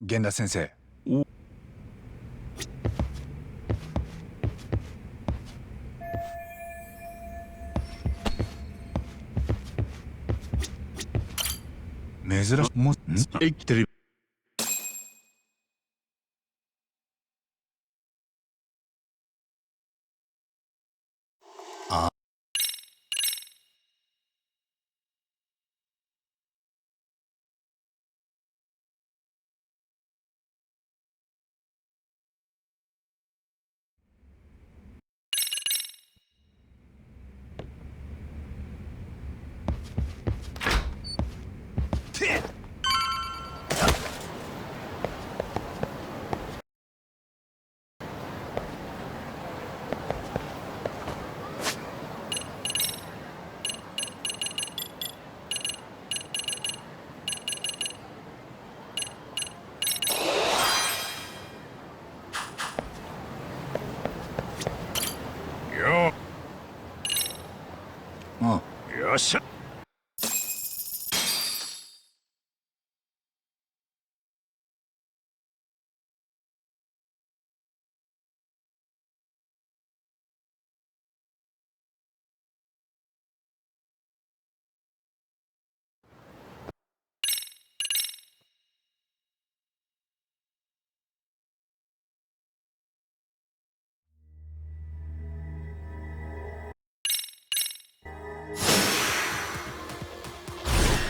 源田先生。珍しいもん生きてる。あよあよっしゃ。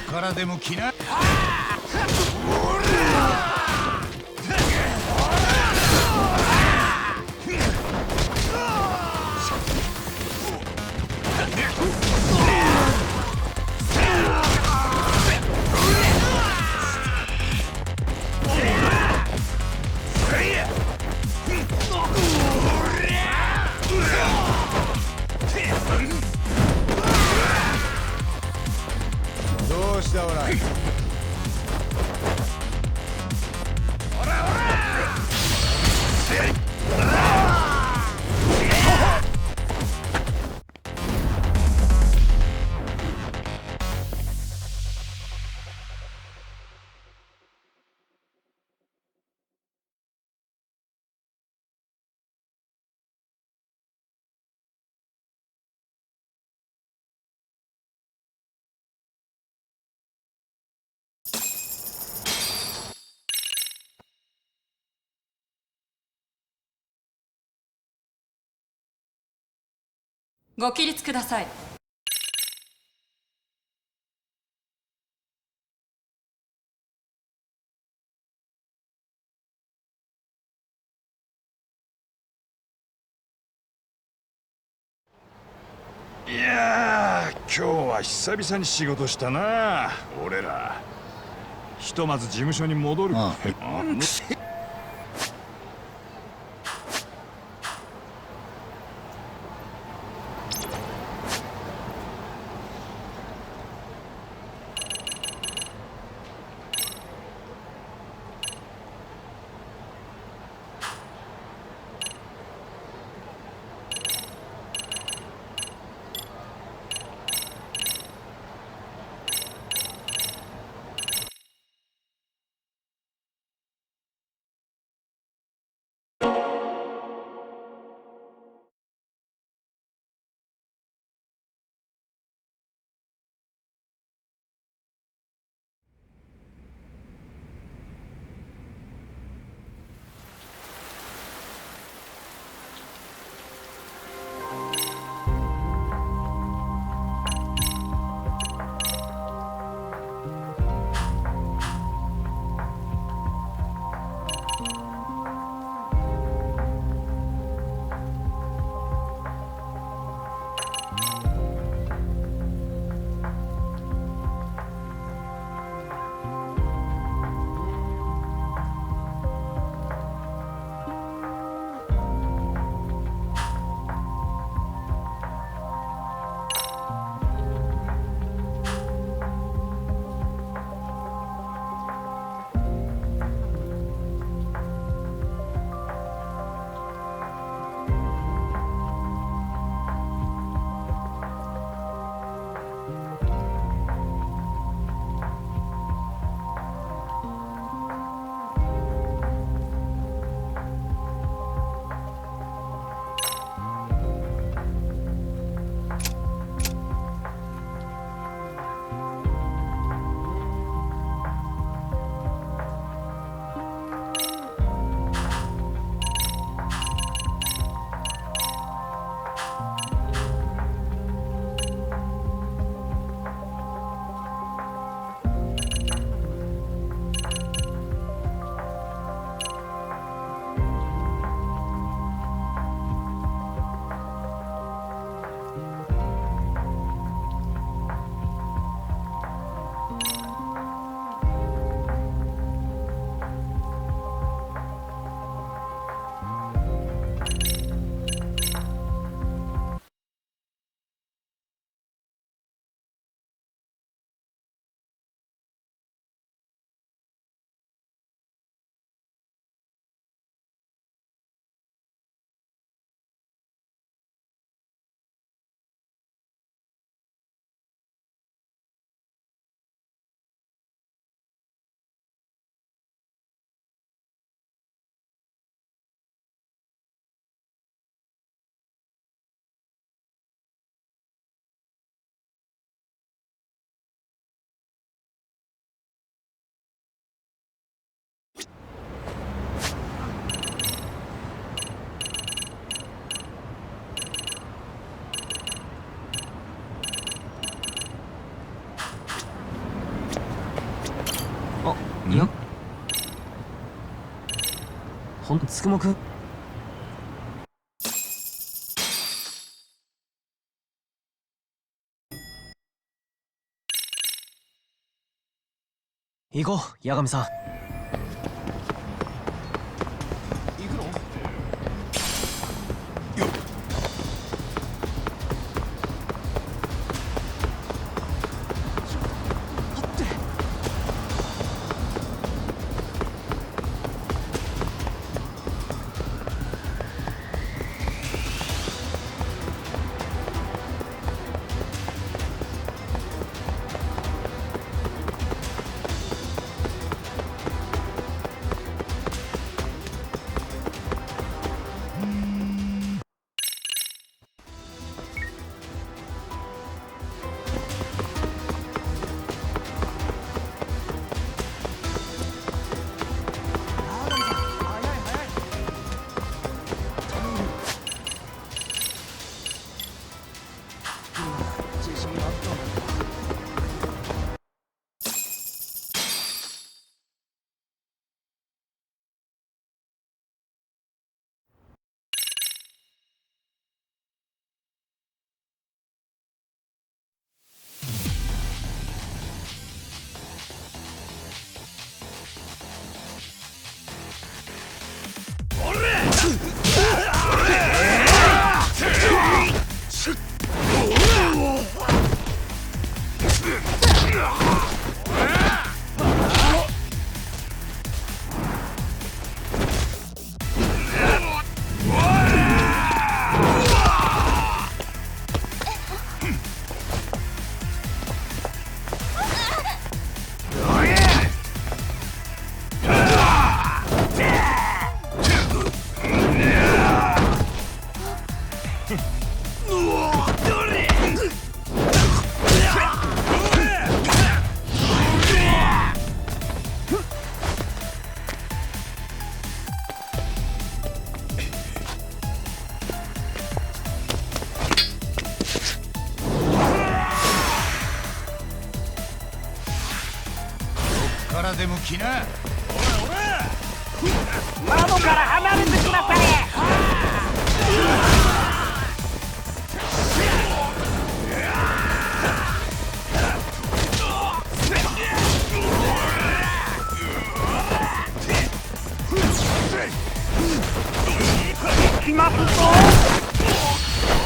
からでも着な。どうしたおら。ご起立ください。いやー、今日は久々に仕事したな。俺らひとまず事務所に戻る。いや、ほんとつくもくん。行こう、八神さん。行くの？よっ。からでも来な。おら窓から離れてください。行きますぞ。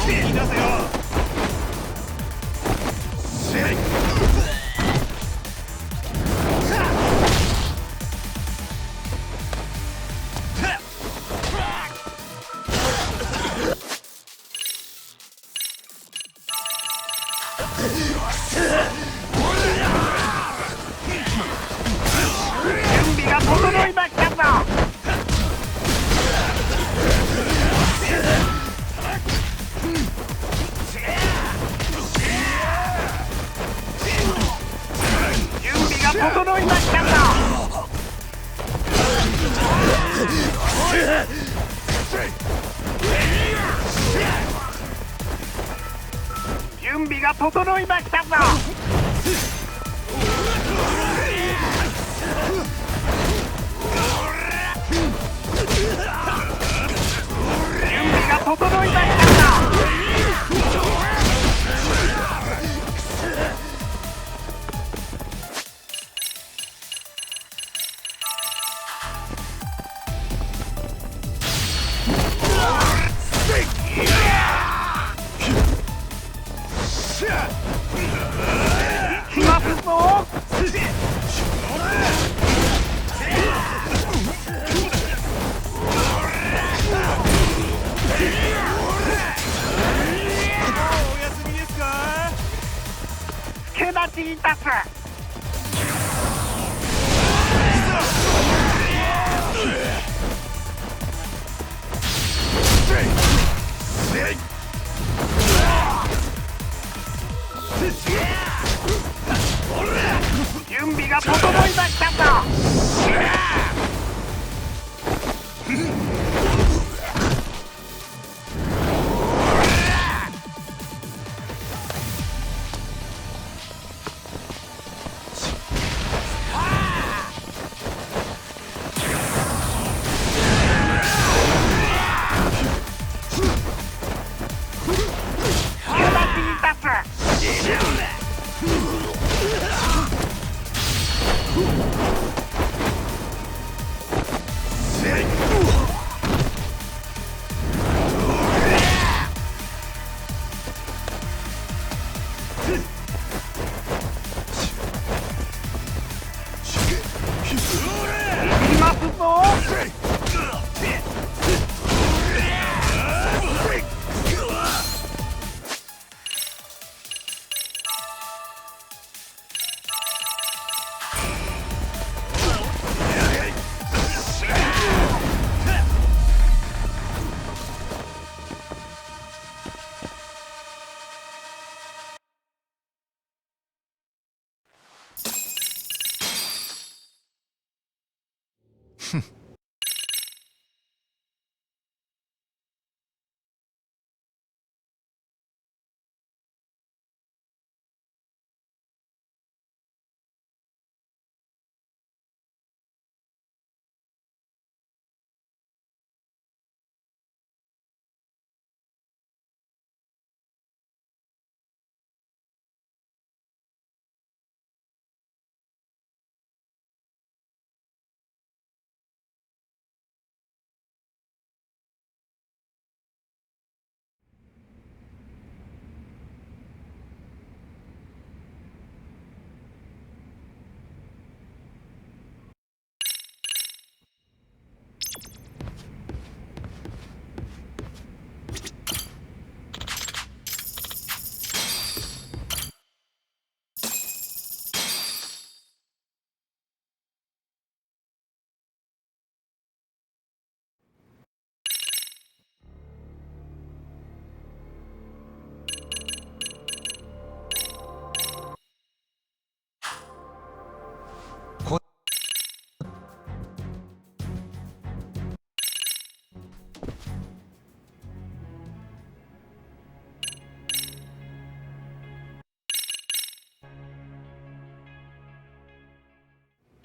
引き出せよ。準備が整いましたぞ。整いましたぞ。準備が整いましたぞ。準備が整いましたぞ。いたす。準備が整いましたぞ。いますぞ。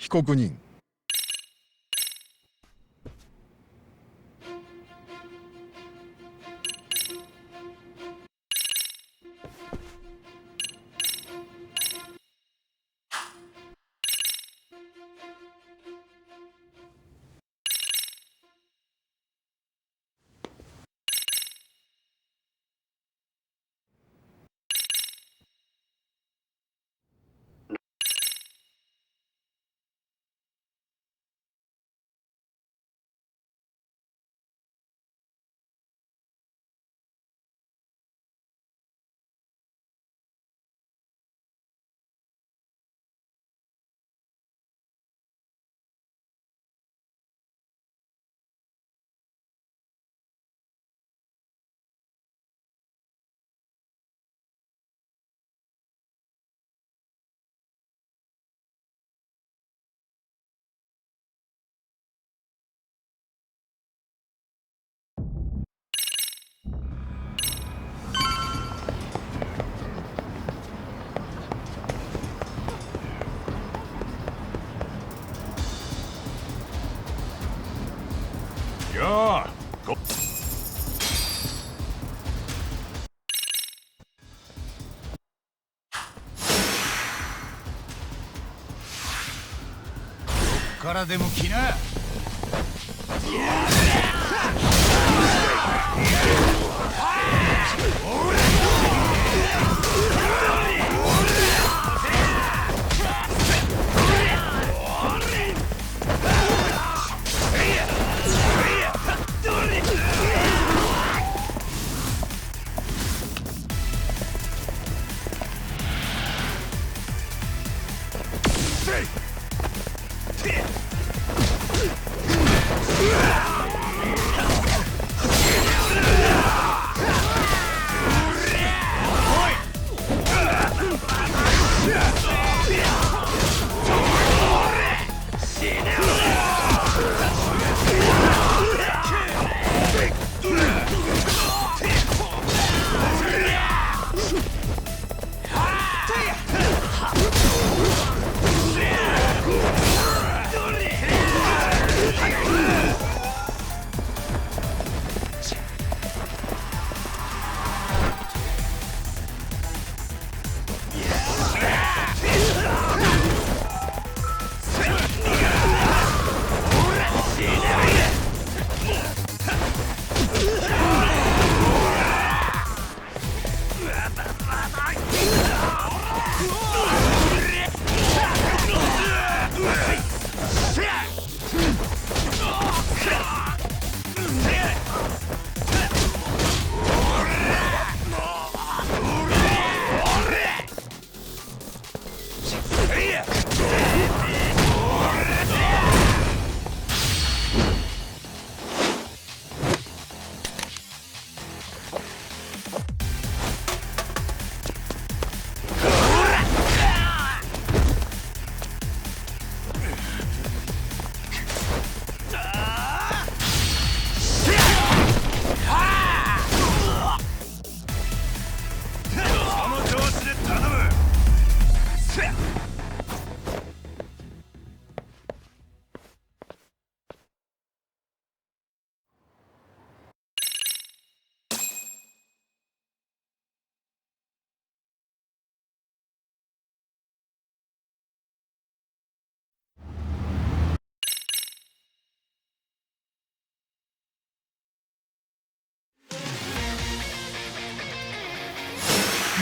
被告人。よーこっからでも来な。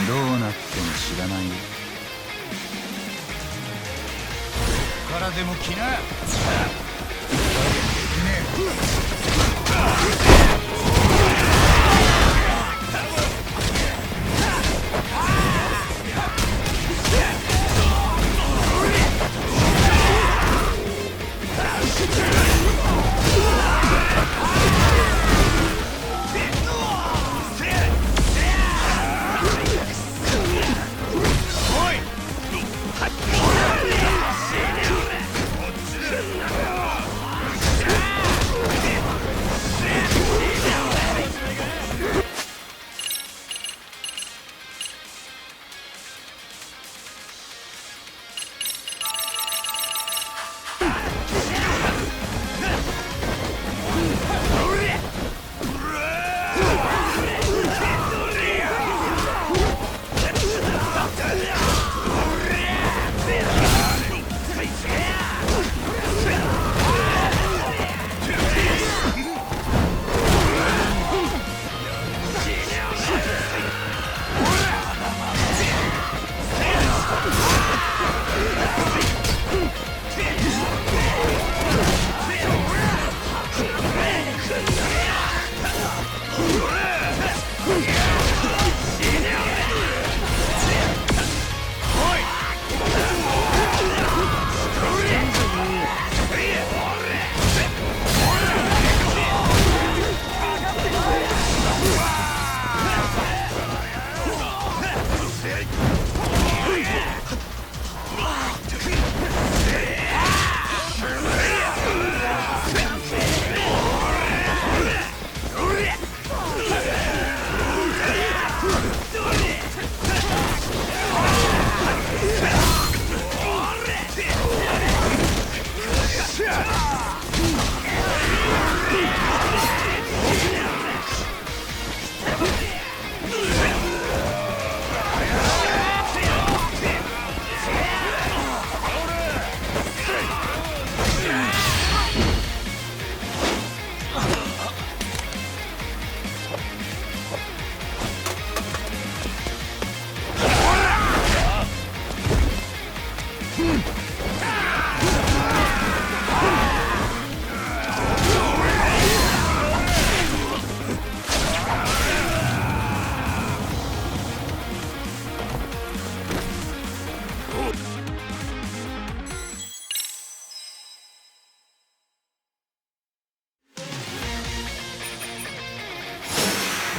どうなっても知らないよ。ここからでも来な。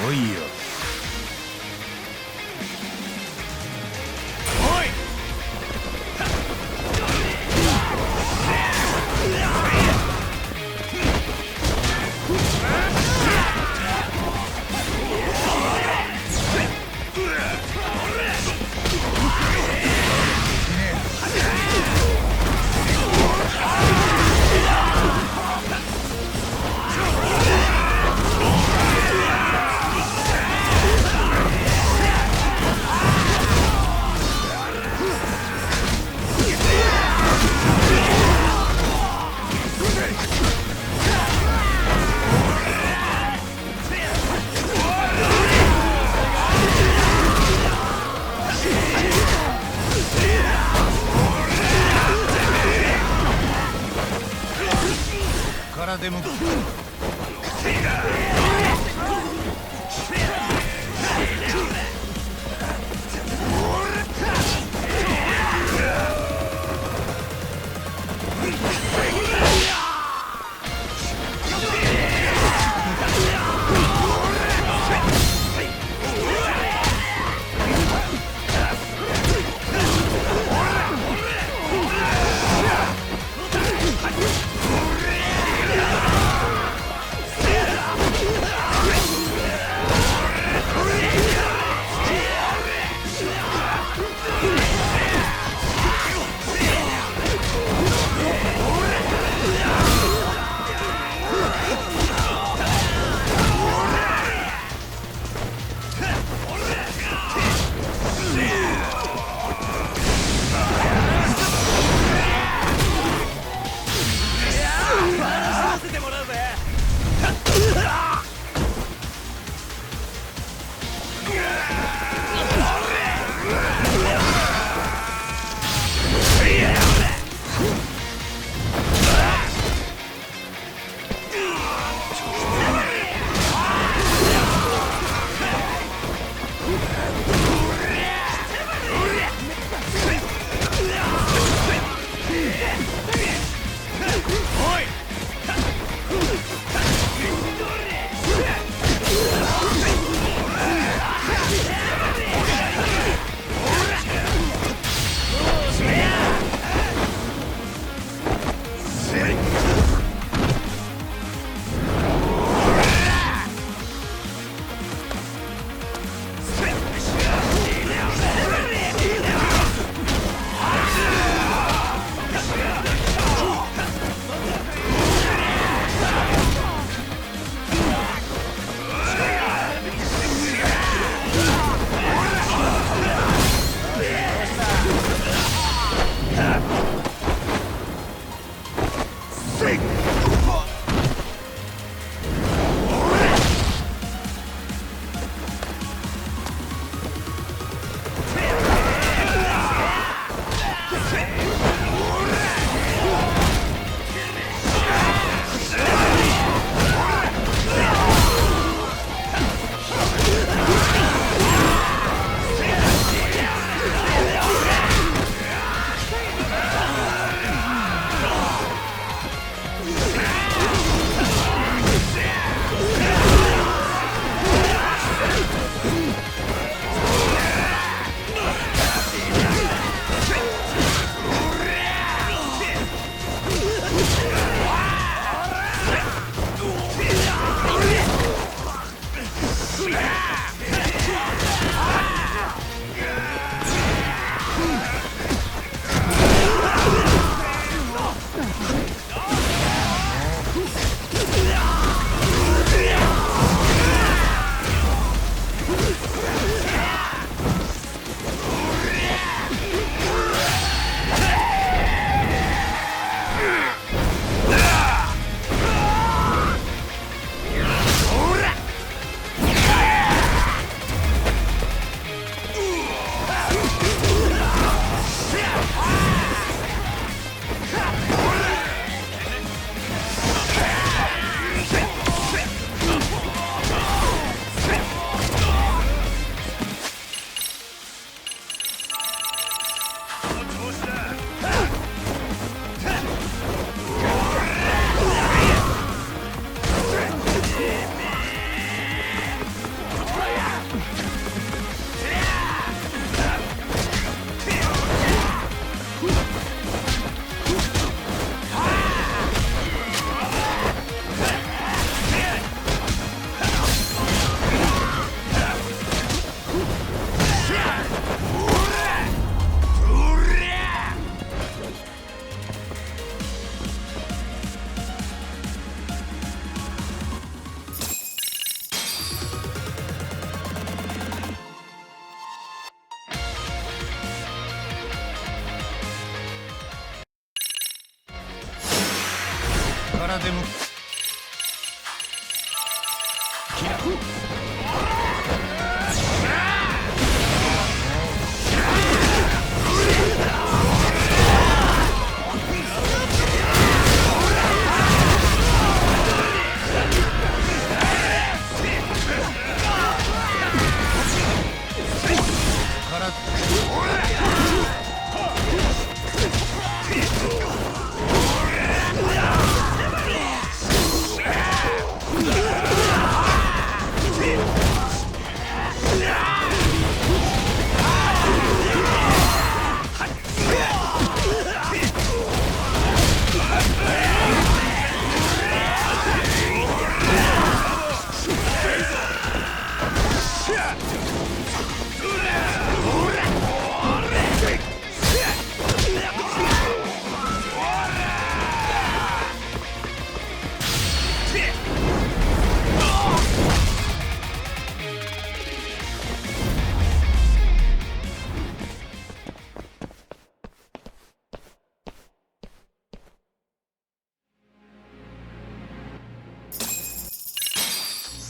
来いよ。でもからでも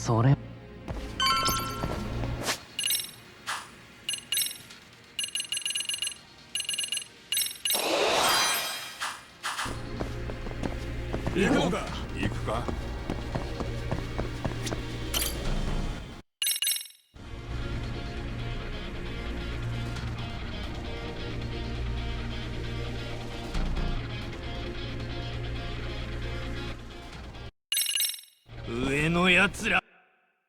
それ行くのか。行くか。上のやつら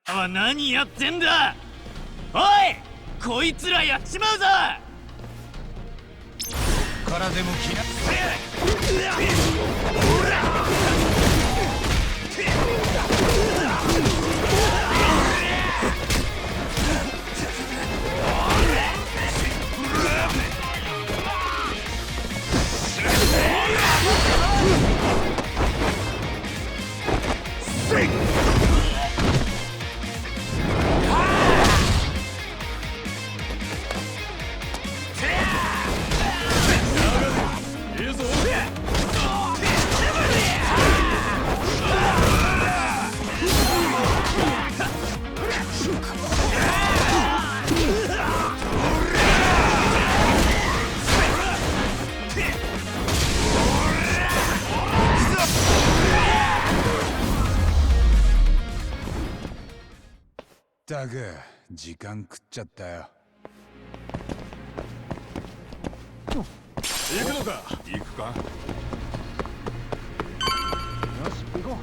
は何やってんだ。おい、こいつらやっちまうぞ。からでも来なったく時間食っちゃったよ。行くのか。行くか。よし行こ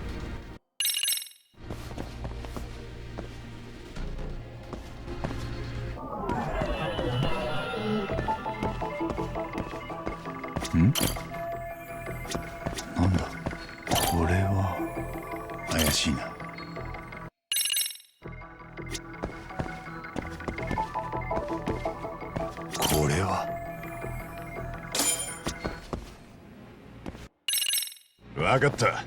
なんだこれは。怪しいな。これは分かった。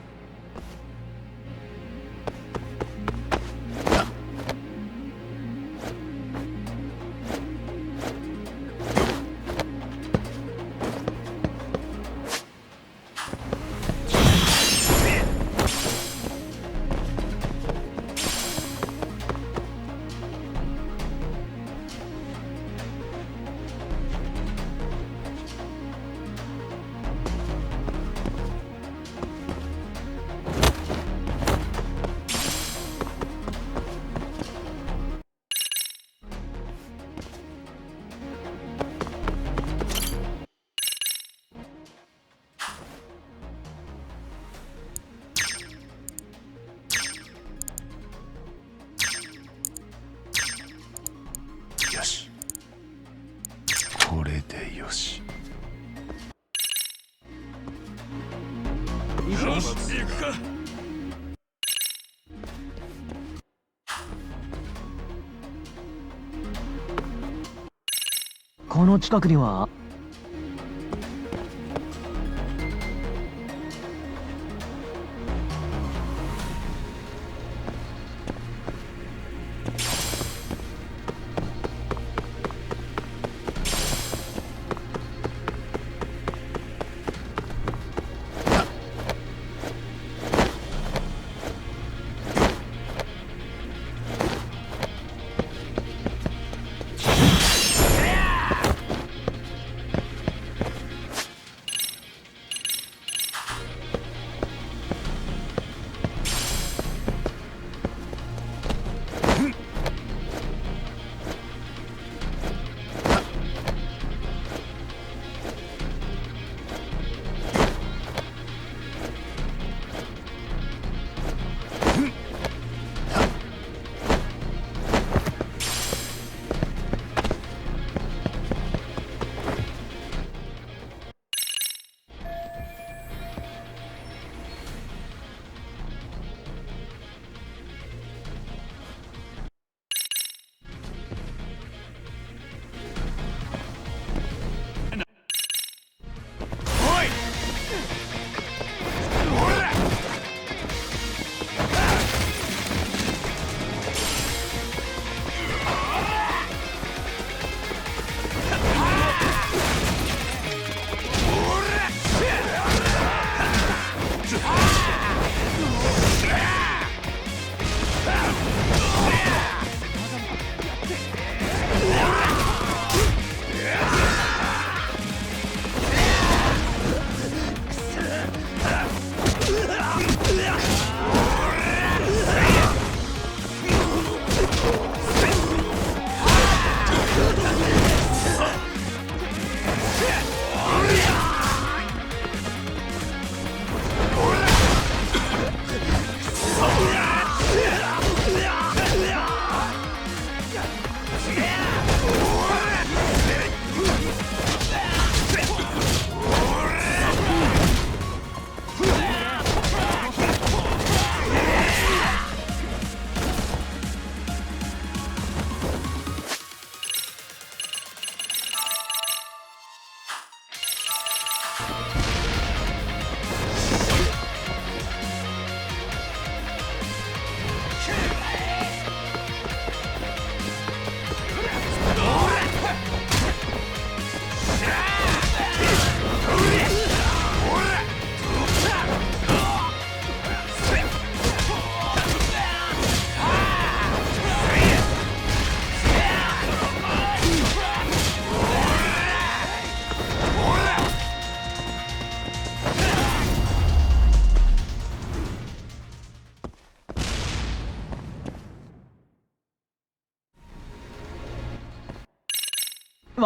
よし。これでよし。よし、行くか。う。この近くには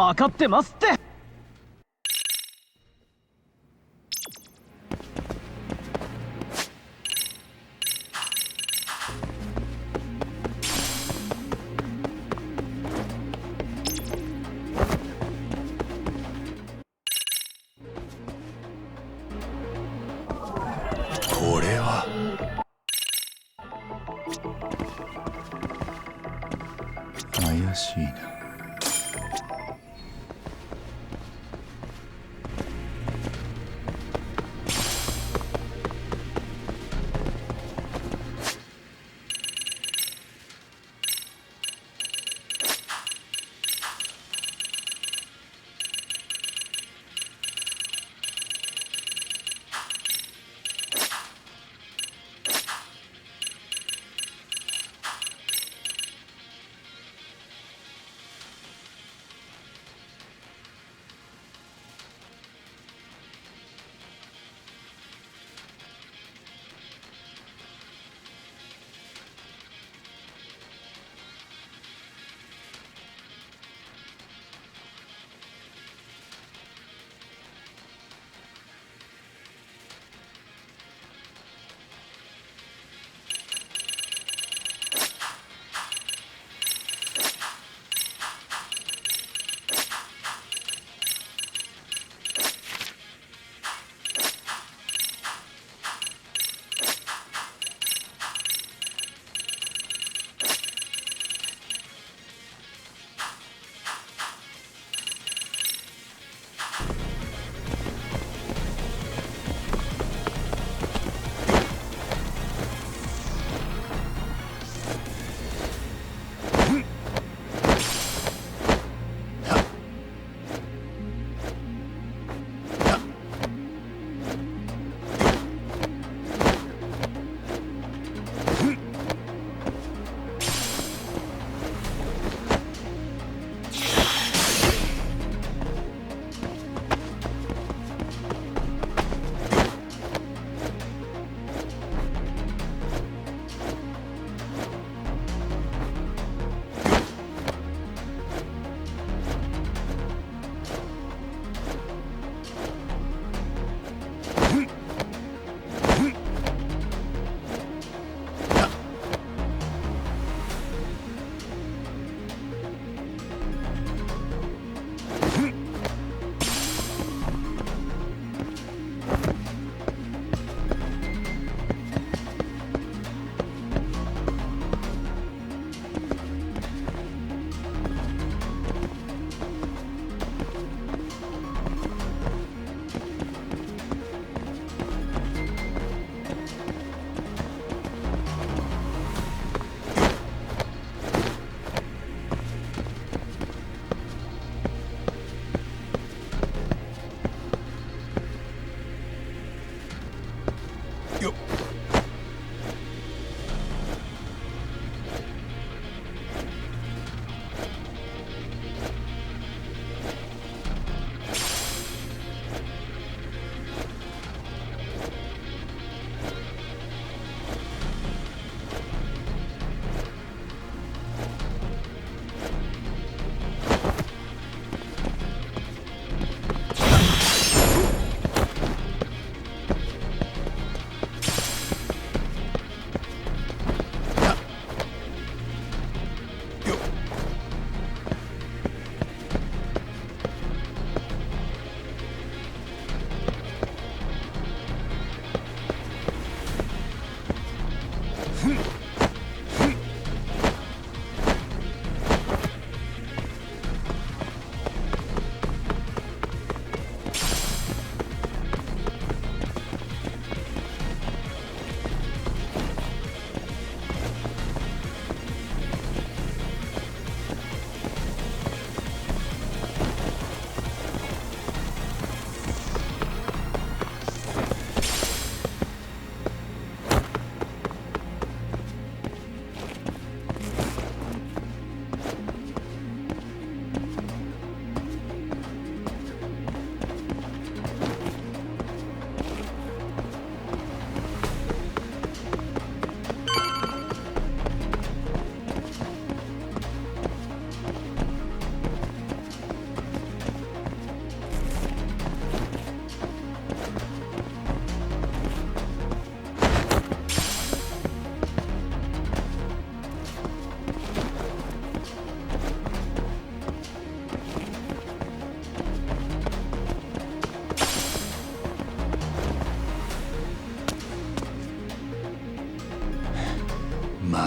分かってますって。これは怪しいな。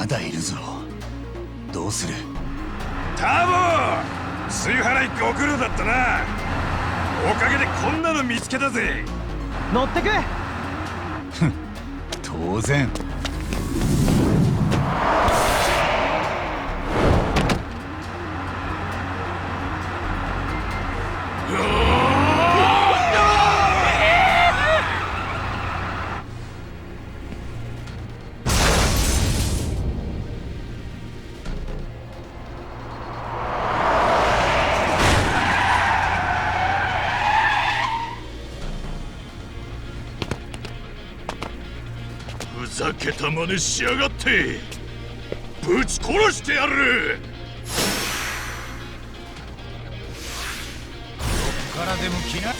まだいるぞ。どうする？タボ、水払いご苦労だったな。おかげでこんなの見つけたぜ。乗ってく。当然。ふざけた真似しやがって。ぶち殺してやる。どっからでも来な。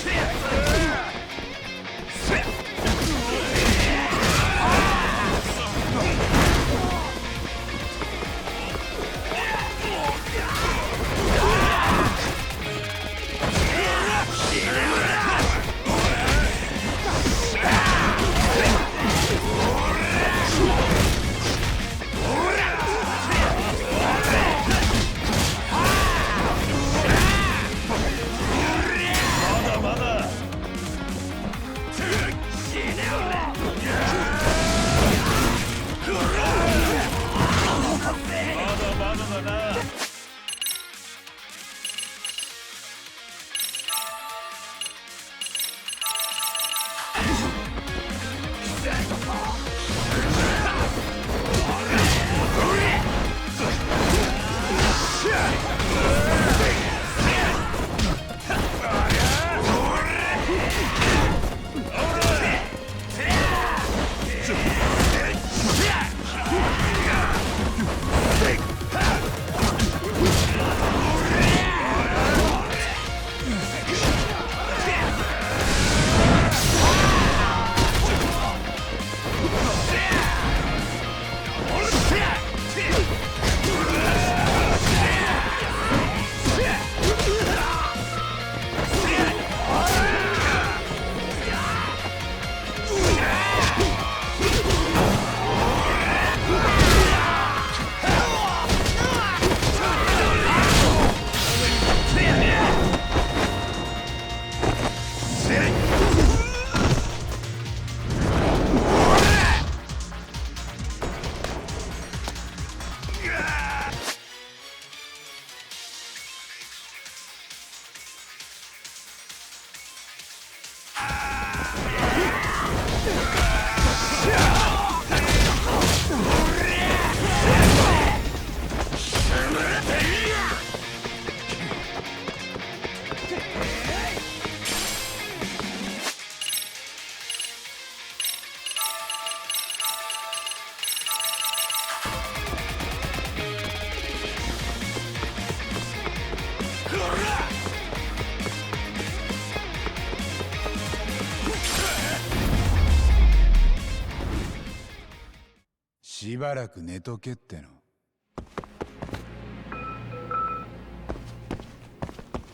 しばらく寝とけっての。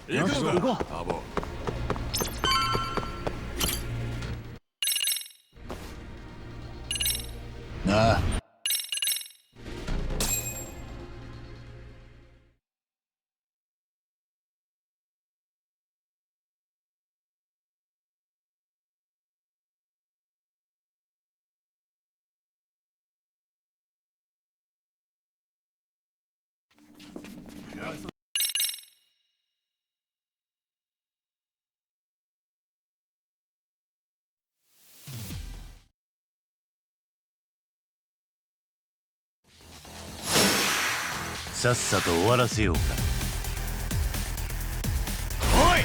行くぞ、行こう。タボ。なあ。さっさと終わらせようか。おい！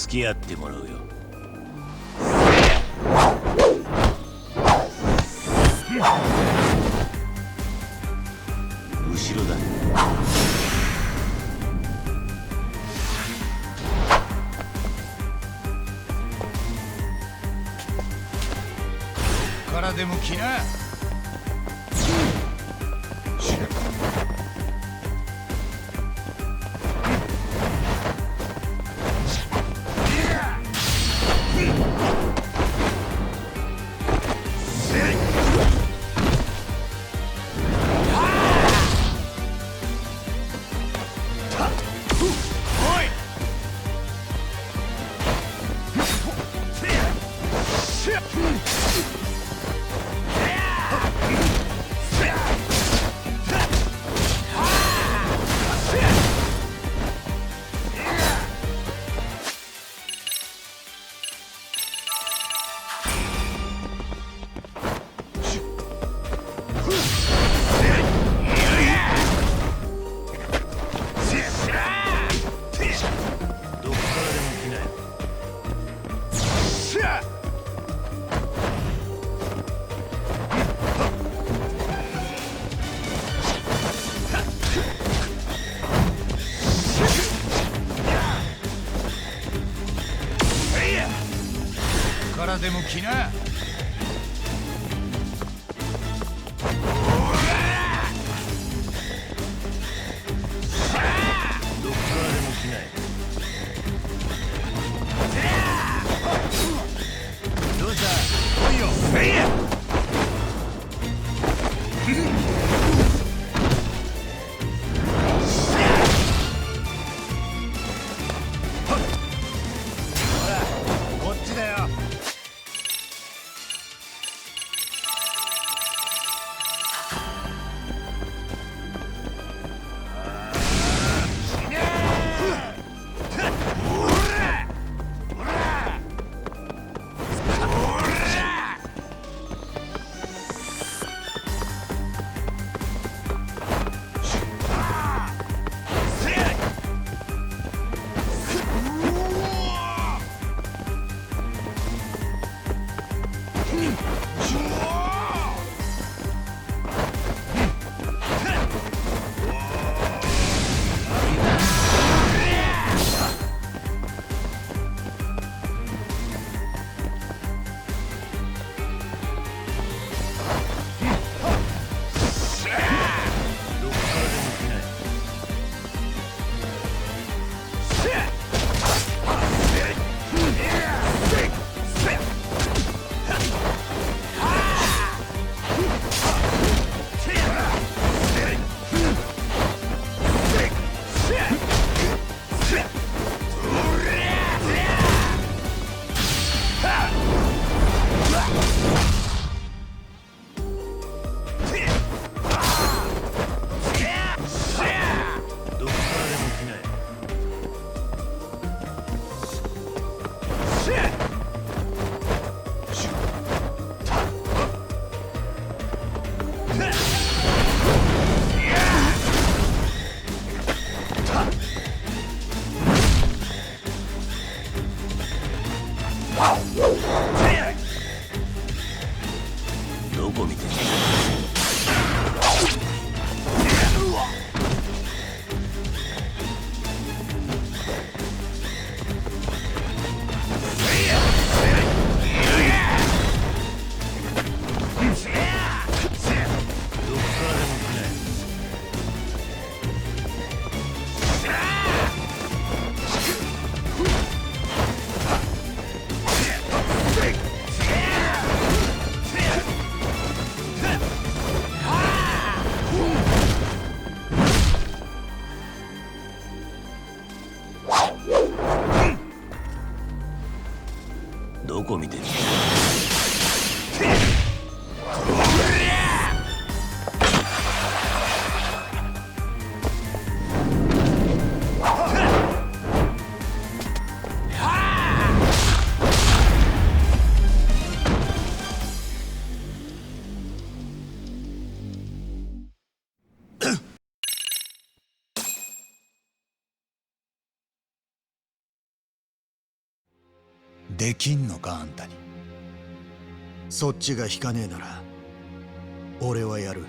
付き合ってもらうよ。後ろだ。からでも来な。からでも来な。どっからでも来ない。どうした？来いよ。ほら、こっちだよ。どこ見てんの？どこ見てんの？できんのかあんたに。そっちが引かねえなら俺はやる。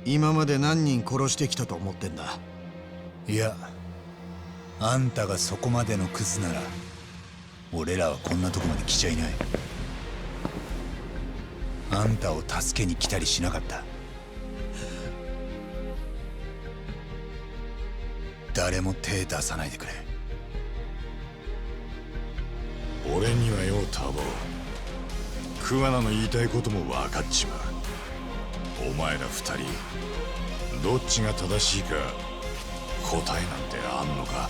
今まで何人殺してきたと思ってんだ。いや、あんたがそこまでのクズなら俺らはこんなとこまで来ちゃいない。あんたを助けに来たりしなかった。誰も手出さないでくれ。俺にはよタボ、桑名の言いたいことも分かっちまう。お前ら二人どっちが正しいか答えなんてあんのか。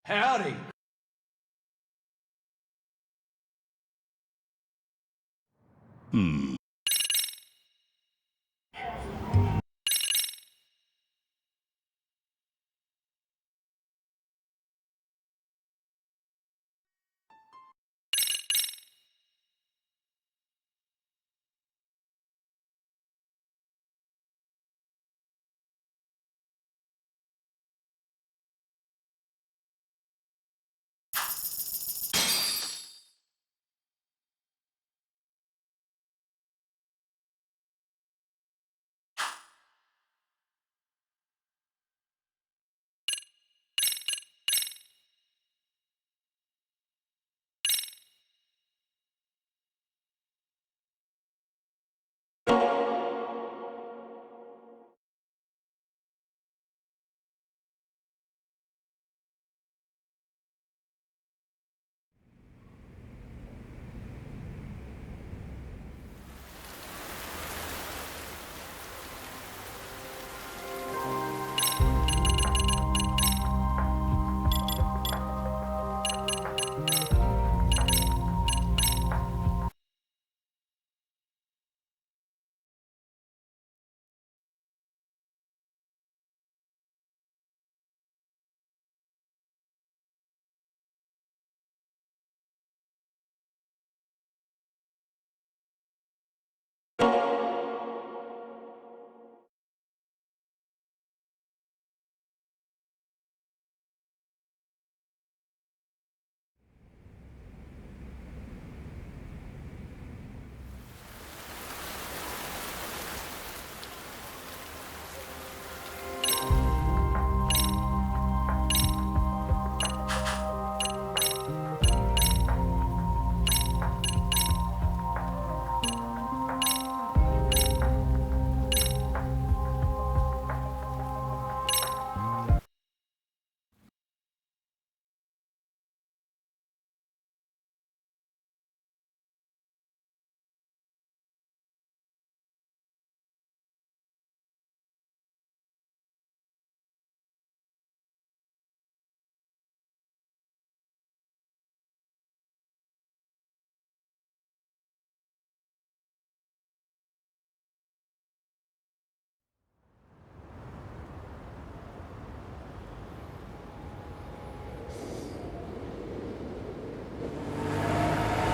Howdy.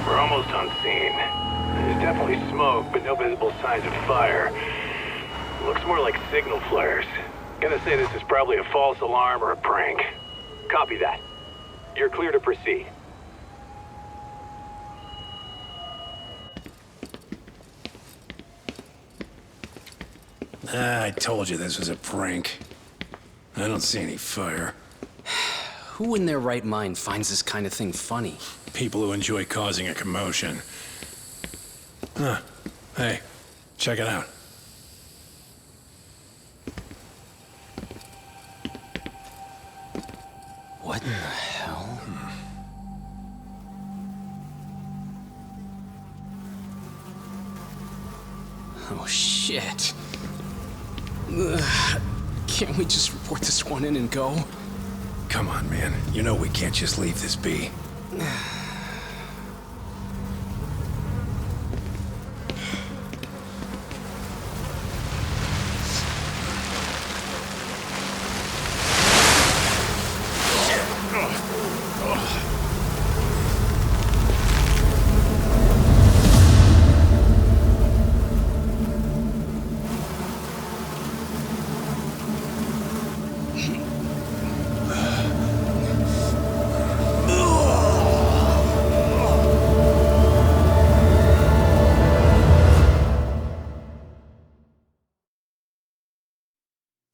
We're almost on scene. There's definitely smoke, but no visible signs of fire. Looks more like signal flares. Gonna say this is probably a false alarm or a prank. Copy that. You're clear to proceed. I told you this was a prank. I don't see any fire. Who in their right mind finds this kind of thing funny? People who enjoy causing a commotion. Huh. Hey, check it out. What in the hell? Oh, shit. Ugh. Can't we just report this one in and go? Come on, man. You know we can't just leave this be.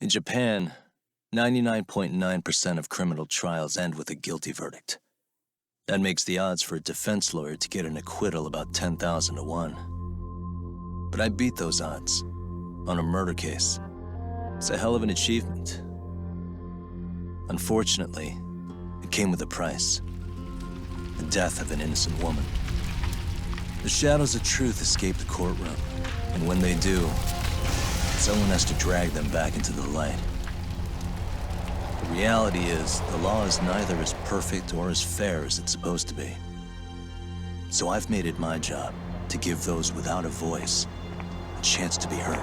In Japan, 99.9% of criminal trials end with a guilty verdict. That makes the odds for a defense lawyer to get an acquittal about 10,000 to 1. But I beat those odds on a murder case. It's a hell of an achievement. Unfortunately, it came with a price. The death of an innocent woman. The shadows of truth escape the courtroom, and when they do, someone has to drag them back into the light. The reality is, the law is neither as perfect or as fair as it's supposed to be. So I've made it my job to give those without a voice a chance to be heard.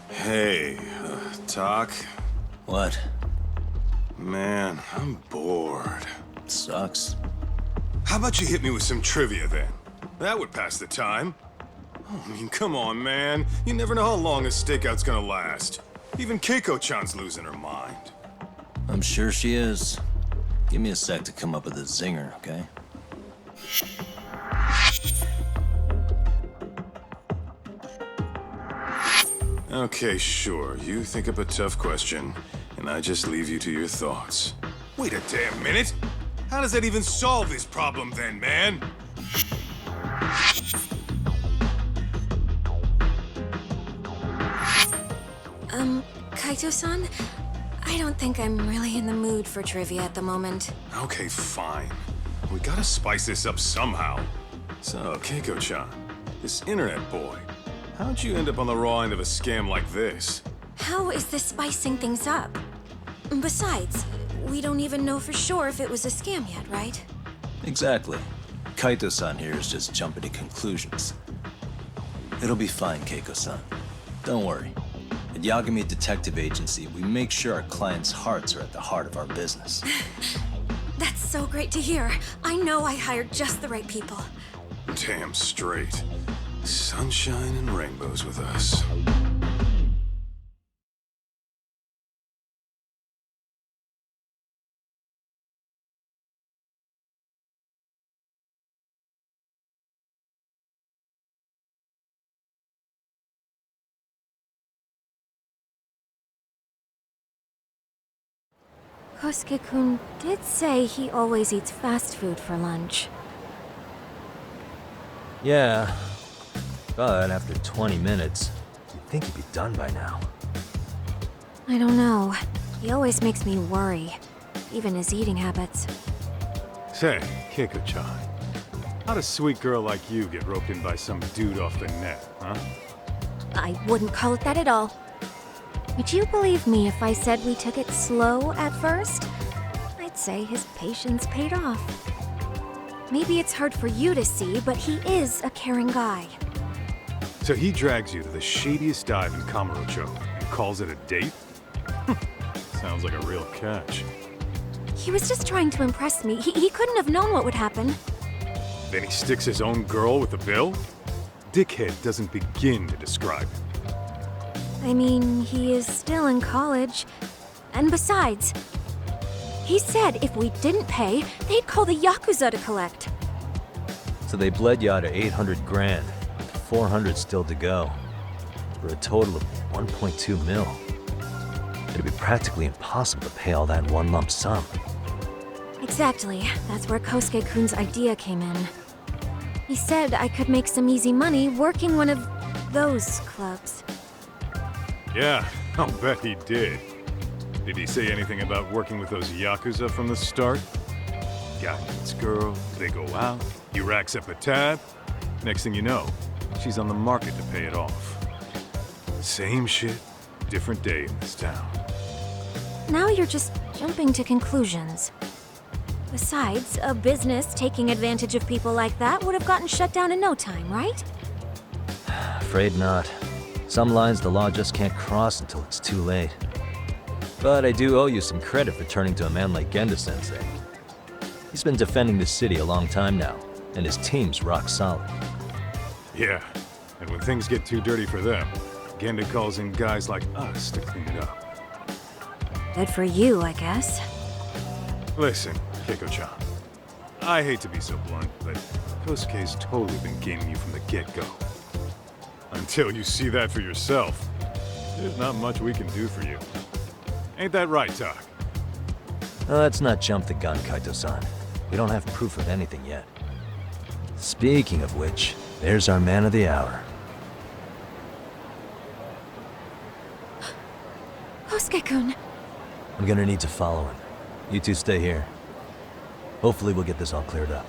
Hey, Talk? What? Man, I'm bored. Sucks. How about you hit me with some trivia then? That would pass the time. Oh, I mean, come on, man. You never know how long a stakeout's gonna last. Even Keiko-chan's losing her mind. I'm sure she is. Give me a sec to come up with a zinger, okay? Okay, sure. You think up a tough question, and I just leave you to your thoughts. Wait a damn minute! How does that even solve this problem then, man? Kaito-san? I don't think I'm really in the mood for trivia at the moment. Okay, fine. We gotta spice this up somehow. So, Keiko-chan, this internet boy, how'd you end up on the raw end of a scam like this? How is this spicing things up? Besides, we don't even know for sure if it was a scam yet, right? Exactly. Kaito-san here is just jumping to conclusions. It'll be fine, Keiko-san. Don't worry. At Yagami Detective Agency, we make sure our clients' hearts are at the heart of our business. That's so great to hear. I know I hired just the right people. Damn straight. Sunshine and rainbows with us. Kosuke-kun did say he always eats fast food for lunch. Yeah, but after 20 minutes, you'd think he'd be done by now. I don't know. He always makes me worry. Even his eating habits. Say, Keiko-chan, how'd a sweet girl like you get roped in by some dude off the net, huh? I wouldn't call it that at all. Would you believe me if I said we took it slow at first? I'd say his patience paid off. Maybe it's hard for you to see, but he is a caring guy. So he drags you to the shadiest dive in Kamurocho and calls it a date? Sounds like a real catch. He was just trying to impress me. He couldn't have known what would happen. Then he sticks his own girl with the bill? Dickhead doesn't begin to describe it. I mean, he is still in college. And besides, he said if we didn't pay, they'd call the Yakuza to collect. So they bled you out of 800 grand, with 400 still to go, for a total of 1.2 mil. It'd be practically impossible to pay all that in one lump sum. Exactly. That's where Kosuke-kun's idea came in. He said I could make some easy money working one of those clubs. Yeah, I'll bet he did. Did he say anything about working with those Yakuza from the start? Guy meets girl, they go out, he racks up a tab. Next thing you know, she's on the market to pay it off. Same shit, different day in this town. Now you're just jumping to conclusions. Besides, a business taking advantage of people like that would have gotten shut down in no time, right? Afraid not. Some lines the law just can't cross until it's too late. But I do owe you some credit for turning to a man like Genda-sensei. He's been defending this city a long time now, and his team's rock solid. Yeah, and when things get too dirty for them, Genda calls in guys like us to clean it up. Good for you, I guess. Listen, Keiko-chan, I hate to be so blunt, but Kosuke's totally been gaming you from the get-go. Until you see that for yourself, there's not much we can do for you. Ain't that right, Talk? Let's not jump the gun, Kaito-san. We don't have proof of anything yet. Speaking of which, there's our man of the hour. Kosuke-kun. I'm gonna need to follow him. You two stay here. Hopefully we'll get this all cleared up.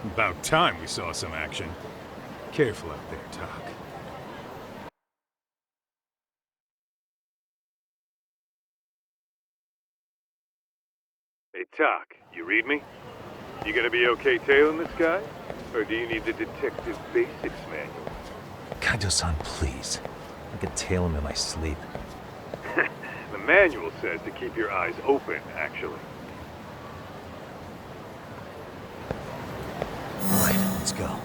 About time we saw some action. Careful out there, Tak. Hey, Tak, you read me? You gonna be okay tailing this guy? Or do you need the Detective Basics manual? Kaito-san, please. I could tail him in my sleep. The manual says to keep your eyes open, actually. Alright, let's go.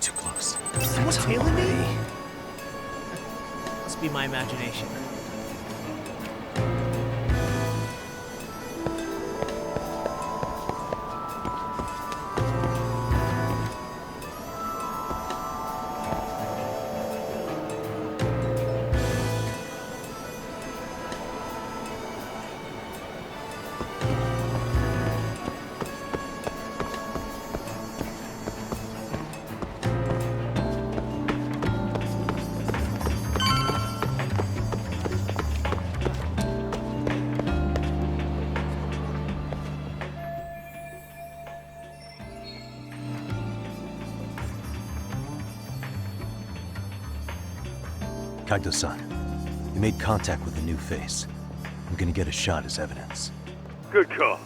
Too close. Someone tailing me? Must be my imagination. Kaito-san, you made contact with a new face. I'm gonna get a shot as evidence. Good call.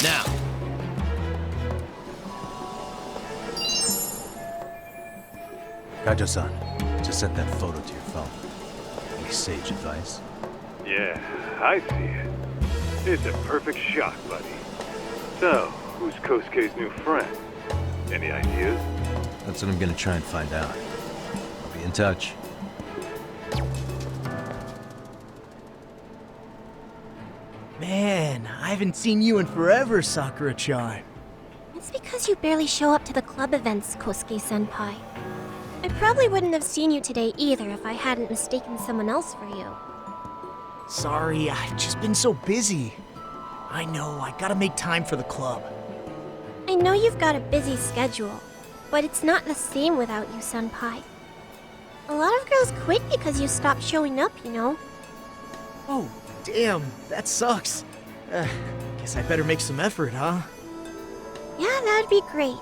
Now, Kaito-san, just sent that photo to your phone. Any sage advice? Yeah, I see it. It's a perfect shot, buddy. So, who's Kosuke's new friend? Any ideas? That's what I'm gonna try and find out. I'll be in touch. man, I haven't seen you in forever, Sakura-chan. It's because you barely show up to the club events, Kosuke-senpai. I probably wouldn't have seen you today either if I hadn't mistaken someone else for you. Sorry, I've just been so busy. I know, I gotta make time for the club. I know you've got a busy schedule, but it's not the same without you, senpai. A lot of girls quit because you stopped showing up, you know? Oh, damn, that sucks. Guess I better make some effort, huh? Yeah, that'd be great.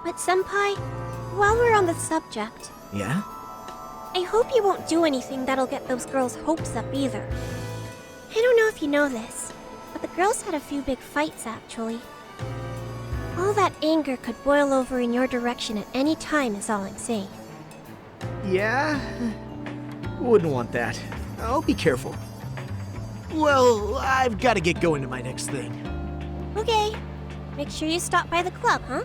But senpai, while we're on the subject, Yeah? I hope you won't do anything that'll get those girls' hopes up either. I don't know if you know this, but the girls had a few big fights actually. All that anger could boil over in your direction at any time is all I'm saying. Yeah? Wouldn't want that. I'll be careful. Well, I've gotta get going to my next thing. Okay. Make sure you stop by the club, huh?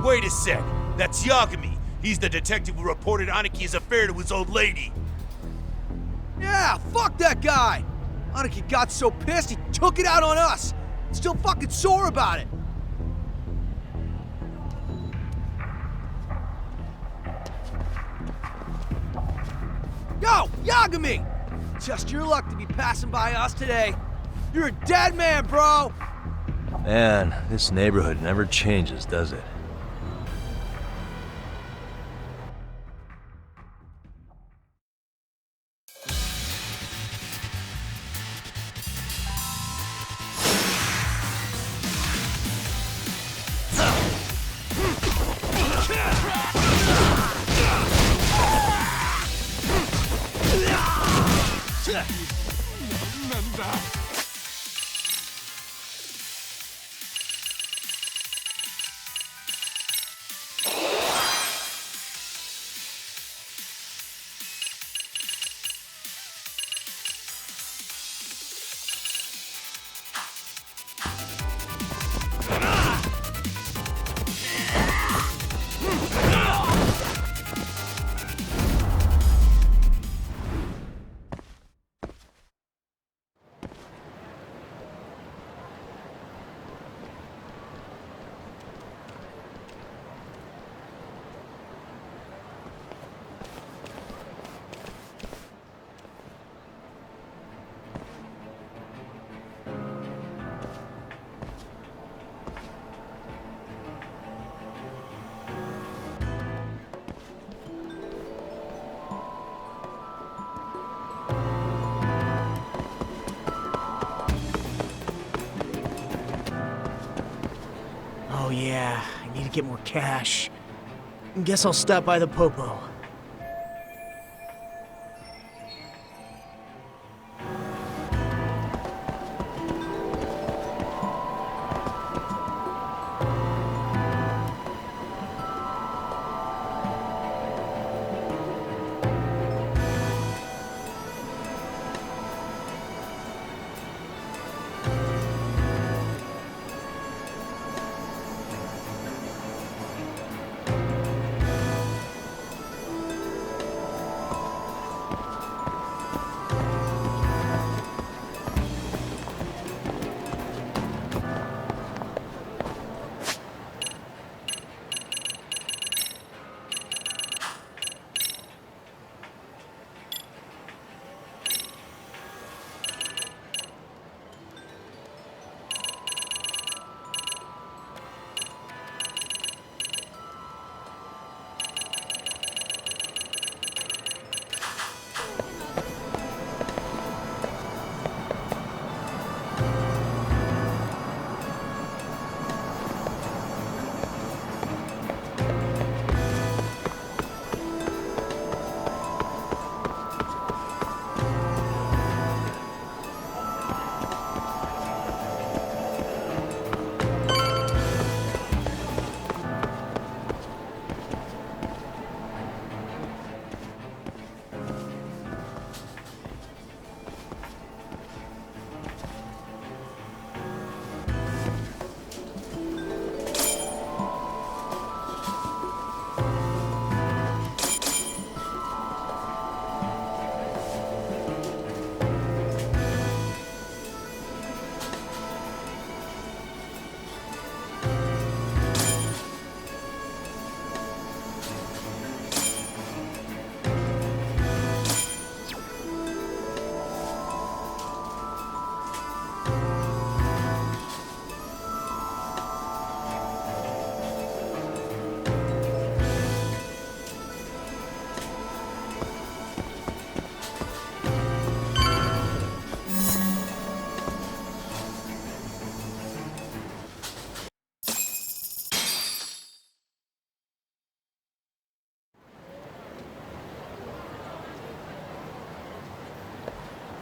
Wait a sec. That's Yagami. He's the detective who reported Anaki's affair to his old lady. Yeah, fuck that guy! Aniki got so pissed he took it out on us! Still fucking sore about it! Yo, Yagami! Just your luck to be passing by us today. You're a dead man, bro! Man, this neighborhood never changes, does it? Oh yeah, I need to get more cash. Guess I'll stop by the Popo.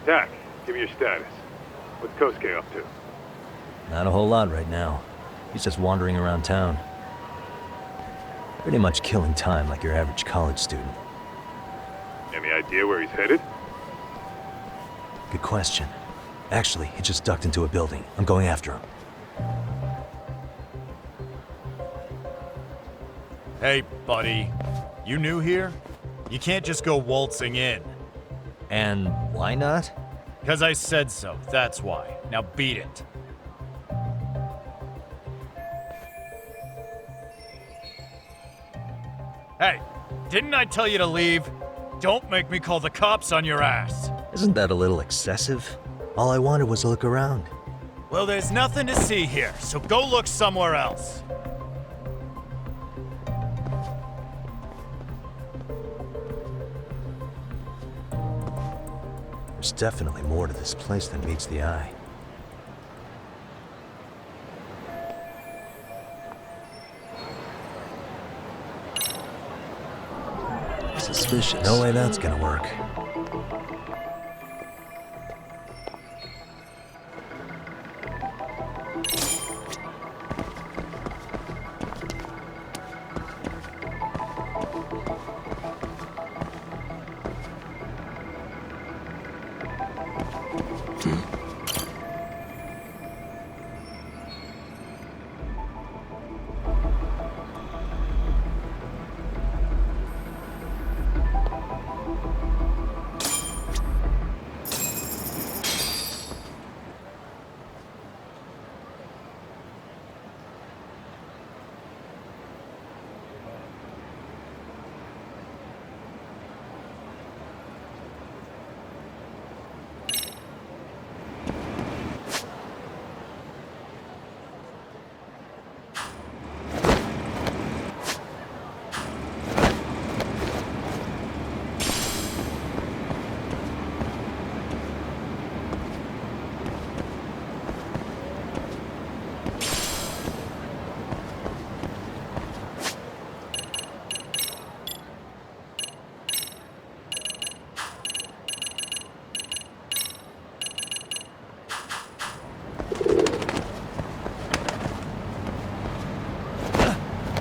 Tak, give me your status. What's Kosuke up to? Not a whole lot right now. He's just wandering around town. Pretty much killing time like your average college student. Any idea where he's headed? Good question. Actually, he just ducked into a building. I'm going after him. Hey, buddy. You new here? You can't just go waltzing in. And why not? Because I said so, that's why. Now beat it. Hey, didn't I tell you to leave? Don't make me call the cops on your ass. Isn't that a little excessive? All I wanted was to look around. Well, there's nothing to see here, so go look somewhere else. There's definitely more to this place than meets the eye. Suspicious. No way that's gonna work.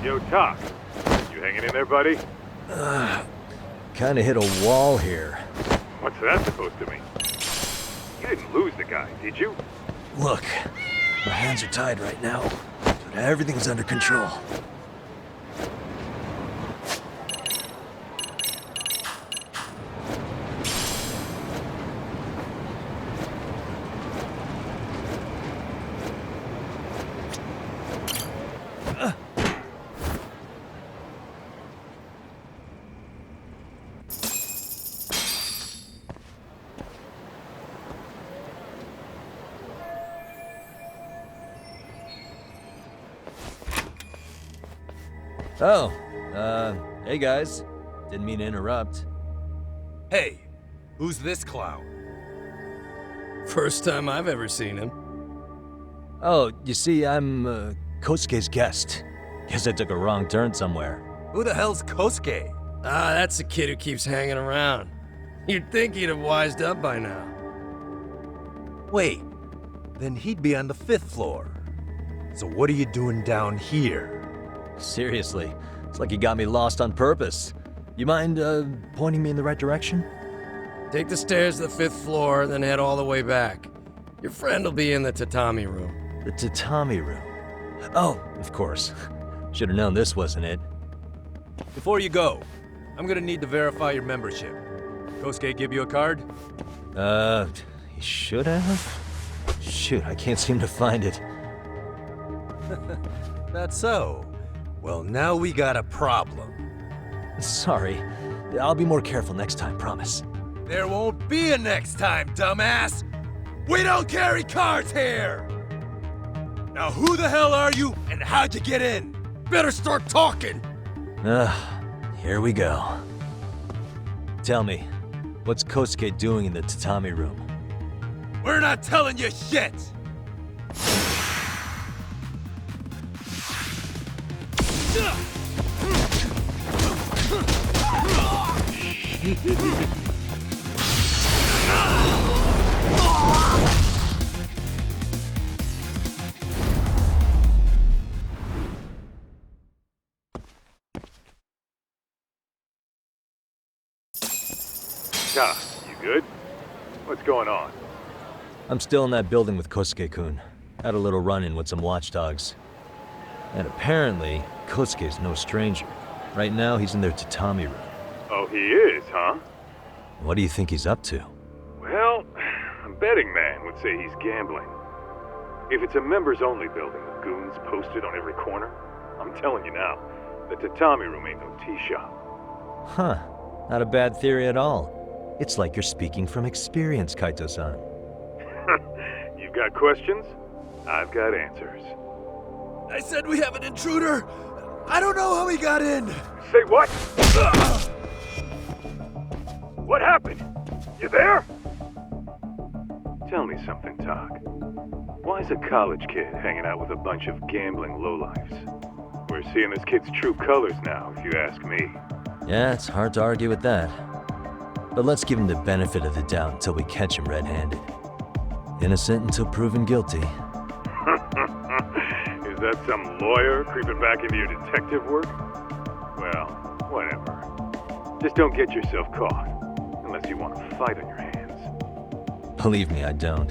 Yo, Doc. You hanging in there, buddy? Kinda hit a wall here. What's that supposed to mean? You didn't lose the guy, did you? Look, my hands are tied right now, but everything's under control. Oh, hey guys. Didn't mean to interrupt. Hey, who's this clown? First time I've ever seen him. Oh, you see, I'm, Kosuke's guest. Guess I took a wrong turn somewhere. Who the hell's Kosuke? Ah, that's the kid who keeps hanging around. You'd think he'd have wised up by now. Wait, then he'd be on the 5th floor. So what are you doing down here? Seriously, it's like you got me lost on purpose. You mind, pointing me in the right direction? Take the stairs to the 5th floor, then head all the way back. Your friend will be in the tatami room. The tatami room? Oh, of course. Should have known this wasn't it. Before you go, I'm gonna need to verify your membership. Kosuke give you a card? He should have? Shoot, I can't seem to find it. That's so. Well, now we got a problem. Sorry. I'll be more careful next time, promise. There won't be a next time, dumbass! We don't carry cards here! Now who the hell are you, and how'd you get in? Better start talking! Here we go. Tell me, what's Kosuke doing in the tatami room? We're not telling you shit! Doc, you good? What's going on? I'm still in that building with Kosuke-kun. Had a little run-in with some watchdogs. And apparently, Kosuke's no stranger. Right now, he's in their tatami room. Oh, he is, huh? What do you think he's up to? Well, a betting man would say he's gambling. If it's a members-only building with goons posted on every corner, I'm telling you now, the tatami room ain't no tea shop. Huh. Not a bad theory at all. It's like you're speaking from experience, Kaito-san. You've got questions? I've got answers. I said we have an intruder. I don't know how he got in. Say what? What happened? You there? Tell me something, Talk. Why is a college kid hanging out with a bunch of gambling lowlifes? We're seeing this kid's true colors now, if you ask me. Yeah, it's hard to argue with that. But let's give him the benefit of the doubt until we catch him red-handed. Innocent until proven guilty. Is that some lawyer creeping back into your detective work? Well, whatever. Just don't get yourself caught. Unless you want a fight on your hands. Believe me, I don't.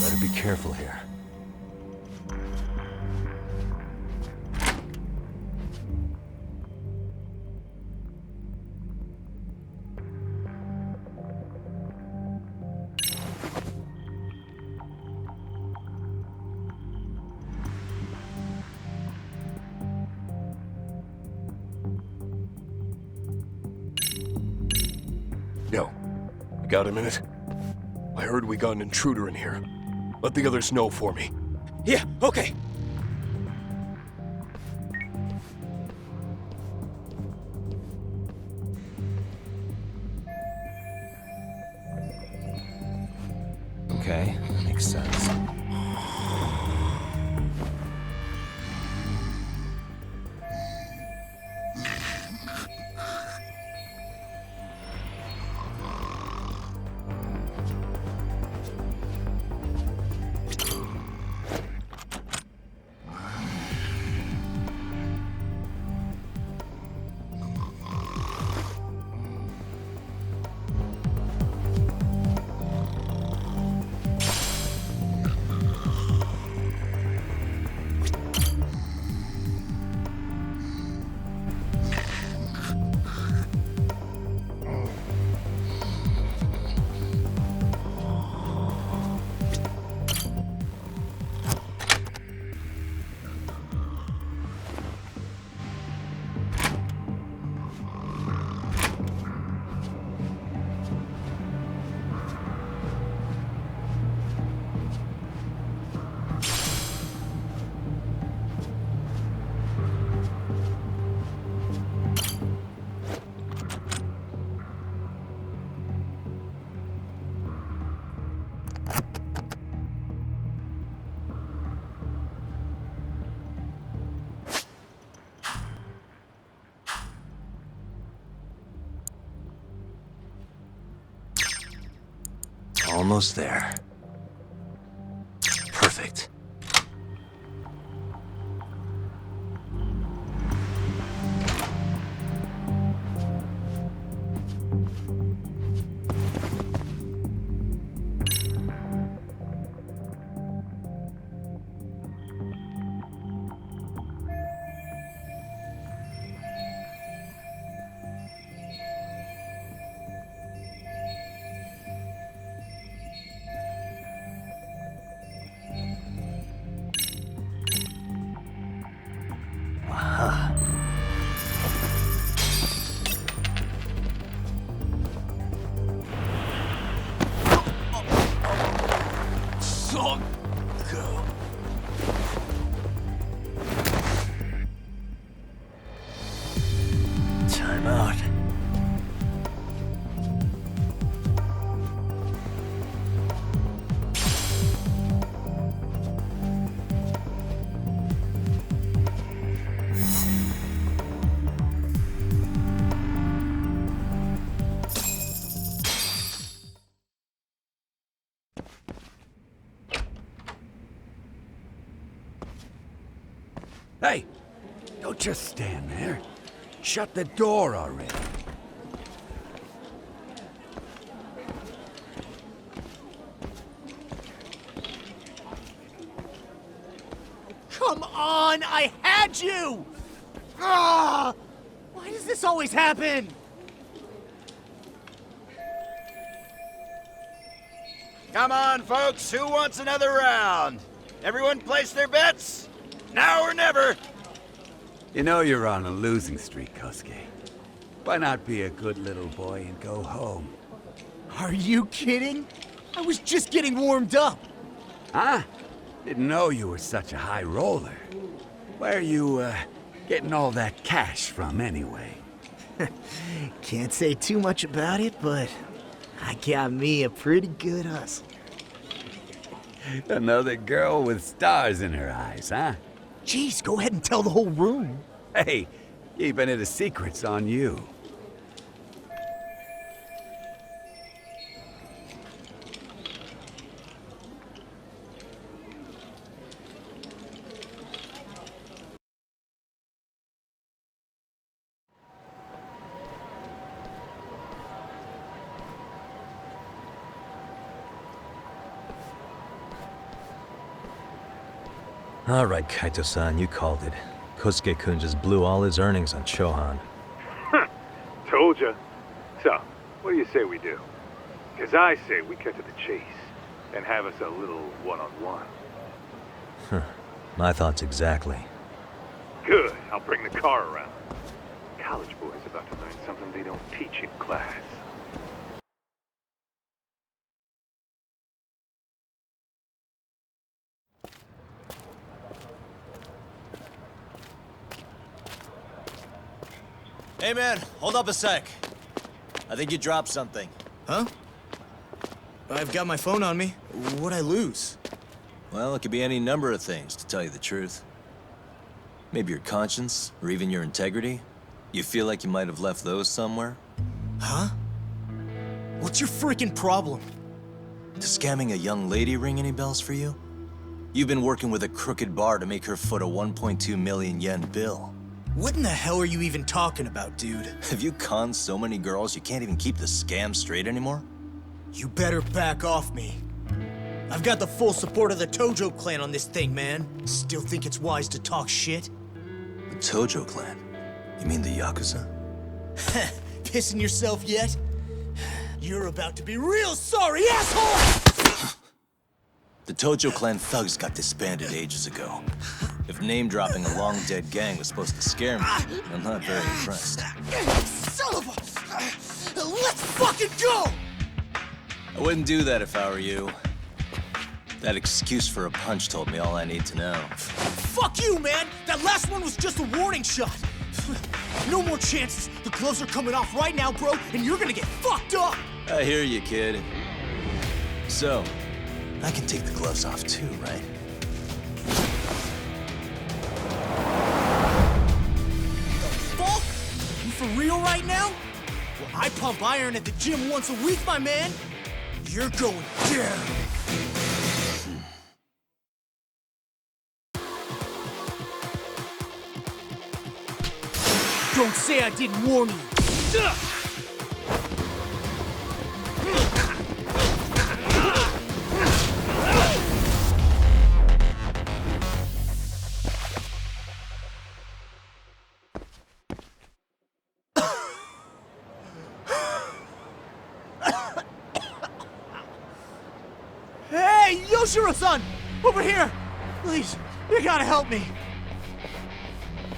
Better be careful here. Yo, you got a minute? I heard we got an intruder in here. Let the others know for me. Yeah, okay. Okay, makes sense. Almost there. Perfect. Time out. Hey, don't just stand there. Shut the door already. son! I had you! Ah! Why does this always happen? Come on, folks. Who wants another round? Everyone place their bets? Now or never. You know you're on a losing streak, Kosuke. Why not be a good little boy and go home? Are you kidding? I was just getting warmed up. Huh? Didn't know you were such a high roller. Where are you, getting all that cash from, anyway? Can't say too much about it, but I got me a pretty good hustle. Another girl with stars in her eyes, huh? Jeez, go ahead and tell the whole room. Hey, keeping it a secret's on you. All right, Kaito-san, you called it. Kosuke-kun just blew all his earnings on Chohan. Told ya. So, what do you say we do? Because I say we cut to the chase and have us a little one-on-one. My thoughts exactly. Good. I'll bring the car around. College boys about to learn something they don't teach in class. Hey man, hold up a sec. I think you dropped something. Huh? I've got my phone on me. What'd I lose? Well, it could be any number of things, to tell you the truth. Maybe your conscience, or even your integrity. You feel like you might have left those somewhere? Huh? What's your freaking problem? Does scamming a young lady ring any bells for you? You've been working with a crooked bar to make her foot a 1.2 million yen bill. What in the hell are you even talking about, dude? Have you conned so many girls you can't even keep the scam straight anymore? You better back off me. I've got the full support of the Tojo clan on this thing, man. Still think it's wise to talk shit? The Tojo clan? You mean the Yakuza? Pissing yourself yet? You're about to be real sorry, asshole! The Tojo clan thugs got disbanded ages ago. If name-dropping a long-dead gang was supposed to scare me, I'm not very impressed. Son of a... Let's fucking go! I wouldn't do that if I were you. That excuse for a punch told me all I need to know. Fuck you, man! That last one was just a warning shot! No more chances! The gloves are coming off right now, bro, and you're gonna get fucked up! I hear you, kid. So, I can take the gloves off too, right? Fuck? You for real right now? Well, I pump iron at the gym once a week, my man. You're going down. Don't say I didn't warn you. Hey, Yoshiro-san! Over here! Please, you gotta help me.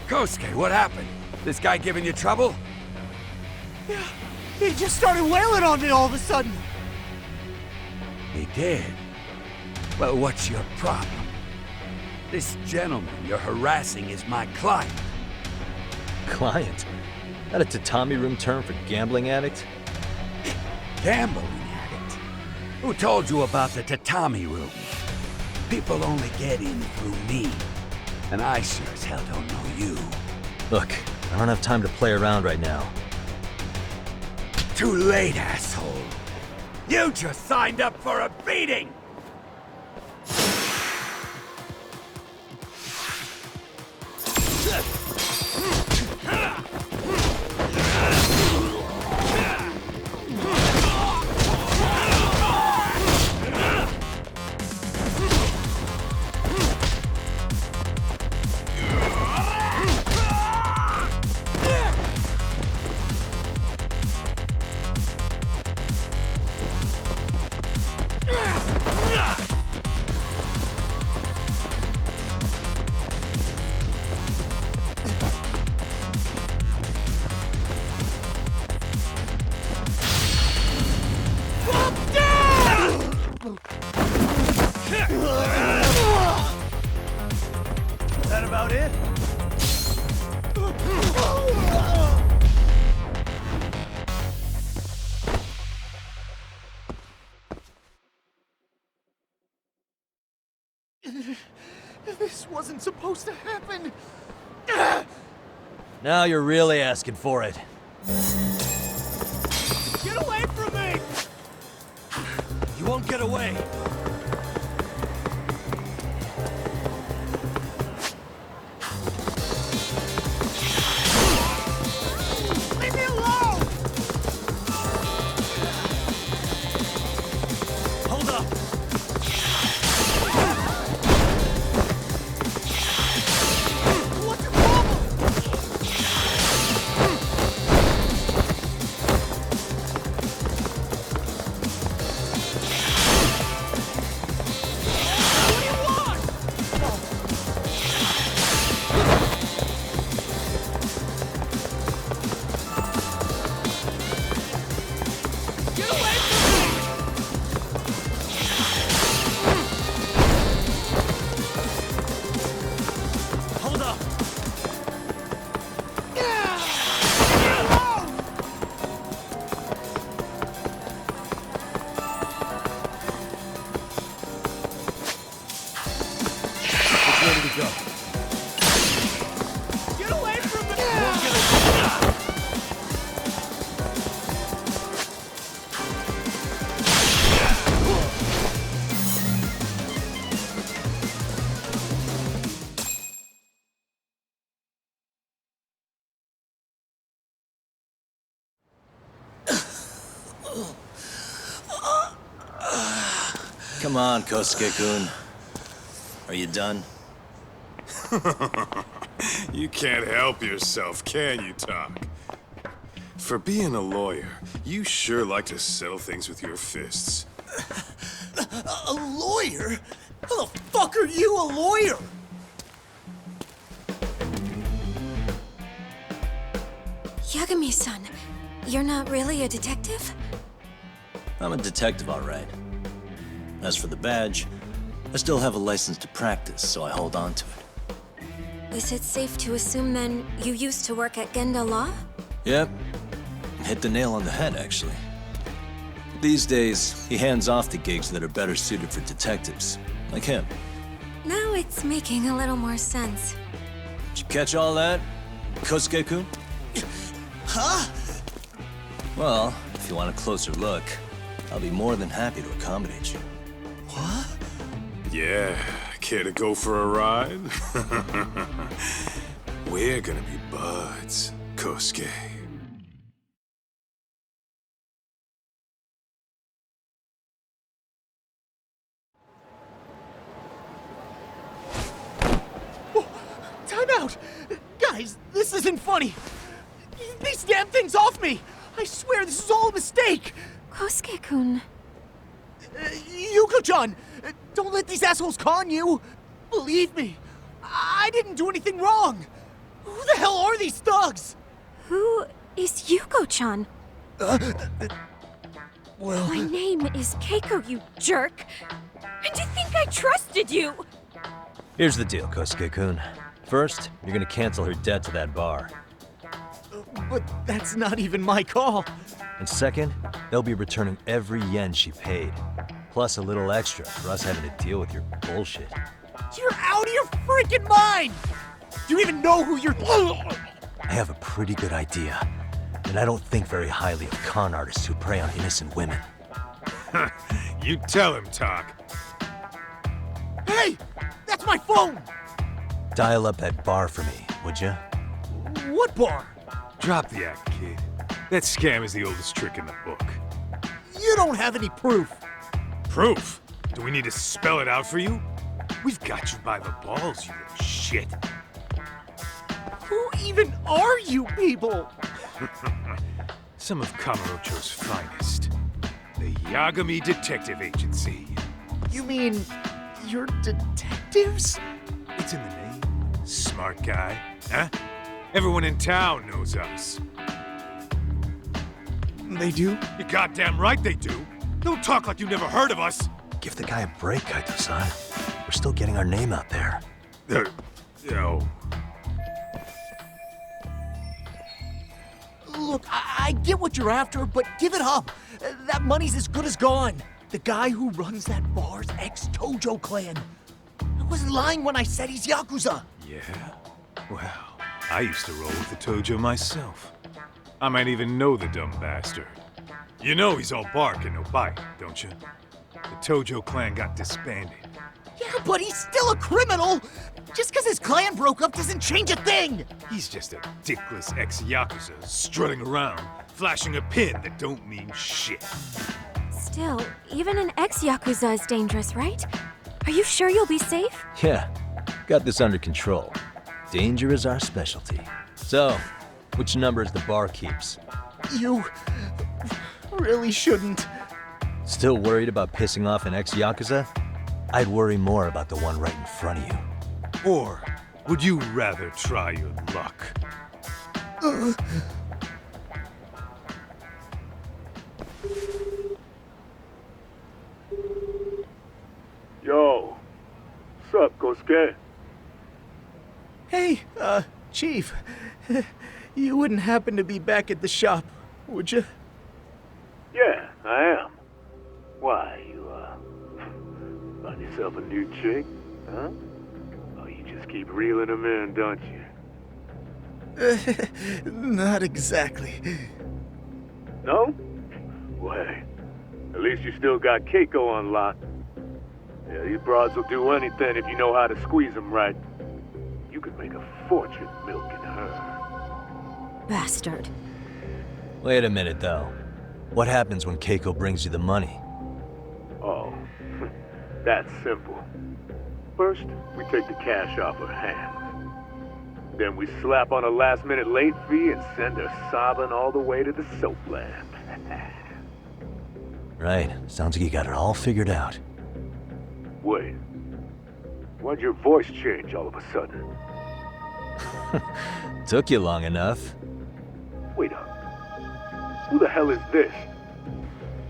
Kosuke, what happened? This guy giving you trouble? Yeah, he just started wailing on me all of a sudden. He did? Well, what's your problem? This gentleman you're harassing is my client. Client? That a tatami room term for gambling addict? Gambling addict? Who told you about the tatami room? People only get in through me. And I sure as hell don't know you. Look, I don't have time to play around right now. Too late, asshole. You just signed up for a beating! wasn't supposed to happen. Now you're really asking for it. Get away from me! You won't get away. Leave me alone! Hold up! What's your problem? What do you want? Get away from me! Hold up! It's ready to go. Get away from me! Come on, Kosuke-kun. Are you done? You can't help yourself, can you, Talk? For being a lawyer, you sure like to settle things with your fists. A lawyer? How the fuck are you a lawyer? Yagami-san, you're not really a detective? I'm a detective, all right. As for the badge, I still have a license to practice, so I hold on to it. Is it safe to assume then you used to work at Genda Law? Yep. Hit the nail on the head, actually. These days, he hands off to gigs that are better suited for detectives, like him. Now it's making a little more sense. Did you catch all that, Kosuke-kun? Huh? Well, if you want a closer look, I'll be more than happy to accommodate you. What? Yeah, care to go for a ride? We're gonna be buds, Kosuke. Time out! Guys, this isn't funny! These damn things off me! I swear this is all a mistake! Kosuke-kun. Yuko-chan! Don't let these assholes con you! Believe me, I didn't do anything wrong! Who the hell are these thugs? Who is Yuko-chan? Well... My name is Keiko, you jerk! And you think I trusted you? Here's the deal, Kosuke-kun. First, you're gonna cancel her debt to that bar. But that's not even my call. And second, they'll be returning every yen she paid. Plus a little extra for us having to deal with your bullshit. You're out of your freaking mind! Do you even know who you're... I have a pretty good idea. And I don't think very highly of con artists who prey on innocent women. You tell him, Talk. Hey! That's my phone! Dial up that bar for me, would ya? What bar? Drop the act, kid. That scam is the oldest trick in the book. You don't have any proof. Proof? Do we need to spell it out for you? We've got you by the balls, you little shit. Who even are you people? Some of Kamurocho's finest. The Yagami Detective Agency. You mean you're detectives? It's in the name. Smart guy, huh? Everyone in town knows us. They do? You're goddamn right they do. Don't talk like you never heard of us. Give the guy a break, Kaito-san. We're still getting our name out there. No. Look, I get what you're after, but give it up. That money's as good as gone. The guy who runs that bar's ex-Tojo clan. wasn't lying when I said he's Yakuza. Yeah? Well, I used to roll with the Tojo myself. I might even know the dumb bastard. You know he's all bark and no bite, don't you? The Tojo clan got disbanded. Yeah, but he's still a criminal! Just because his clan broke up doesn't change a thing! He's just a dickless ex-Yakuza strutting around, flashing a pin that don't mean shit. Still, even an ex-Yakuza is dangerous, right? Are you sure you'll be safe? Yeah, got this under control. Danger is our specialty. So, which numbers the bar keeps? You really shouldn't. Still worried about pissing off an ex-Yakuza? I'd worry more about the one right in front of you. Or would you rather try your luck? Yo, sup, Kosuke? Hey, Chief. You wouldn't happen to be back at the shop, would you? Yeah, I am. Why, you, find yourself a new chick, huh? Oh, you just keep reeling them in, don't you? Not exactly. No? Well, hey, at least you still got Keiko on lock. Yeah, these broads will do anything if you know how to squeeze them right. You could make a fortune milking her. Bastard. Wait a minute, though. What happens when Keiko brings you the money? Oh, that's simple. First, we take the cash off her hand. Then we slap on a last-minute late fee and send her sobbing all the way to the soapland. Right. Sounds like you got it all figured out. Wait. Why'd your voice change all of a sudden? Took you long enough. Wait up. Who the hell is this?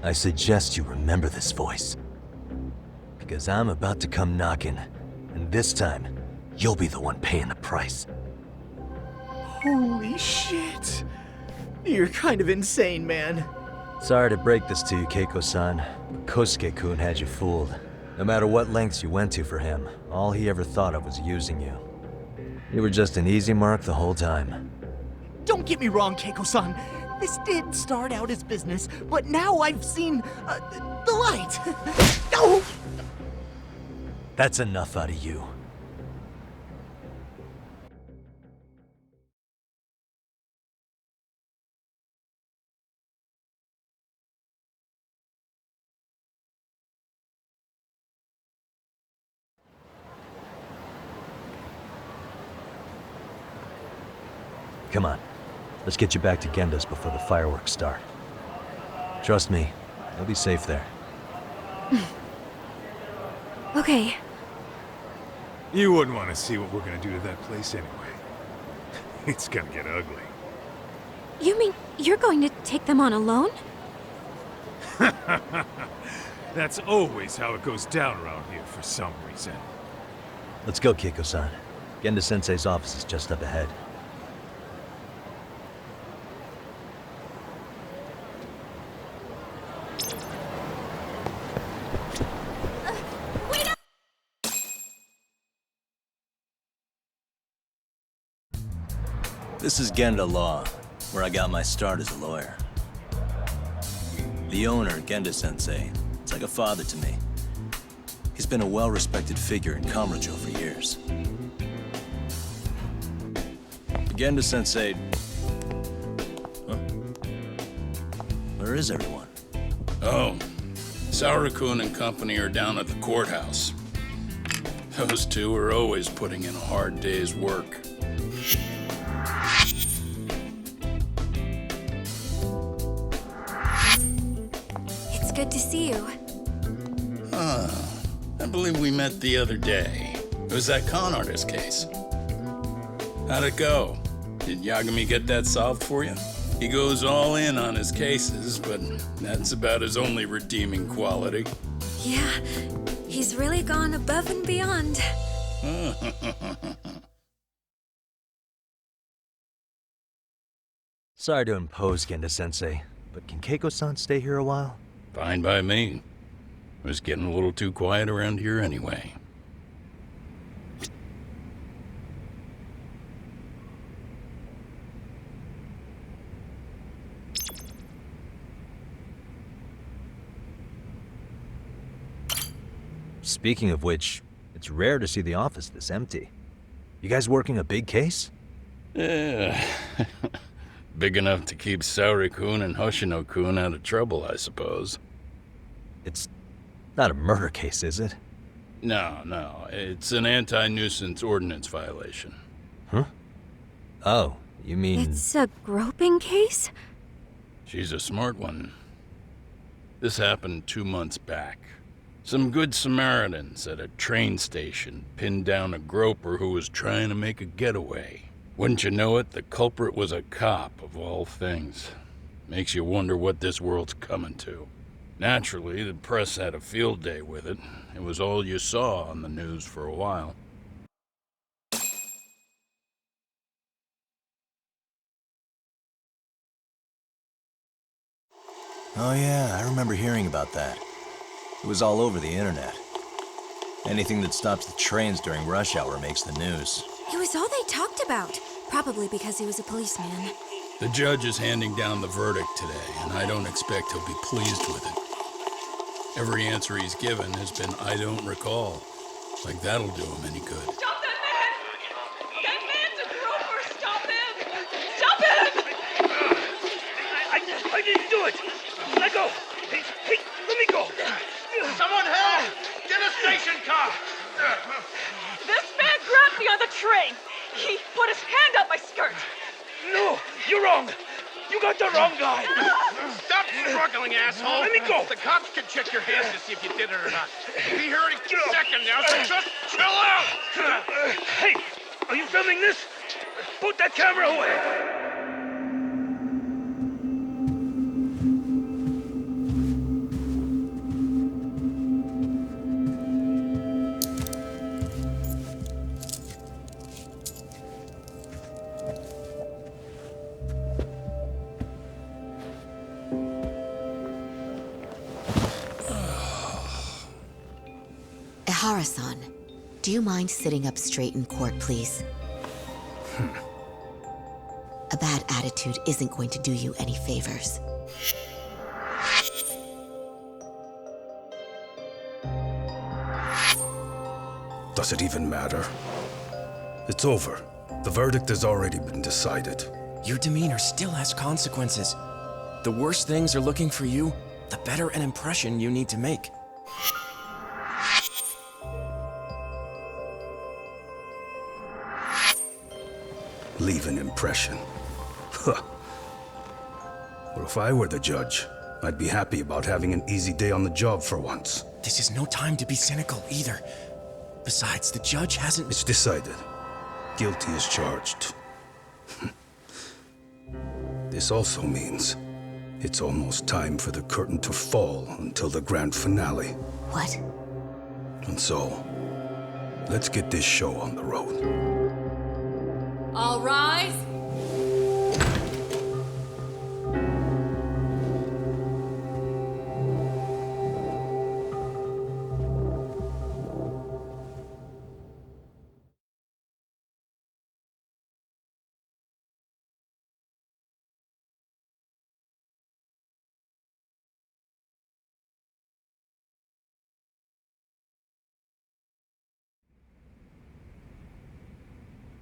I suggest you remember this voice. Because I'm about to come knocking, and this time, you'll be the one paying the price. Holy shit. You're kind of insane, man. Sorry to break this to you, Keiko-san, but Kosuke-kun had you fooled. No matter what lengths you went to for him, all he ever thought of was using you. You were just an easy mark the whole time. Don't get me wrong, Keiko-san. This did start out as business, but now I've seen the light. No! That's enough out of you. Come on. Let's get you back to Genda's before the fireworks start. Trust me, you'll be safe there. Okay. You wouldn't want to see what we're gonna do to that place anyway. It's gonna get ugly. You mean you're going to take them on alone? That's always how it goes down around here for some reason. Let's go, Keiko-san. Genda-sensei's office is just up ahead. This is Genda Law, where I got my start as a lawyer. The owner, Genda-sensei, is like a father to me. He's been a well-respected figure in Kamurocho for years. Genda-sensei... Huh? Where is everyone? Oh, Saura-kun and company are down at the courthouse. Those two are always putting in a hard day's work. It's good to see you. I believe we met the other day. It was that con artist case. How'd it go? Did Yagami get that solved for you? He goes all in on his cases, but that's about his only redeeming quality. Yeah, he's really gone above and beyond. Sorry to impose, Genda-sensei, but can Keiko-san stay here a while? Fine by me. It was getting a little too quiet around here anyway. Speaking of which, it's rare to see the office this empty. You guys working a big case? Yeah. Big enough to keep Saori-kun and Hoshino-kun out of trouble, I suppose. It's not a murder case, is it? No. It's an anti-nuisance ordinance violation. Huh? Oh, you mean... It's a groping case? She's a smart one. This happened 2 months back. Some good Samaritans at a train station pinned down a groper who was trying to make a getaway. Wouldn't you know it, the culprit was a cop, of all things. Makes you wonder what this world's coming to. Naturally, the press had a field day with it. It was all you saw on the news for a while. Oh yeah, I remember hearing about that. It was all over the internet. Anything that stops the trains during rush hour makes the news. It was all they talked about. Probably because he was a policeman. The judge is handing down the verdict today, and I don't expect he'll be pleased with it. Every answer he's given has been, I don't recall. Like that'll do him any good. Stop that man! That man's a groper! Stop him! Stop him! I didn't do it! Let go! Hey, let me go! Someone help! Get a station car! This man grabbed me on the train! He put his hand up my skirt! No! You're wrong! You got the wrong guy! Stop struggling, asshole! Let me go! The cops can check your hands to see if you did it or not. We'll be here any second now, so just chill out! Hey! Are you filming this? Put that camera away! Ihara-san, do you mind sitting up straight in court, please? A bad attitude isn't going to do you any favors. Does it even matter? It's over. The verdict has already been decided. Your demeanor still has consequences. The worse things are looking for you, the better an impression you need to make. Leave an impression. Huh. Well, if I were the judge, I'd be happy about having an easy day on the job for once. This is no time to be cynical, either. Besides, the judge hasn't... It's decided. Guilty is charged. This also means it's almost time for the curtain to fall until the grand finale. What? And so, let's get this show on the road. All rise.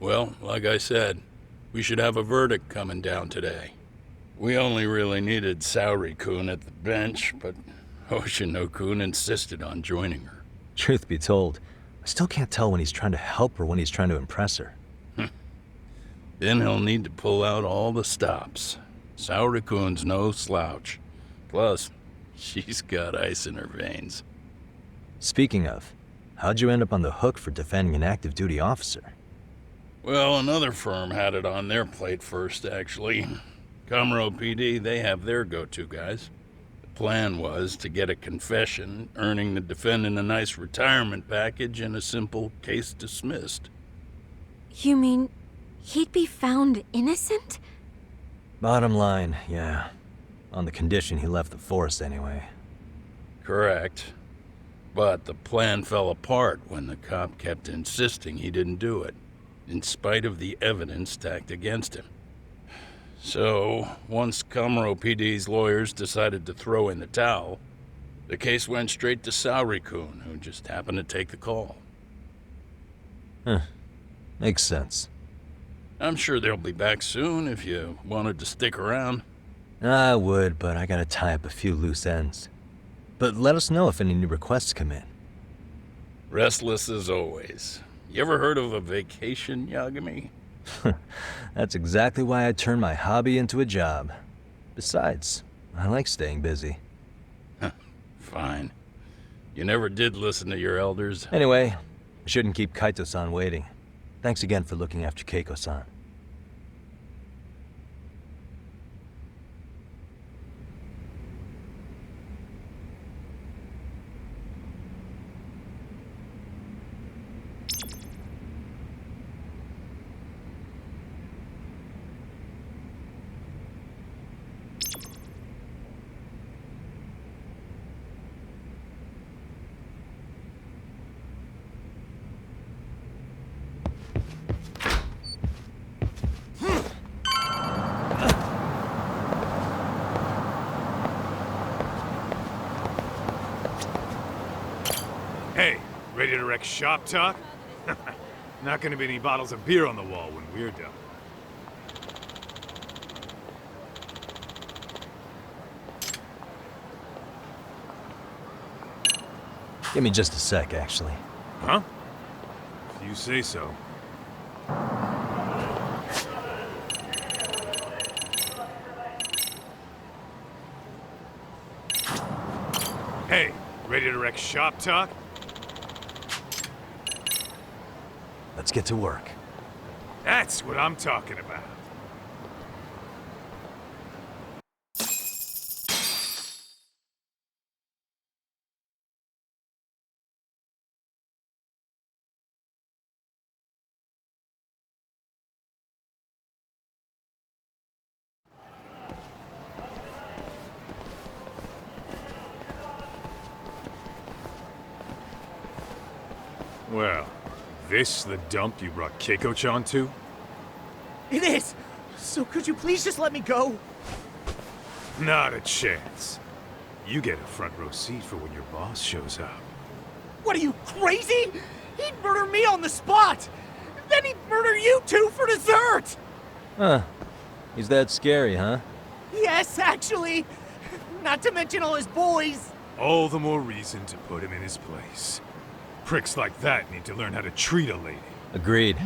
Well, like I said, we should have a verdict coming down today. We only really needed Saori-kun at the bench, but Hoshino-kun insisted on joining her. Truth be told, I still can't tell when he's trying to help or when he's trying to impress her. Then he'll need to pull out all the stops. Saori-kun's no slouch. Plus, she's got ice in her veins. Speaking of, how'd you end up on the hook for defending an active duty officer? Well, another firm had it on their plate first, actually. Kamuro PD, they have their go-to guys. The plan was to get a confession, earning the defendant a nice retirement package and a simple case dismissed. You mean he'd be found innocent? Bottom line, yeah. On the condition he left the force anyway. Correct. But the plan fell apart when the cop kept insisting he didn't do it, in spite of the evidence stacked against him. So, once Kamuro PD's lawyers decided to throw in the towel, The case went straight to Saori-kun, who just happened to take the call. Huh. Makes sense. I'm sure they'll be back soon if you wanted to stick around. I would, but I gotta tie up a few loose ends. But let us know if any new requests come in. Restless as always. You ever heard of a vacation, Yagami? That's exactly why I turned my hobby into a job. Besides, I like staying busy. Fine. You never did listen to your elders. Anyway, I shouldn't keep Kaito-san waiting. Thanks again for looking after Keiko-san. Hey, ready to wreck shop talk? Not gonna be any bottles of beer on the wall when we're done. Give me just a sec, actually. Huh? If you say so. Hey, ready to wreck shop talk? Let's get to work. That's what I'm talking about. Well, this the dump you brought Keiko-chan to? It is! So could you please just let me go? Not a chance. You get a front row seat for when your boss shows up. What are you, crazy? He'd murder me on the spot! Then he'd murder you two for dessert! Huh. He's that scary, huh? Yes, actually! Not to mention all his boys! All the more reason to put him in his place. Pricks like that need to learn how to treat a lady. Agreed.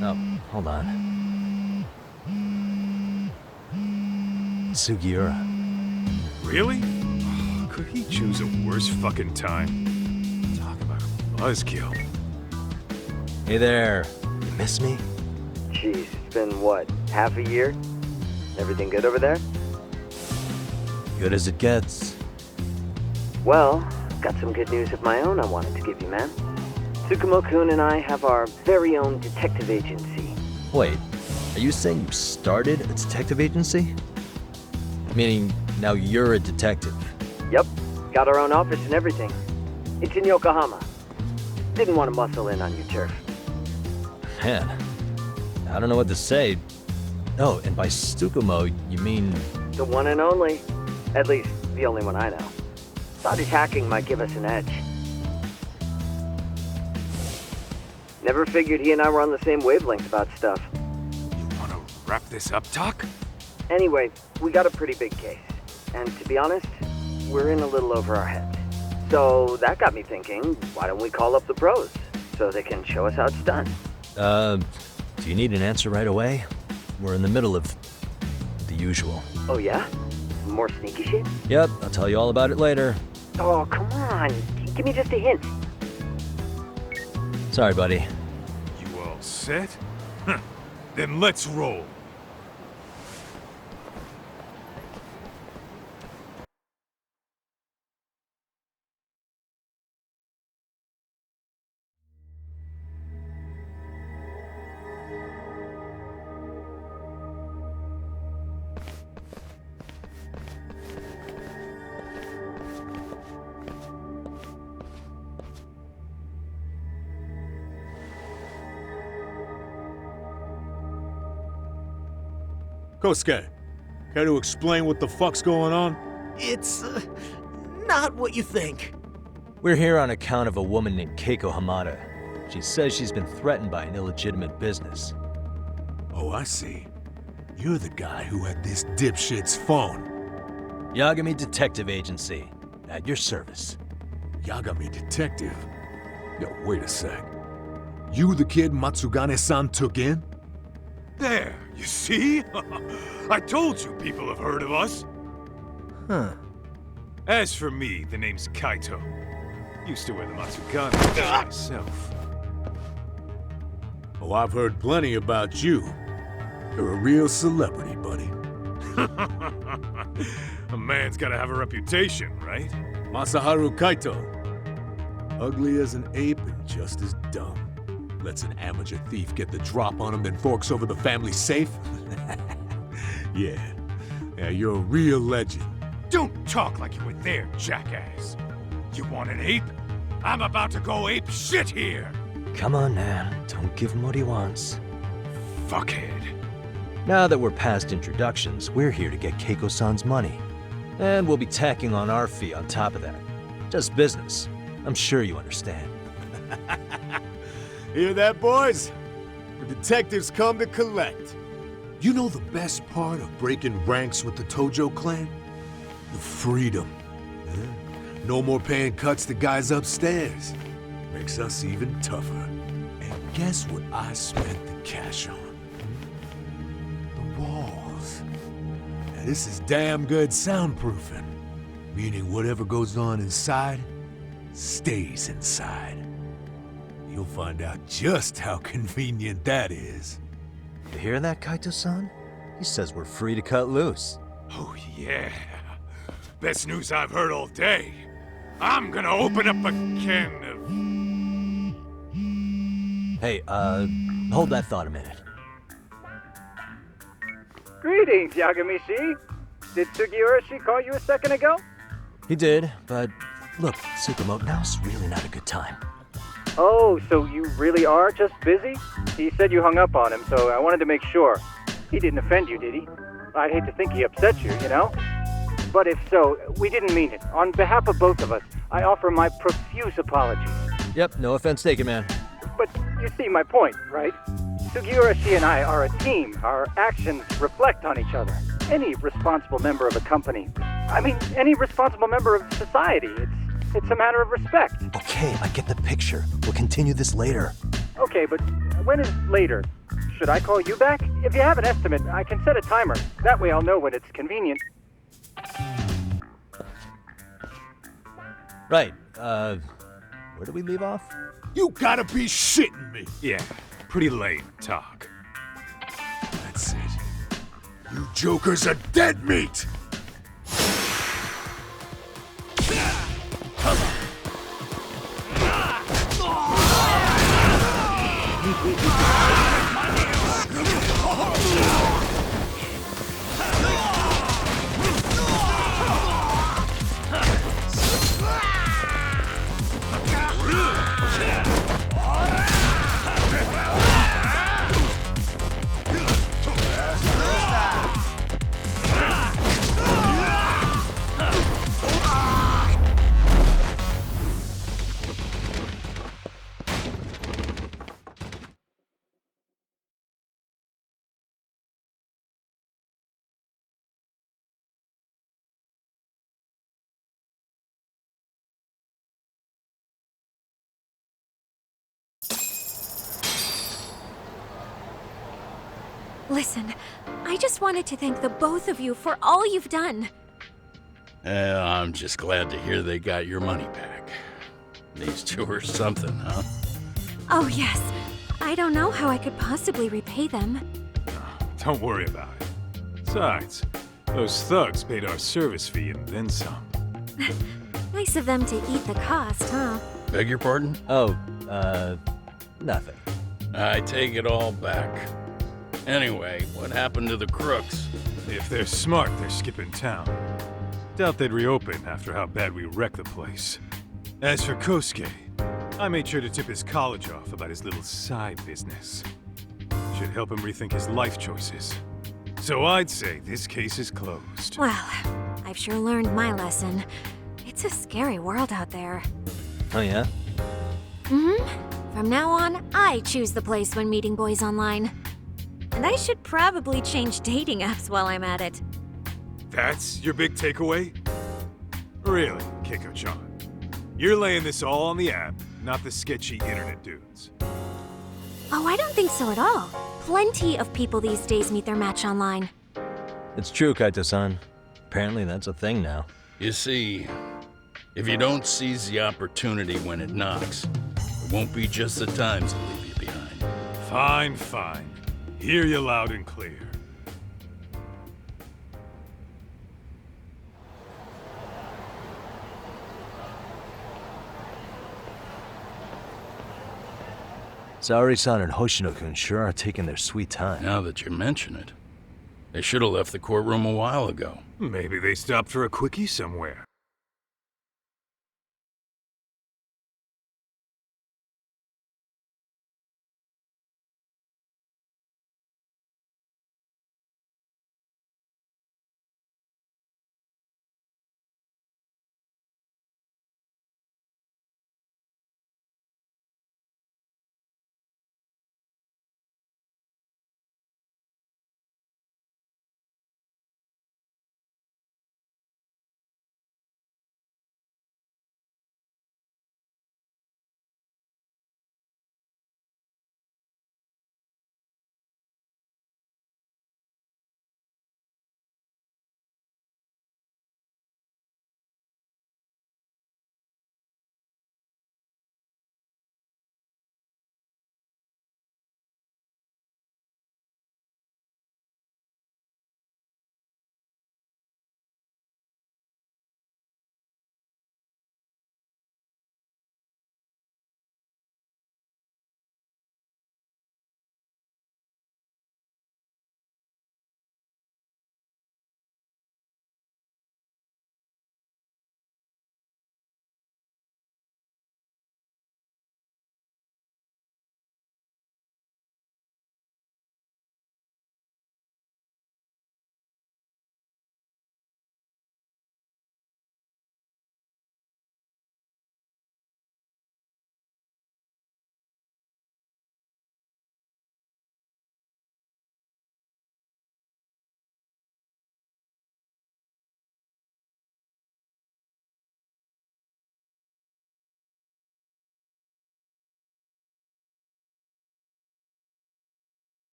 Oh, hold on. Sugiura. Really? Could he choose a worse fucking time? Talk about a buzzkill. Hey there. You miss me? Jeez, it's been what, half a year? Everything good over there? Good as it gets. Well, got some good news of my own I wanted to give you, man. Tsukumo-kun and I have our very own detective agency. Wait, are you saying you started a detective agency? Meaning, now you're a detective? Yep, got our own office and everything. It's in Yokohama. Didn't want to muscle in on your turf. Man, I don't know what to say. Oh, and by Tsukumo, you mean... The one and only. At least, the only one I know. Thought his hacking might give us an edge. Never figured he and I were on the same wavelength about stuff. You want to wrap this up, Doc? Anyway, we got a pretty big case. And to be honest, we're in a little over our heads. So that got me thinking, why don't we call up the pros? So they can show us how it's done. Do you need an answer right away? We're in the middle of the usual. Oh yeah? More sneaky shit? Yep, I'll tell you all about it later. Oh, come on. Give me just a hint. Sorry, buddy. You all set? Then let's roll. Kosuke, care to explain what the fuck's going on? It's... not what you think. We're here on account of a woman named Keiko Hamada. She says she's been threatened by an illegitimate business. Oh, I see. You're the guy who had this dipshit's phone. Yagami Detective Agency. At your service. Yagami Detective? Yo, wait a sec. You the kid Matsugane-san took in? There, you see? I told you people have heard of us. Huh. As for me, the name's Kaito. Used to wear the Matsugane myself. Oh, I've heard plenty about you. You're a real celebrity, buddy. A man's gotta have a reputation, right? Masaharu Kaito. Ugly as an ape and just as dumb. Lets an amateur thief get the drop on him, then forks over the family safe? Yeah, you're a real legend. Don't talk like you were there, jackass. You want an ape? I'm about to go ape shit here! Come on now, don't give him what he wants. Fuckhead. Now that we're past introductions, we're here to get Keiko-san's money. And we'll be tacking on our fee on top of that. Just business. I'm sure you understand. Hear that, boys? The detectives come to collect. You know the best part of breaking ranks with the Tojo clan? The freedom. No more paying cuts to guys upstairs. Makes us even tougher. And guess what I spent the cash on? The walls. Now this is damn good soundproofing. Meaning whatever goes on inside, stays inside. You'll find out just how convenient that is. You hear that, Kaito-san? He says we're free to cut loose. Oh yeah. Best news I've heard all day. I'm gonna open up a can of... Hey, hold that thought a minute. Greetings, Yagami-shi. Did Sugiura-shi call you a second ago? He did, but look, Tsukumo, now's really not a good time. Oh, so you really are just busy? He said you hung up on him, so I wanted to make sure. He didn't offend you, did he? I'd hate to think he upset you, you know? But if so, we didn't mean it. On behalf of both of us, I offer my profuse apologies. Yep, no offense taken, man. But you see my point, right? Sugiura-shi and I are a team. Our actions reflect on each other. Any responsible member of a company, any responsible member of society, it's a matter of respect. Okay, I get the picture. We'll continue this later. Okay, but when is later? Should I call you back? If you have an estimate, I can set a timer. That way I'll know when it's convenient. Right, where do we leave off? You gotta be shitting me! Yeah, pretty lame talk. That's it. You jokers are dead meat! Listen, I just wanted to thank the both of you for all you've done. I'm just glad to hear they got your money back. These two are something, huh? Oh, yes. I don't know how I could possibly repay them. Don't worry about it. Besides, those thugs paid our service fee and then some. Nice of them to eat the cost, huh? Beg your pardon? Oh, nothing. I take it all back. Anyway, what happened to the crooks? If they're smart, they're skipping town. Doubt they'd reopen after how bad we wrecked the place. As for Kosuke, I made sure to tip his college off about his little side business. Should help him rethink his life choices. So I'd say this case is closed. Well, I've sure learned my lesson. It's It's a scary world out there. Oh yeah? Mm-hmm. From now on, I choose the place when meeting boys online. And I should probably change dating apps while I'm at it. That's your big takeaway? Really, Keiko-chan? You're laying this all on the app, not the sketchy internet dudes. Oh, I don't think so at all. Plenty of people these days meet their match online. It's true, Kaito-san. Apparently that's a thing now. You see, if you don't seize the opportunity when it knocks, it won't be just the times that leave you behind. Fine, fine. Hear you loud and clear. Saori-san and Hoshino-kun sure are taking their sweet time. Now that you mention it, they should have left the courtroom a while ago. Maybe they stopped for a quickie somewhere.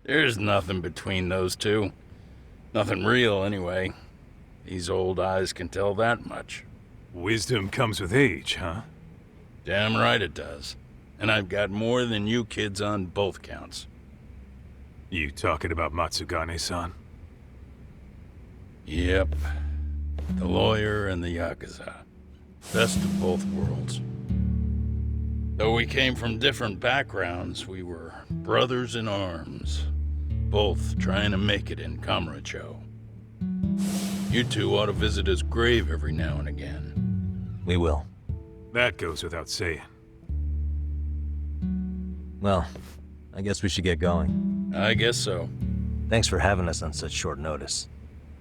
There's nothing between those two. Nothing real, anyway. These old eyes can tell that much. Wisdom comes with age, huh? Damn right it does. And I've got more than you kids on both counts. You talking about Matsugane-san? Yep. The lawyer and the Yakuza. Best of both worlds. Though we came from different backgrounds, we were brothers in arms. Both trying to make it in Kamurocho. You two ought to visit his grave every now and again. We will. That goes without saying. Well, I guess we should get going. I guess so. Thanks for having us on such short notice.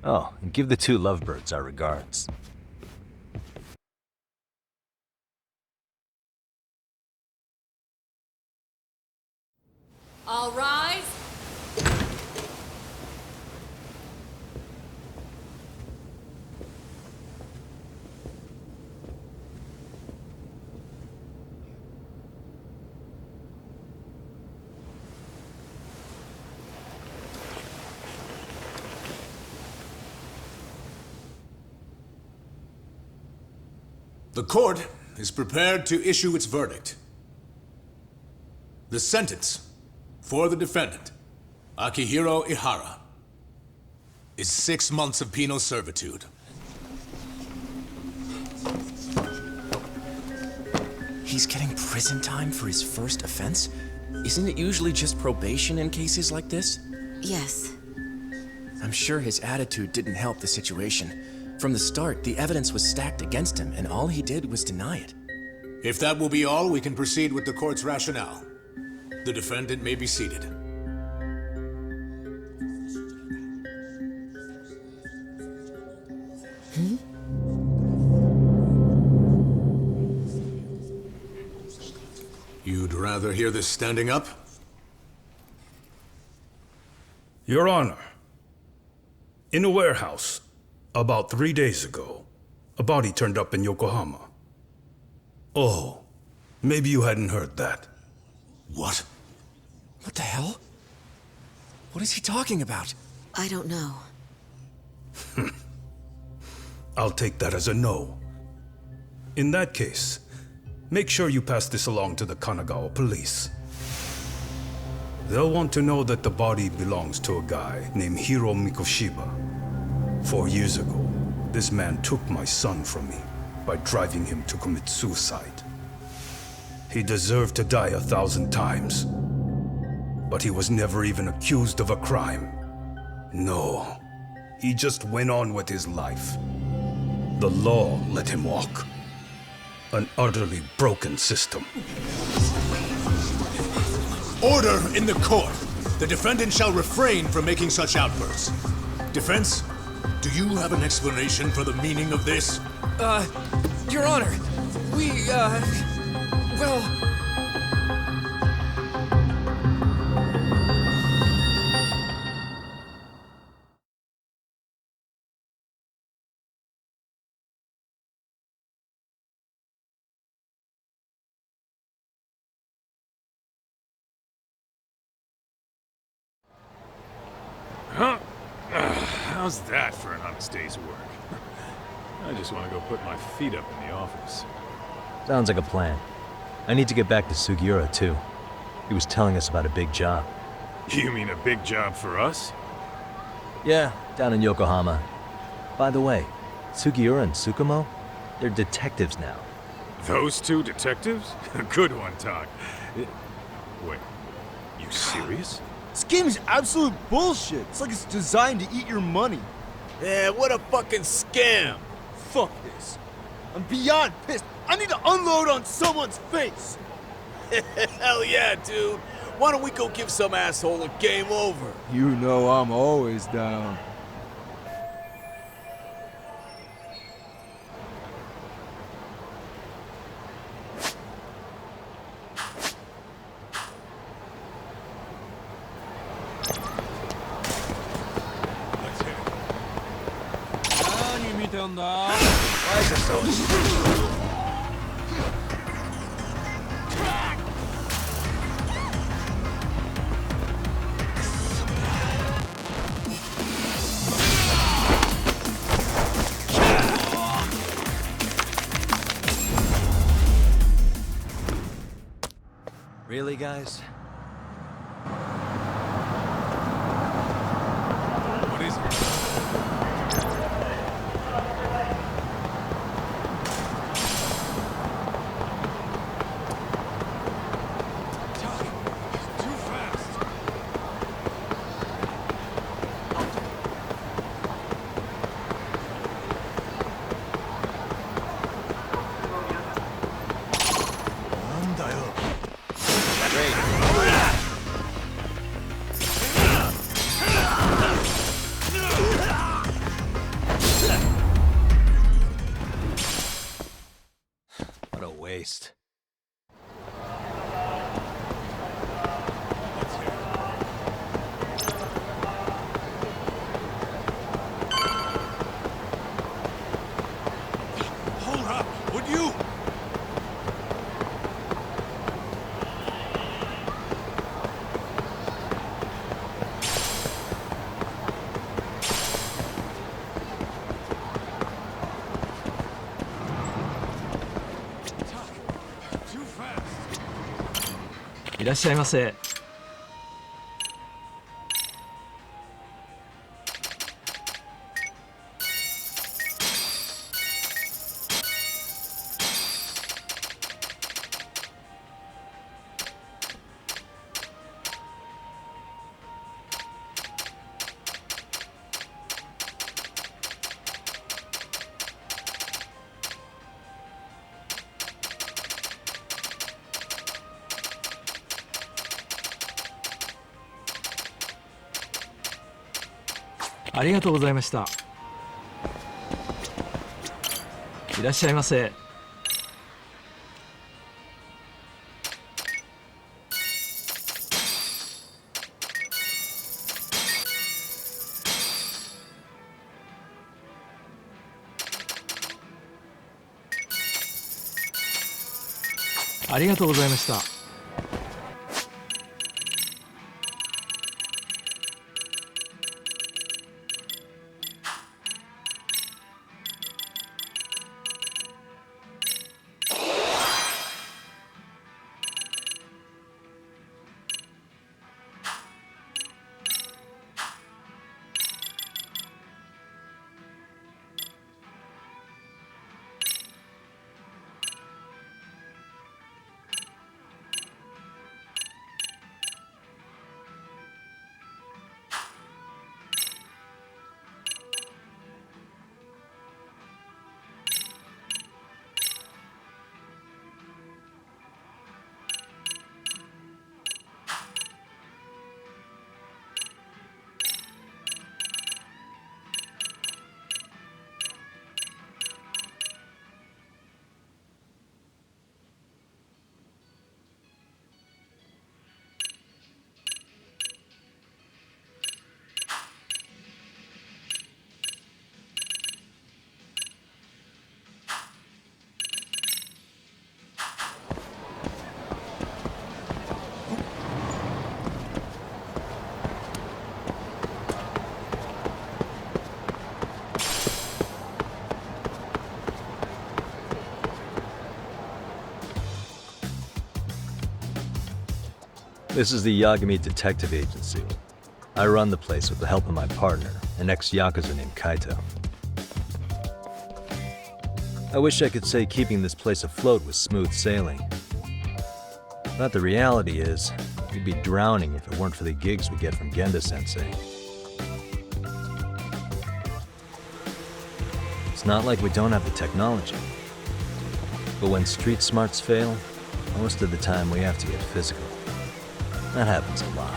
Oh, and give the two lovebirds our regards. All rise. The court is prepared to issue its verdict. The sentence for the defendant, Akihiro Ihara, is 6 months of penal servitude. He's getting prison time for his first offense? Isn't it usually just probation in cases like this? Yes. I'm sure his attitude didn't help the situation. From the start, the evidence was stacked against him, and all he did was deny it. If that will be all, we can proceed with the court's rationale. The defendant may be seated. You'd rather hear this standing up? Your Honor, in a warehouse, about 3 days ago, a body turned up in Yokohama. Oh, maybe you hadn't heard that. What? What the hell? What is he talking about? I don't know. I'll take that as a no. In that case, make sure you pass this along to the Kanagawa police. They'll want to know that the body belongs to a guy named Hiro Mikoshiba. 4 years ago, this man took my son from me by driving him to commit suicide. He deserved to die 1,000 times, but he was never even accused of a crime. No, he just went on with his life. The law let him walk. An utterly broken system. Order in the court! The defendant shall refrain from making such outbursts. Defense, do you have an explanation for the meaning of this? Your Honor, well... Huh? How's that for an honest day's work? I just want to go put my feet up in the office. Sounds like a plan. I need to get back to Sugiura, too. He was telling us about a big job. You mean a big job for us? Yeah, down in Yokohama. By the way, Sugiura and Tsukumo, they're detectives now. Those two detectives? Good one, Todd. Wait, you serious? This game is absolute bullshit. It's like it's designed to eat your money. Yeah, what a fucking scam. Fuck this. I'm beyond pissed. I need to unload on someone's face. Hell yeah, dude. Why don't we go give some asshole a game over? You know I'm always down. Why is it so... Really, guys? What is it? What a waste. Hold up, would you? Too fast. いらっしゃいませ。ありがとうございました。いらっしゃいませ。ありがとうございました。This is the Yagami Detective Agency. I run the place with the help of my partner, an ex-Yakuza named Kaito. I wish I could say keeping this place afloat was smooth sailing. But the reality is, we'd be drowning if it weren't for the gigs we get from Genda-sensei. It's not like we don't have the technology. But when street smarts fail, most of the time we have to get physical. That happens a lot.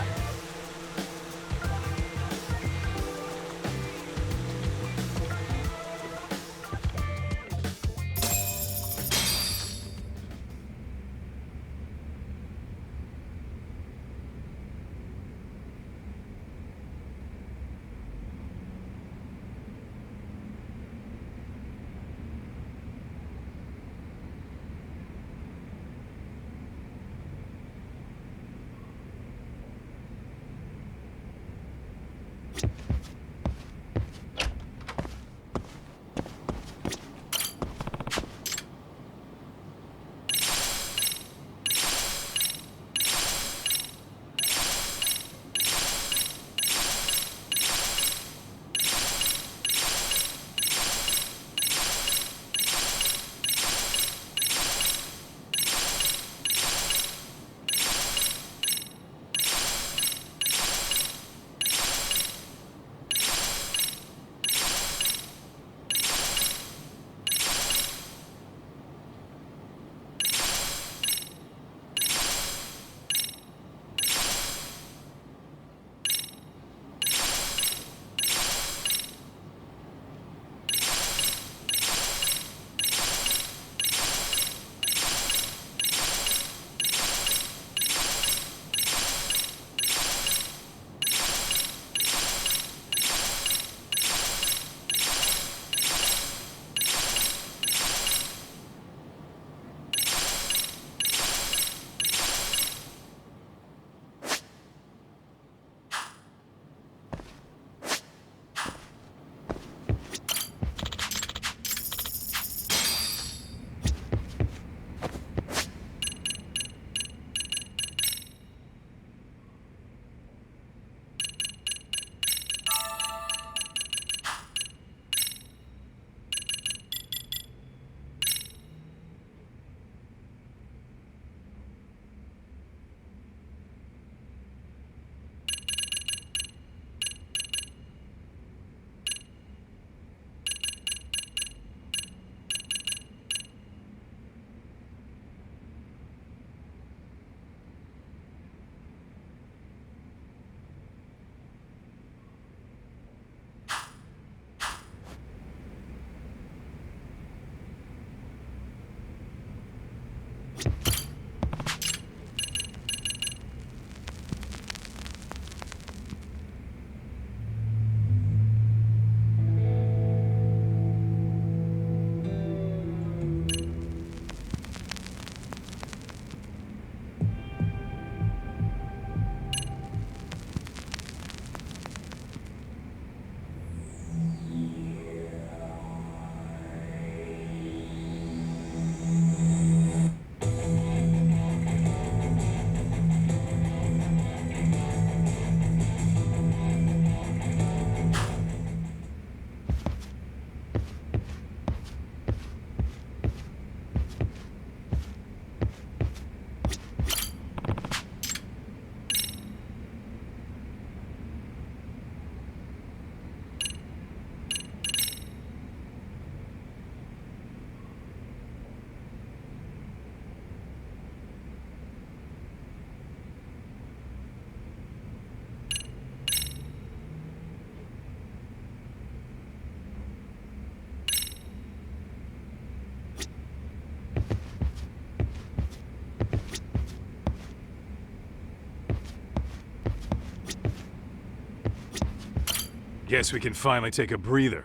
Guess we can finally take a breather.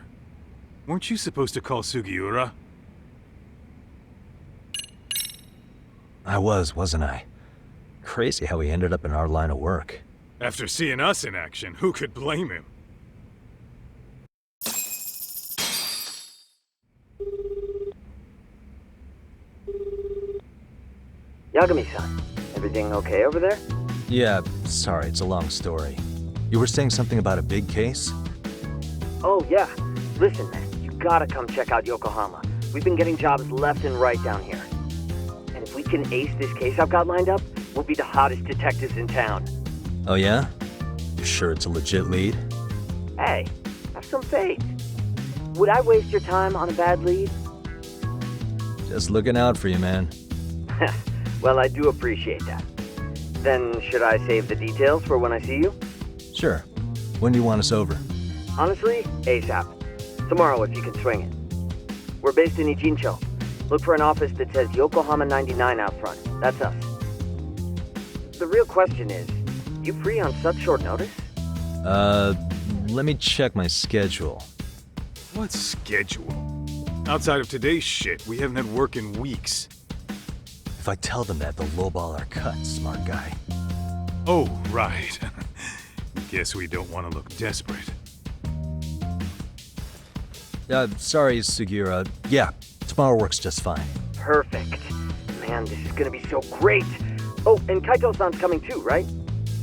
Weren't you supposed to call Sugiura? I wasn't I? Crazy how he ended up in our line of work. After seeing us in action, who could blame him? Yagami-san, everything okay over there? Yeah, sorry, it's a long story. You were saying something about a big case? Oh, yeah. Listen, man, you gotta come check out Yokohama. We've been getting jobs left and right down here. And if we can ace this case I've got lined up, we'll be the hottest detectives in town. Oh yeah? You sure it's a legit lead? Hey, have some faith. Would I waste your time on a bad lead? Just looking out for you, man. Well, I do appreciate that. Then should I save the details for when I see you? Sure. When do you want us over? Honestly, ASAP. Tomorrow if you can swing it. We're based in Ijincho. Look for an office that says Yokohama 99 out front. That's us. The real question is, you free on such short notice? Let me check my schedule. What schedule? Outside of today's shit, we haven't had work in weeks. If I tell them that, they'll lowball our cut, smart guy. Oh, right. Guess we don't want to look desperate. Sorry, Sugiura. Yeah, tomorrow works just fine. Perfect. Man, this is gonna be so great. Oh, and Kaito-san's coming too, right?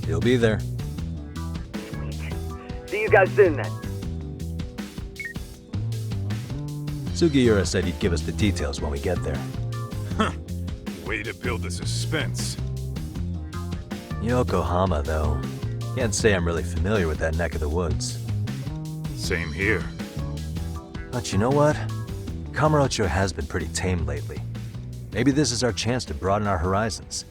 He'll be there. Sweet. See you guys soon then. Sugiura said he'd give us the details when we get there. Huh. Way to build the suspense. Yokohama, though. Can't say I'm really familiar with that neck of the woods. Same here. But you know what? Kamurocho has been pretty tame lately. Maybe this is our chance to broaden our horizons.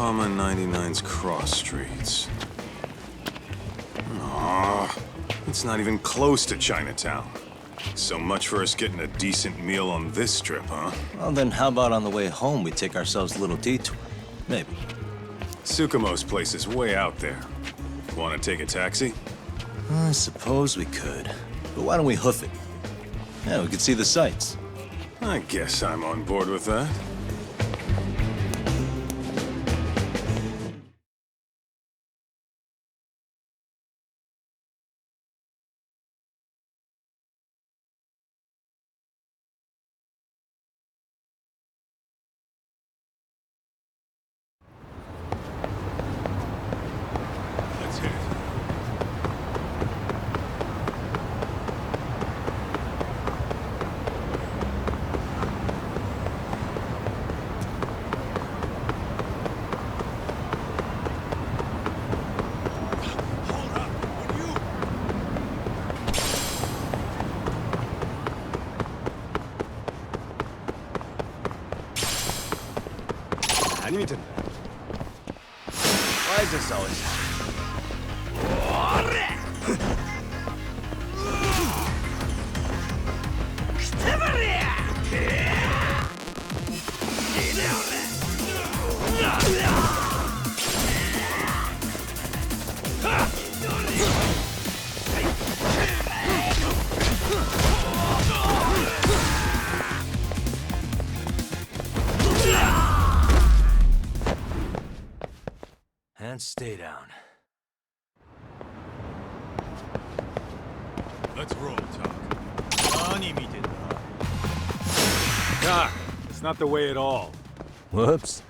comma 99's cross streets. Aw, it's not even close to Chinatown. So much for us getting a decent meal on this strip, huh? Well, then how about on the way home we take ourselves a little detour? Maybe. Tsukumo's place is way out there. Want to take a taxi? I suppose we could. But why don't we hoof it? Yeah, we could see the sights. I guess I'm on board with that. Let's hit it. Why is this always And stay down. Let's roll, Doc. Doc, it's not the way at all. Whoops.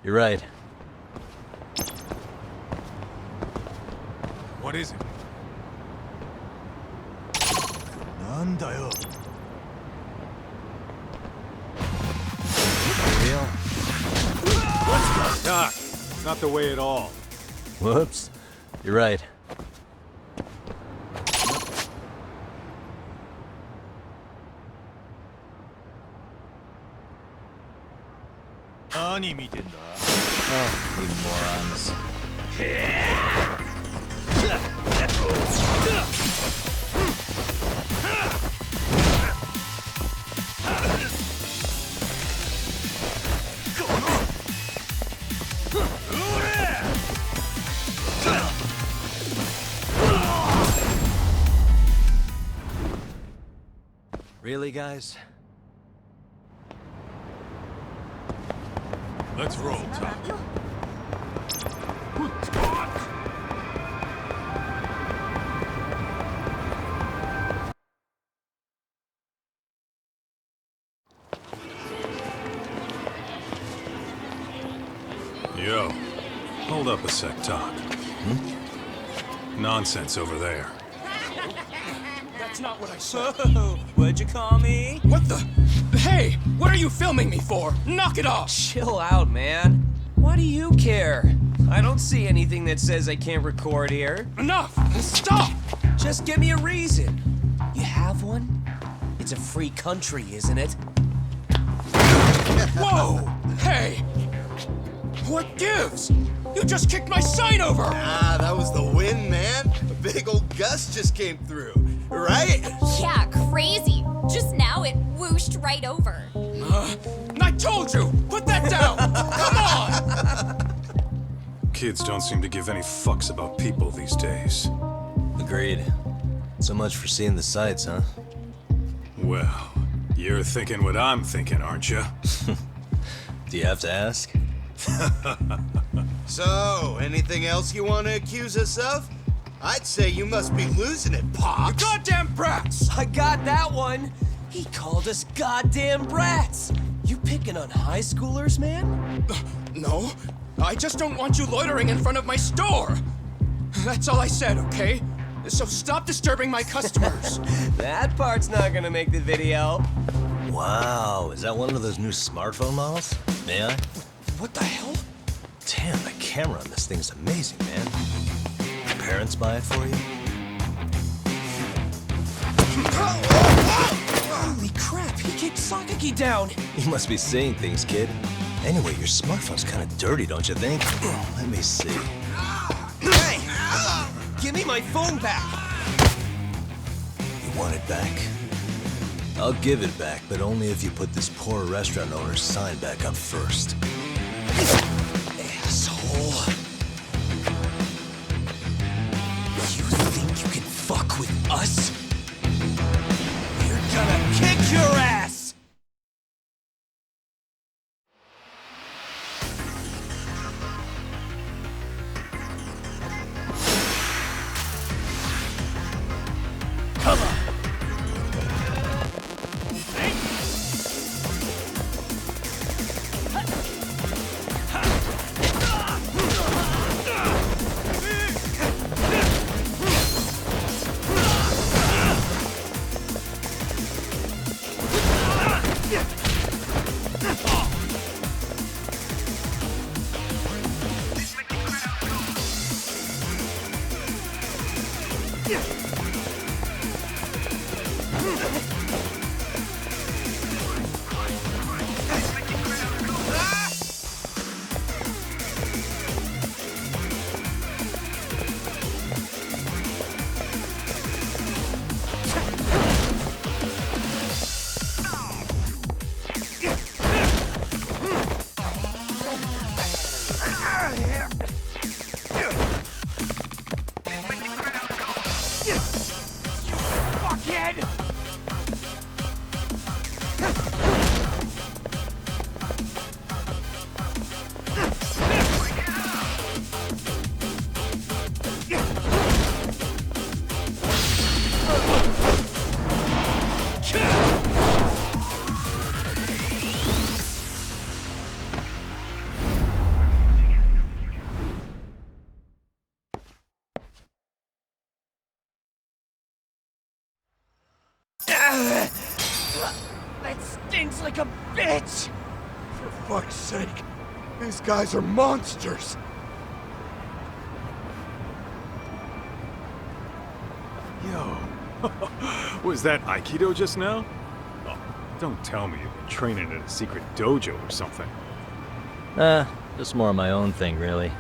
You're right. What is it? Real? Doc, it's not the way at all. Whoops. You're right. Oh, you morons. Really, guys? Let's roll, Doc. Yo, hold up a sec, Doc. Nonsense over there. That's not what I said. What'd you call me? What the? Hey, what are you filming me for? Knock it off! Chill out, man. Why do you care? I don't see anything that says I can't record here. Enough! Stop! Just give me a reason. You have one? It's a free country, isn't it? Whoa! Hey! What gives? You just kicked my sign over! Ah, that was the wind, man. A big old gust just came through, right? Yeah, crazy. Just now it whooshed right over. I told you! Put that down! Come on! Kids don't seem to give any fucks about people these days. Agreed. So much for seeing the sights, huh? Well, you're thinking what I'm thinking, aren't you? Do you have to ask? So, anything else you want to accuse us of? I'd say you must be losing it, Pops. You goddamn brats! I got that one! He called us goddamn brats! You picking on high schoolers, man? No, I just don't want you loitering in front of my store. That's all I said, okay? So stop disturbing my customers. That part's not gonna make the video. Wow, is that one of those new smartphone models? May I? What the hell? Damn, the camera on this thing's amazing, man. Your parents buy it for you? Holy crap, he kicked Sakaki down! You must be seeing things, kid. Anyway, your smartphone's kind of dirty, don't you think? Let me see. Hey! Give me my phone back! You want it back? I'll give it back, but only if you put this poor restaurant owner's sign back up first. Asshole. You think you can fuck with us? We're gonna kick your ass! Come on! That stings like a bitch! For fuck's sake, these guys are monsters! Yo, was that Aikido just now? Oh, don't tell me you've been training at a secret dojo or something. Just more of my own thing, really.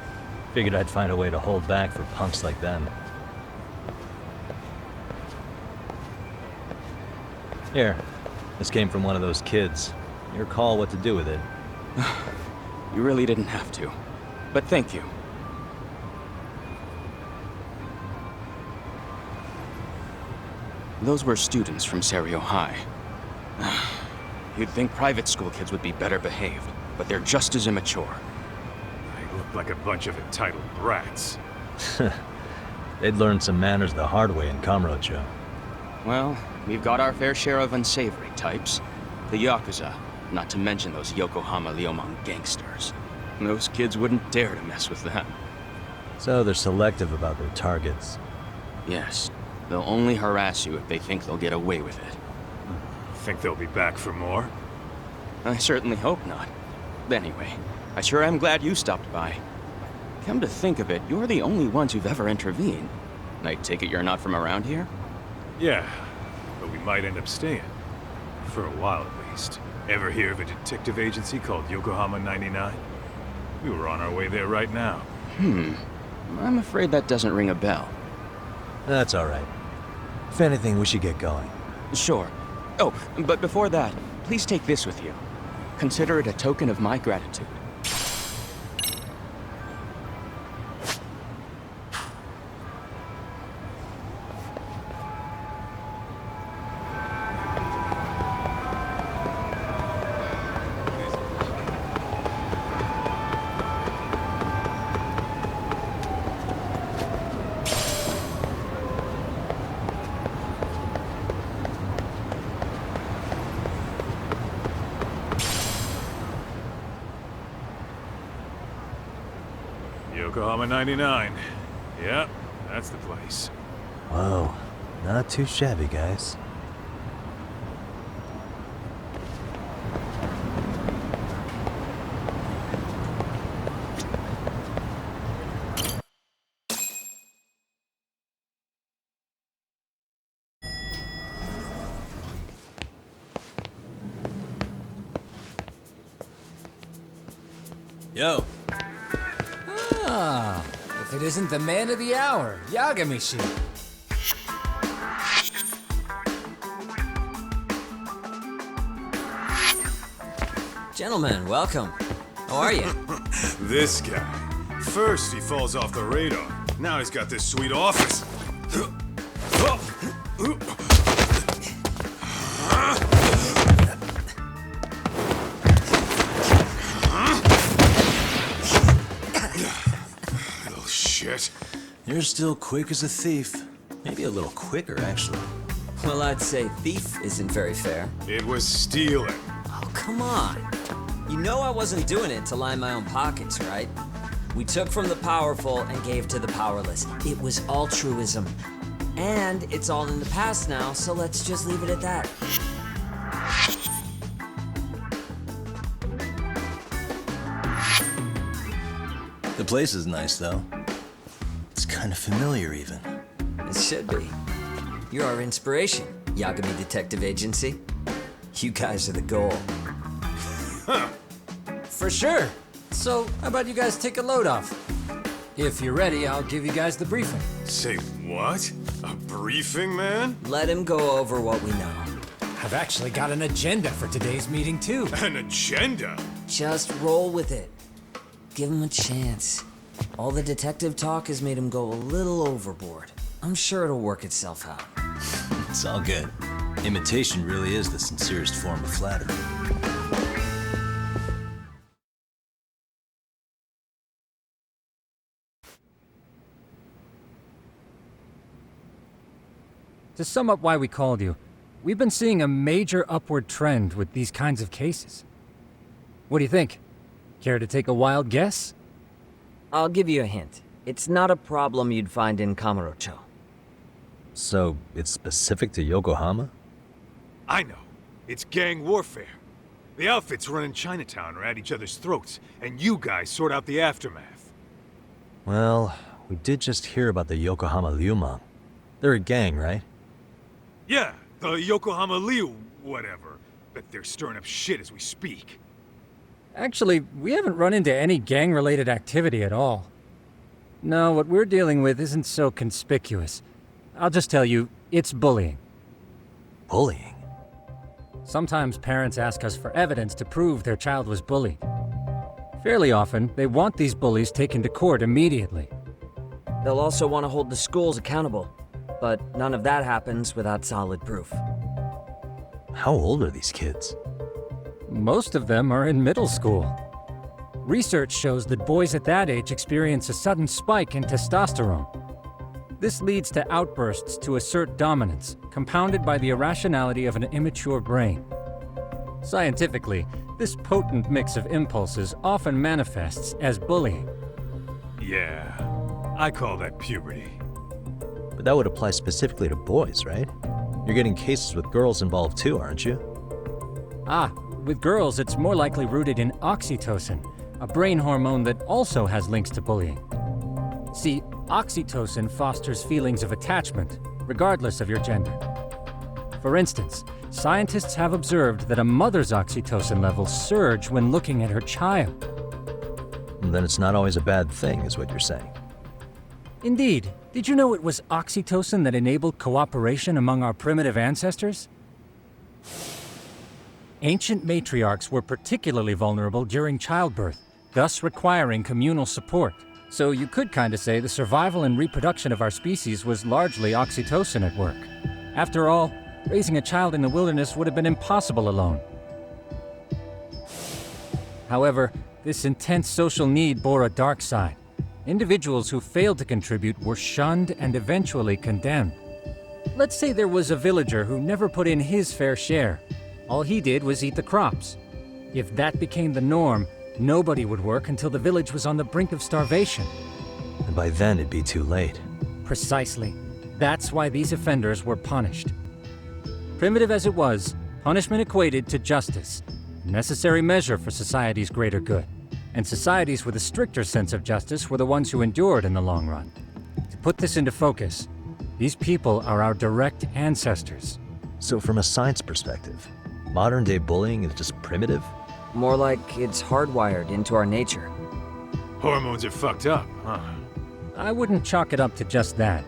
Figured I'd find a way to hold back for punks like them. Here, this came from one of those kids. Your call what to do with it. You really didn't have to. But thank you. Those were students from Serio High. You'd think private school kids would be better behaved, but they're just as immature. They look like a bunch of entitled brats. They'd learned some manners the hard way in Kamurocho. Well, we've got our fair share of unsavory types. The Yakuza, not to mention those Yokohama Liomang gangsters. Those kids wouldn't dare to mess with them. So they're selective about their targets. Yes. They'll only harass you if they think they'll get away with it. Think they'll be back for more? I certainly hope not. Anyway, I sure am glad you stopped by. Come to think of it, you're the only ones who've ever intervened. I take it you're not from around here? Yeah, but we might end up staying. For a while at least. Ever hear of a detective agency called Yokohama 99? We were on our way there right now. I'm afraid that doesn't ring a bell. That's all right. If anything, we should get going. Sure. Oh, but before that, please take this with you. Consider it a token of my gratitude. Yokohama 99. Yep, that's the place. Whoa, not too shabby, guys. Yo. Ah, if it isn't the man of the hour, Yagami-shi. Gentlemen, welcome. How are you? This guy. First he falls off the radar. Now he's got this sweet office. Little shit. You're still quick as a thief. Maybe a little quicker, actually. Well, I'd say thief isn't very fair. It was stealing. Oh, come on. You know I wasn't doing it to line my own pockets, right? We took from the powerful and gave to the powerless. It was altruism. And it's all in the past now, so let's just leave it at that. The place is nice, though. It's kind of familiar, even. It should be. You're our inspiration, Yagami Detective Agency. You guys are the goal. For sure. So, how about you guys take a load off? If you're ready, I'll give you guys the briefing. Say what? A briefing, man? Let him go over what we know. I've actually got an agenda for today's meeting, too. An agenda? Just roll with it. Give him a chance. All the detective talk has made him go a little overboard. I'm sure it'll work itself out. It's all good. Imitation really is the sincerest form of flattery. To sum up why we called you, we've been seeing a major upward trend with these kinds of cases. What do you think? Care to take a wild guess? I'll give you a hint. It's not a problem you'd find in Kamurocho. So, it's specific to Yokohama? I know. It's gang warfare. The outfits running Chinatown are at each other's throats, and you guys sort out the aftermath. Well, we did just hear about the Yokohama Liumang. They're a gang, right? Yeah, the Yokohama Liu, whatever. But they're stirring up shit as we speak. Actually, we haven't run into any gang-related activity at all. No, what we're dealing with isn't so conspicuous. I'll just tell you, it's bullying. Bullying? Sometimes parents ask us for evidence to prove their child was bullied. Fairly often, they want these bullies taken to court immediately. They'll also want to hold the schools accountable, but none of that happens without solid proof. How old are these kids? Most of them are in middle school. Research shows that boys at that age experience a sudden spike in testosterone. This leads to outbursts to assert dominance, compounded by the irrationality of an immature brain. Scientifically, this potent mix of impulses often manifests as bullying. Yeah, I call that puberty. But that would apply specifically to boys, right? You're getting cases with girls involved too, aren't you? Ah, with girls it's more likely rooted in oxytocin, a brain hormone that also has links to bullying. See, oxytocin fosters feelings of attachment, regardless of your gender. For instance, scientists have observed that a mother's oxytocin levels surge when looking at her child. Then it's not always a bad thing, is what you're saying. Indeed. Did you know it was oxytocin that enabled cooperation among our primitive ancestors? Ancient matriarchs were particularly vulnerable during childbirth, thus requiring communal support. So you could kinda say the survival and reproduction of our species was largely oxytocin at work. After all, raising a child in the wilderness would have been impossible alone. However, this intense social need bore a dark side. Individuals who failed to contribute were shunned and eventually condemned. Let's say there was a villager who never put in his fair share. All he did was eat the crops. If that became the norm, nobody would work until the village was on the brink of starvation. And by then it'd be too late. Precisely. That's why these offenders were punished. Primitive as it was, punishment equated to justice, a necessary measure for society's greater good. And societies with a stricter sense of justice were the ones who endured in the long run. To put this into focus, these people are our direct ancestors. So from a science perspective, modern-day bullying is just primitive? More like it's hardwired into our nature. Hormones are fucked up, huh? I wouldn't chalk it up to just that.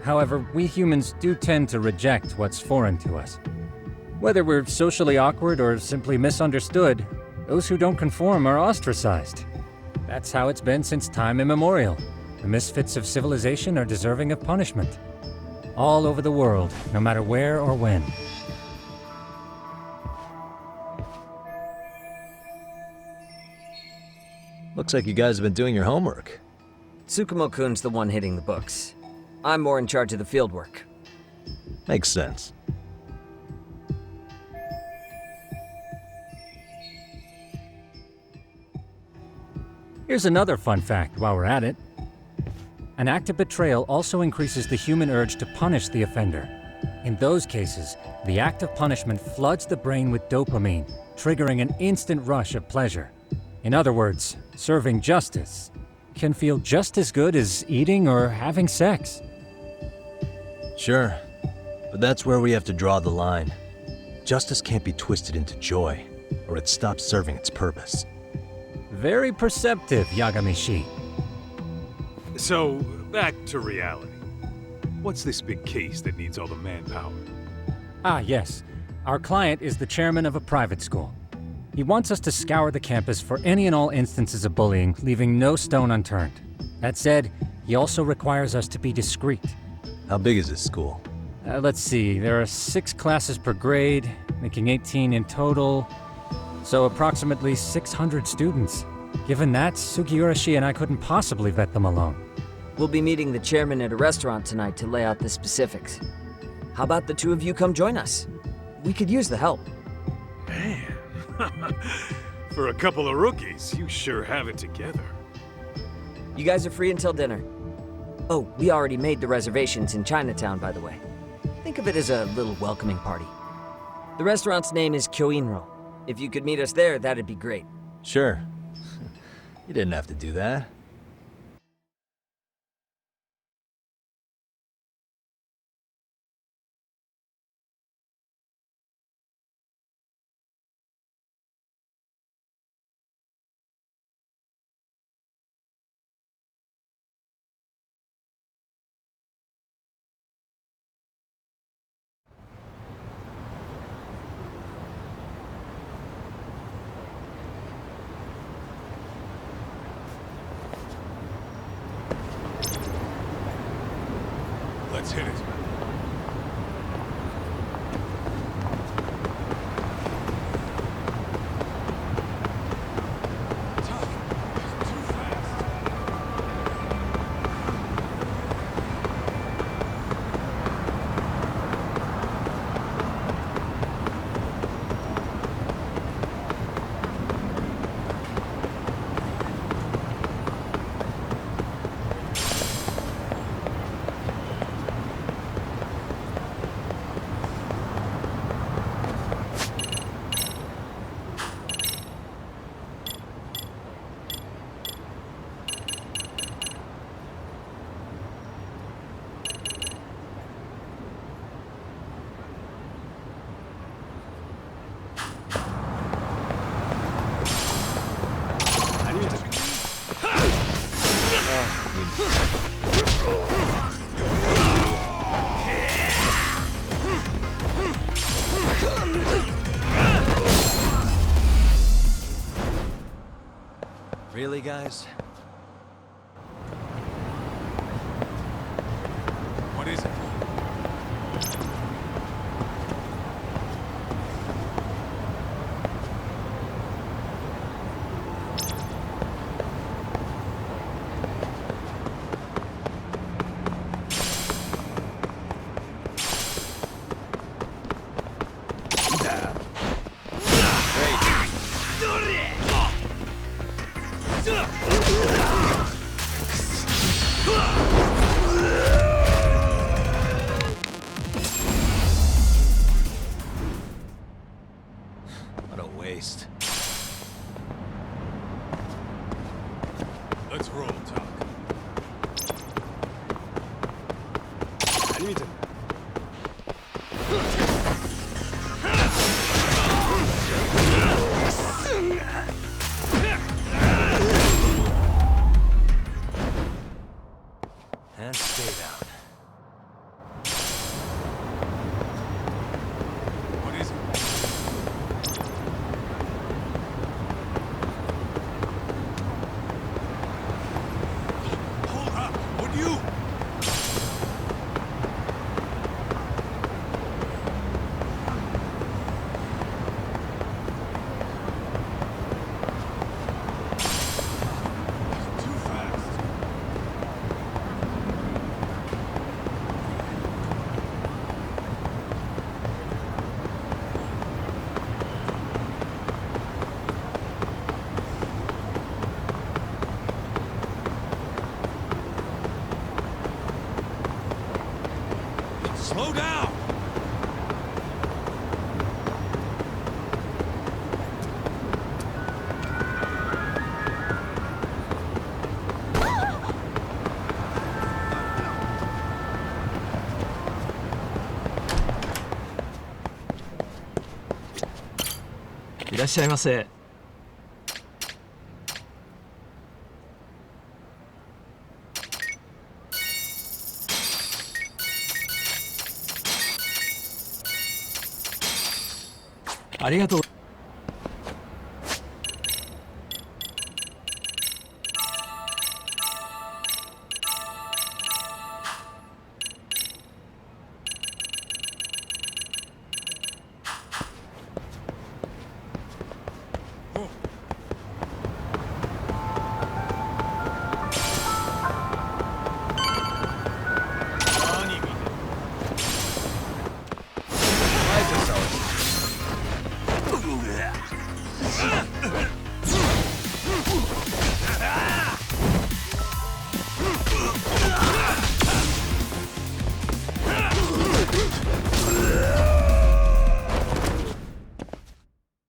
However, we humans do tend to reject what's foreign to us. Whether we're socially awkward or simply misunderstood, those who don't conform are ostracized. That's how it's been since time immemorial. The misfits of civilization are deserving of punishment. All over the world, no matter where or when. Looks like you guys have been doing your homework. Tsukumo-kun's the one hitting the books. I'm more in charge of the fieldwork. Makes sense. Here's another fun fact while we're at it. An act of betrayal also increases the human urge to punish the offender. In those cases, the act of punishment floods the brain with dopamine, triggering an instant rush of pleasure. In other words, serving justice can feel just as good as eating or having sex. Sure, but that's where we have to draw the line. Justice can't be twisted into joy, or it stops serving its purpose. Very perceptive, Yagami-shi. So, back to reality. What's this big case that needs all the manpower? Ah, yes. Our client is the chairman of a private school. He wants us to scour the campus for any and all instances of bullying, leaving no stone unturned. That said, he also requires us to be discreet. How big is this school? Let's see, there are 6 classes per grade, making 18 in total, so approximately 600 students. Given that, Sugiurashi and I couldn't possibly vet them alone. We'll be meeting the chairman at a restaurant tonight to lay out the specifics. How about the two of you come join us? We could use the help. Man, for a couple of rookies, you sure have it together. You guys are free until dinner. Oh, we already made the reservations in Chinatown, by the way. Think of it as a little welcoming party. The restaurant's name is Kyoinro. If you could meet us there, that'd be great. Sure. You didn't have to do that. Let's hit it. Really, guys? What is it? What a waste. Let's roll, Talk. And stay down. What is it? Hold up! Would you? Too fast. Slow down!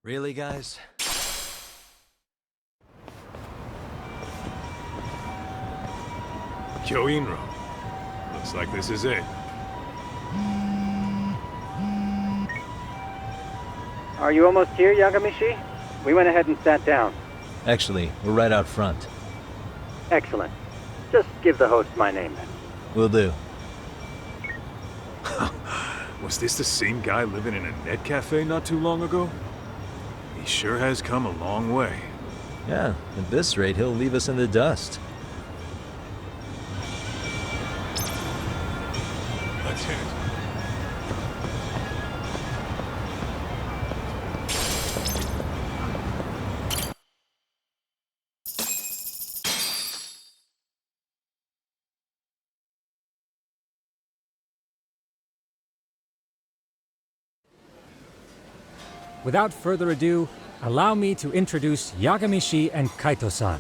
Really, guys? Kyoinro. Looks like this is it. Are you almost here, Yagamishi? We went ahead and sat down. Actually, we're right out front. Excellent. Just give the host my name then. Will do. Was this the same guy living in a net cafe not too long ago? He sure has come a long way. Yeah, at this rate, he'll leave us in the dust. Let's hit it. Without further ado, allow me to introduce Yagamishi and Kaito-san,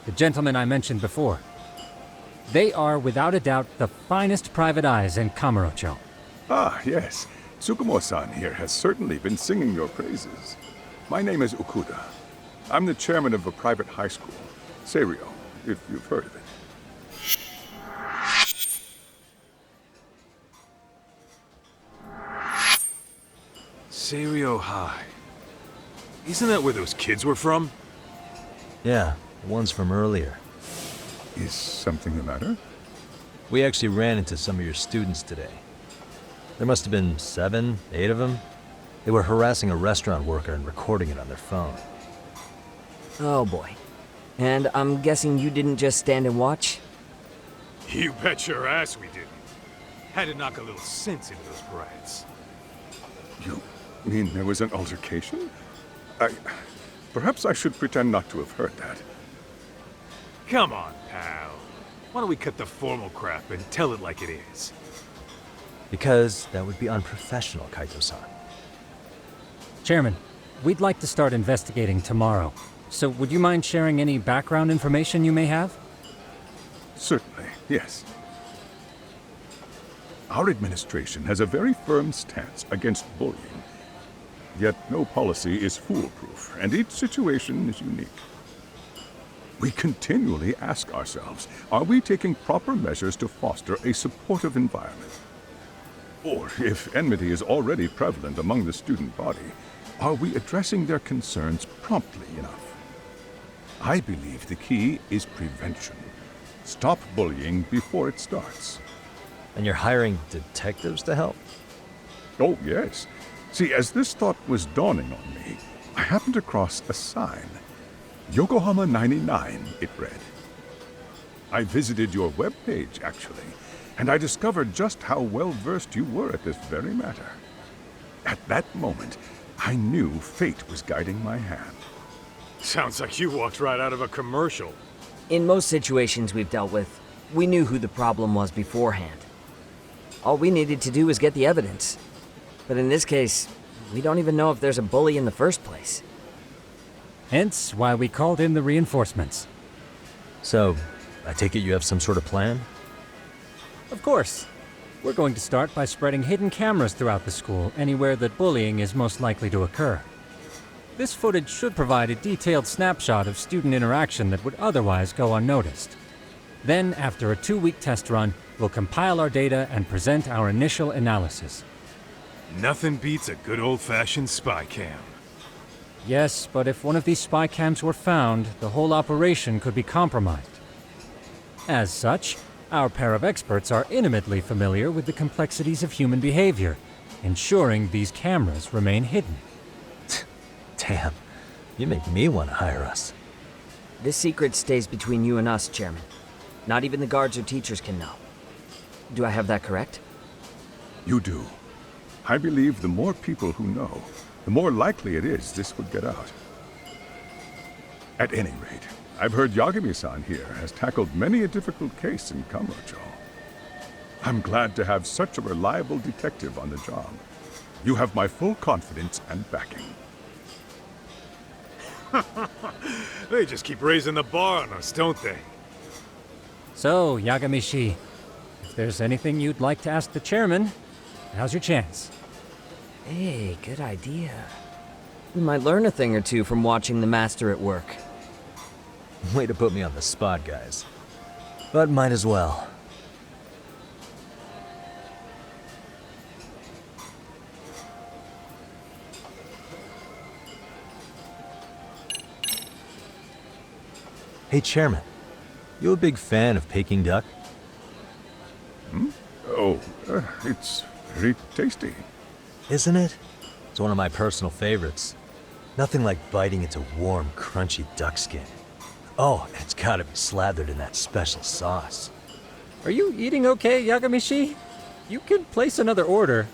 the gentlemen I mentioned before. They are, without a doubt, the finest private eyes in Kamurocho. Ah, yes. Tsukumo-san here has certainly been singing your praises. My name is Okuda. I'm the chairman of a private high school, Seiryo, if you've heard of it. Seiryo High. Isn't that where those kids were from? Yeah, the ones from earlier. Is something the matter? We actually ran into some of your students today. There must have been 7, 8 of them. They were harassing a restaurant worker and recording it on their phone. Oh boy. And I'm guessing you didn't just stand and watch? You bet your ass we didn't. Had to knock a little sense into those brats. You mean there was an altercation? Perhaps I should pretend not to have heard that. Come on, pal. Why don't we cut the formal crap and tell it like it is? Because that would be unprofessional, Kaito-san. Chairman, we'd like to start investigating tomorrow. So would you mind sharing any background information you may have? Certainly, yes. Our administration has a very firm stance against bullying. Yet no policy is foolproof, and each situation is unique. We continually ask ourselves, are we taking proper measures to foster a supportive environment? Or, if enmity is already prevalent among the student body, are we addressing their concerns promptly enough? I believe the key is prevention. Stop bullying before it starts. And you're hiring detectives to help? Oh, yes. See, as this thought was dawning on me, I happened across a sign. Yokohama 99, it read. I visited your webpage, actually, and I discovered just how well-versed you were at this very matter. At that moment, I knew fate was guiding my hand. Sounds like you walked right out of a commercial. In most situations we've dealt with, we knew who the problem was beforehand. All we needed to do was get the evidence. But in this case, we don't even know if there's a bully in the first place. Hence why we called in the reinforcements. So, I take it you have some sort of plan? Of course. We're going to start by spreading hidden cameras throughout the school, anywhere that bullying is most likely to occur. This footage should provide a detailed snapshot of student interaction that would otherwise go unnoticed. Then, after a 2-week test run, we'll compile our data and present our initial analysis. Nothing beats a good old-fashioned spy cam. Yes, but if one of these spy cams were found, the whole operation could be compromised. As such, our pair of experts are intimately familiar with the complexities of human behavior, ensuring these cameras remain hidden. Damn, you make me want to hire us. This secret stays between you and us, Chairman. Not even the guards or teachers can know. Do I have that correct? You do. I believe the more people who know, the more likely it is this would get out. At any rate, I've heard Yagami-san here has tackled many a difficult case in Kamurocho. I'm glad to have such a reliable detective on the job. You have my full confidence and backing. They just keep raising the bar on us, don't they? So, Yagami-shi, if there's anything you'd like to ask the chairman, now's your chance. Hey, good idea. We might learn a thing or two from watching the master at work. Way to put me on the spot, guys. But might as well. Hey, Chairman. You a big fan of Peking duck? Hmm? Oh, it's very tasty. Isn't it? It's one of my personal favorites. Nothing like biting into warm, crunchy duck skin. Oh, and it's gotta be slathered in that special sauce. Are you eating okay, Yagami-shi? You could place another order.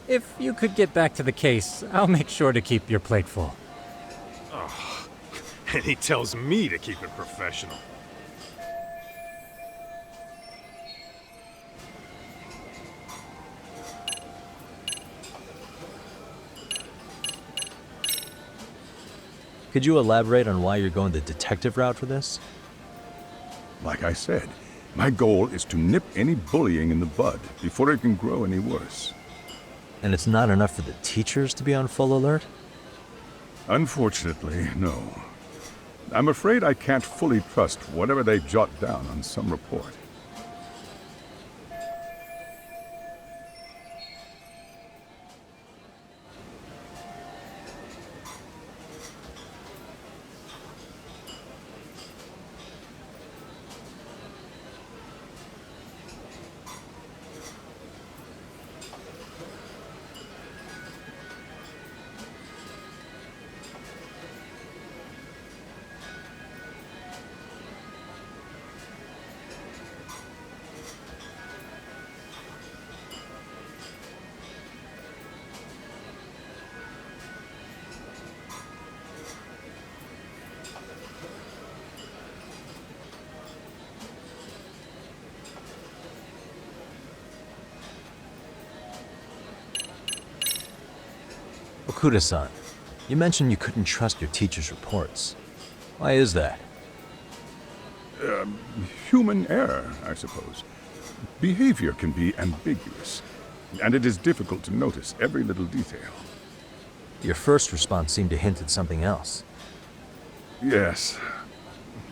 If you could get back to the case, I'll make sure to keep your plate full. Oh, and he tells me to keep it professional. Could you elaborate on why you're going the detective route for this? Like I said, my goal is to nip any bullying in the bud before it can grow any worse. And it's not enough for the teachers to be on full alert? Unfortunately, no. I'm afraid I can't fully trust whatever they jot down on some report. Okuda-san, you mentioned you couldn't trust your teacher's reports. Why is that? Human error, I suppose. Behavior can be ambiguous, and it is difficult to notice every little detail. Your first response seemed to hint at something else. Yes.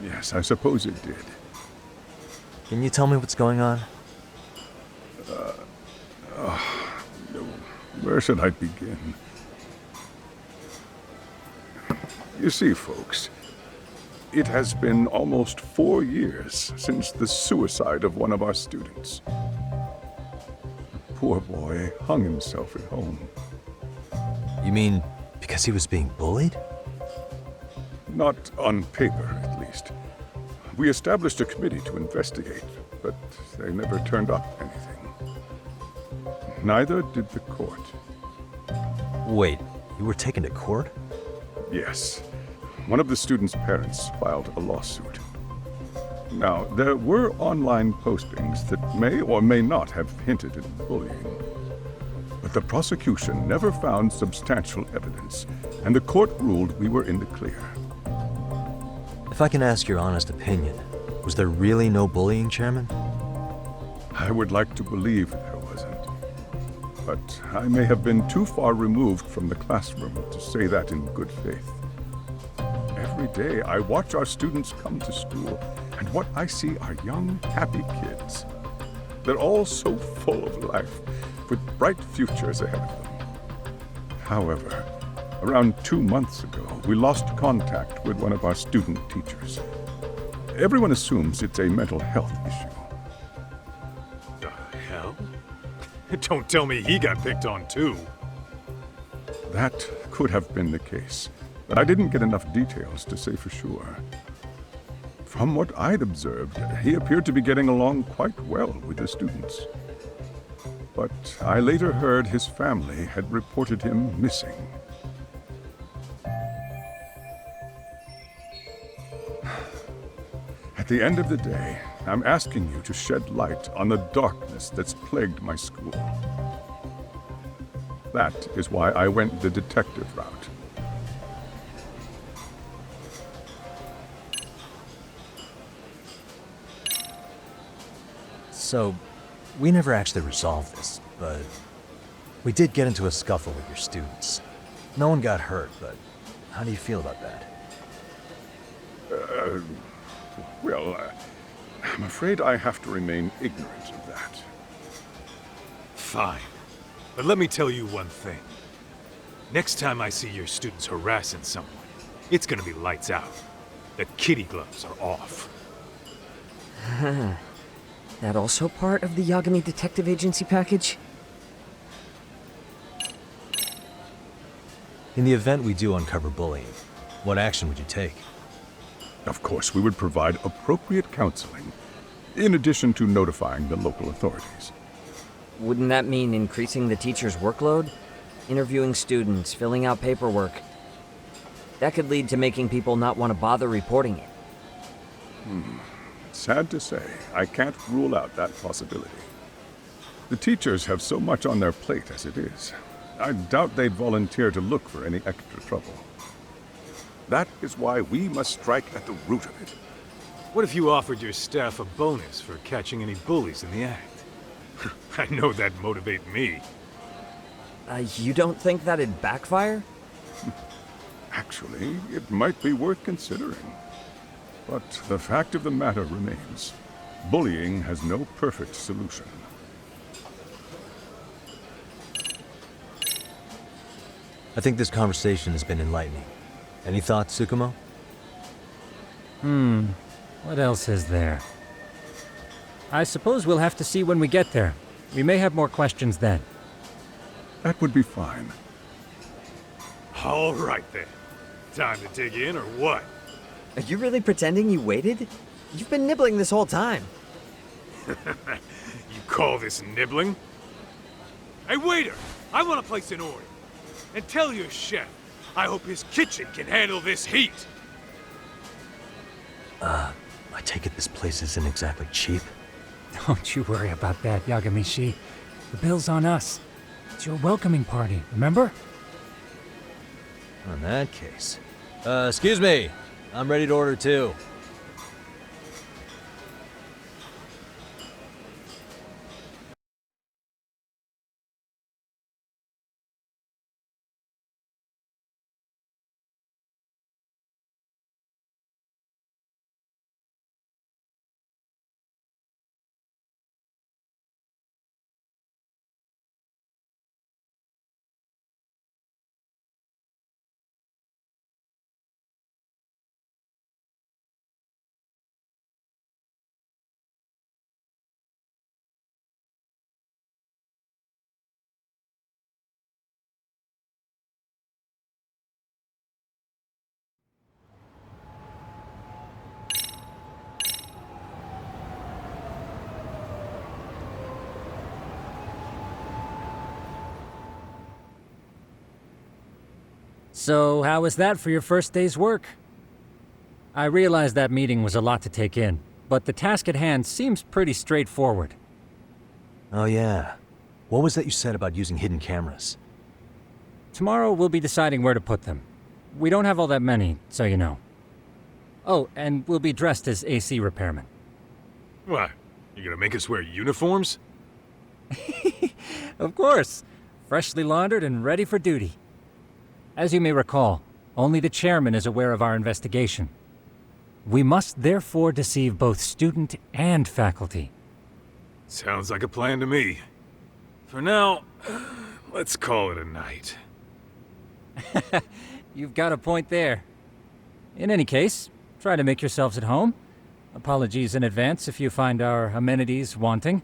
Yes, I suppose it did. Can you tell me what's going on? Where should I begin? You see, folks, It has been almost 4 years since the suicide of one of our students. The poor boy hung himself at home. You mean because he was being bullied? Not on paper, at least. We established a committee to investigate, but they never turned up anything. Neither did the court. Wait, you were taken to court? Yes. One of the students' parents filed a lawsuit. Now, there were online postings that may or may not have hinted at bullying. But the prosecution never found substantial evidence, and the court ruled we were in the clear. If I can ask your honest opinion, was there really no bullying, Chairman? I would like to believe there wasn't. But I may have been too far removed from the classroom to say that in good faith. Every day I watch our students come to school, and what I see are young, happy kids. They're all so full of life, with bright futures ahead of them. However, around 2 months ago, we lost contact with one of our student teachers. Everyone assumes it's a mental health issue. The hell? Don't tell me he got picked on too. That could have been the case, but I didn't get enough details to say for sure. From what I'd observed, he appeared to be getting along quite well with the students. But I later heard his family had reported him missing. At the end of the day, I'm asking you to shed light on the darkness that's plagued my school. That is why I went the detective route. So, we never actually resolved this, but we did get into a scuffle with your students. No one got hurt, but how do you feel about that? I'm afraid I have to remain ignorant of that. Fine. But let me tell you one thing. Next time I see your students harassing someone, it's gonna be lights out. The kitty gloves are off. That also part of the Yagami Detective Agency package? In the event we do uncover bullying, what action would you take? Of course, we would provide appropriate counseling, in addition to notifying the local authorities. Wouldn't that mean increasing the teacher's workload? Interviewing students, filling out paperwork. That could lead to making people not want to bother reporting it. Sad to say, I can't rule out that possibility. The teachers have so much on their plate as it is. I doubt they'd volunteer to look for any extra trouble. That is why we must strike at the root of it. What if you offered your staff a bonus for catching any bullies in the act? I know that'd motivate me. You don't think that'd backfire? Actually, it might be worth considering. But the fact of the matter remains, bullying has no perfect solution. I think this conversation has been enlightening. Any thoughts, Tsukumo? What else is there? I suppose we'll have to see when we get there. We may have more questions then. That would be fine. All right then. Time to dig in or what? Are you really pretending you waited? You've been nibbling this whole time. You call this nibbling? Hey, waiter! I want to place an order. And tell your chef, I hope his kitchen can handle this heat. I take it this place isn't exactly cheap? Don't you worry about that, Yagami-shi. The bill's on us. It's your welcoming party, remember? In that case. Excuse me. I'm ready to order too. So, how was that for your first day's work? I realize that meeting was a lot to take in, but the task at hand seems pretty straightforward. Oh yeah. What was that you said about using hidden cameras? Tomorrow we'll be deciding where to put them. We don't have all that many, so you know. Oh, and we'll be dressed as AC repairmen. What? You gonna make us wear uniforms? Of course. Freshly laundered and ready for duty. As you may recall, only the chairman is aware of our investigation. We must therefore deceive both student and faculty. Sounds like a plan to me. For now, let's call it a night. You've got a point there. In any case, try to make yourselves at home. Apologies in advance if you find our amenities wanting.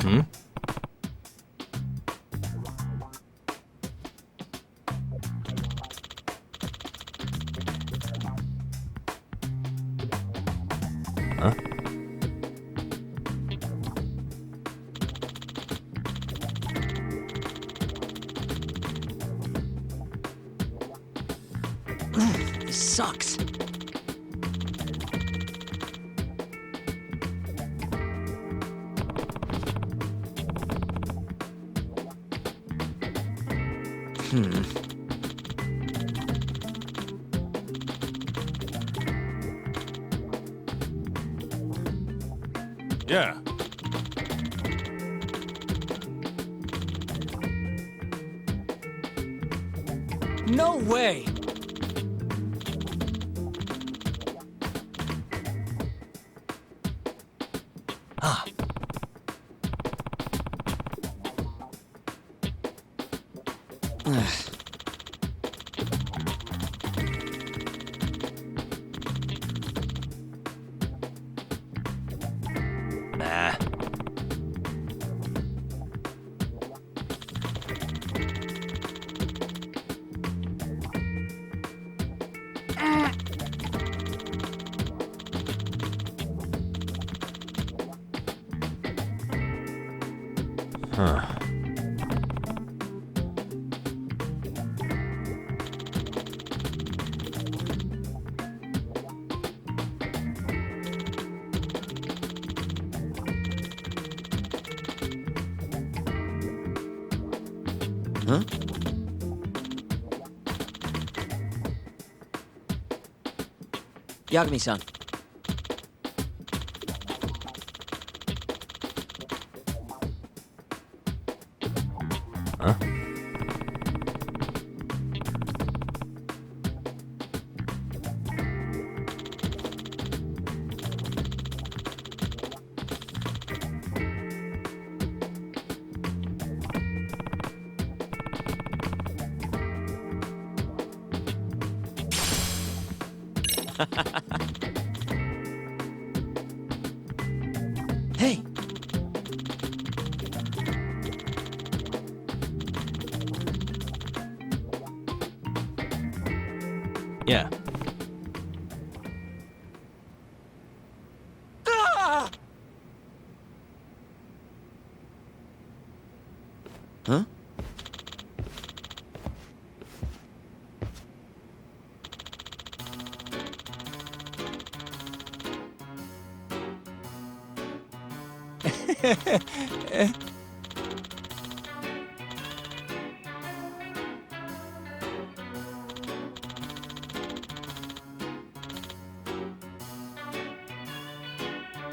Hmm? Huh? This sucks. Yeah. No way! Ah. Nah. Huh. Huh? Yagami-san. Huh? Hey! Yeah. Ah! Huh?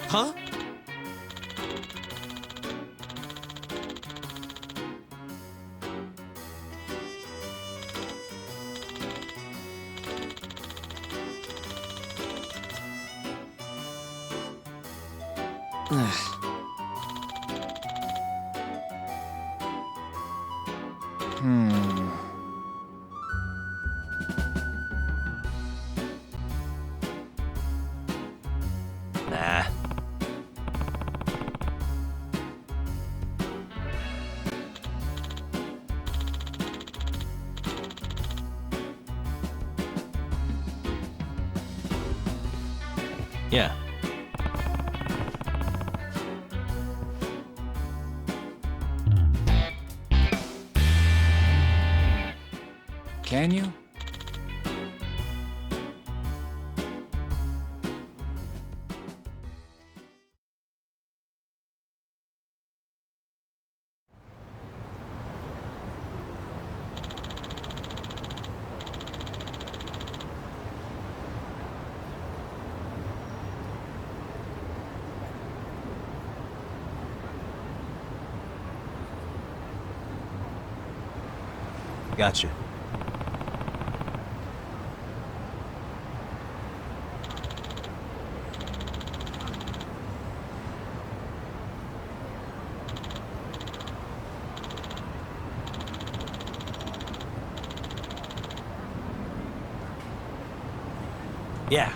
Huh? Nah. Yeah. Can you? Gotcha. Yeah.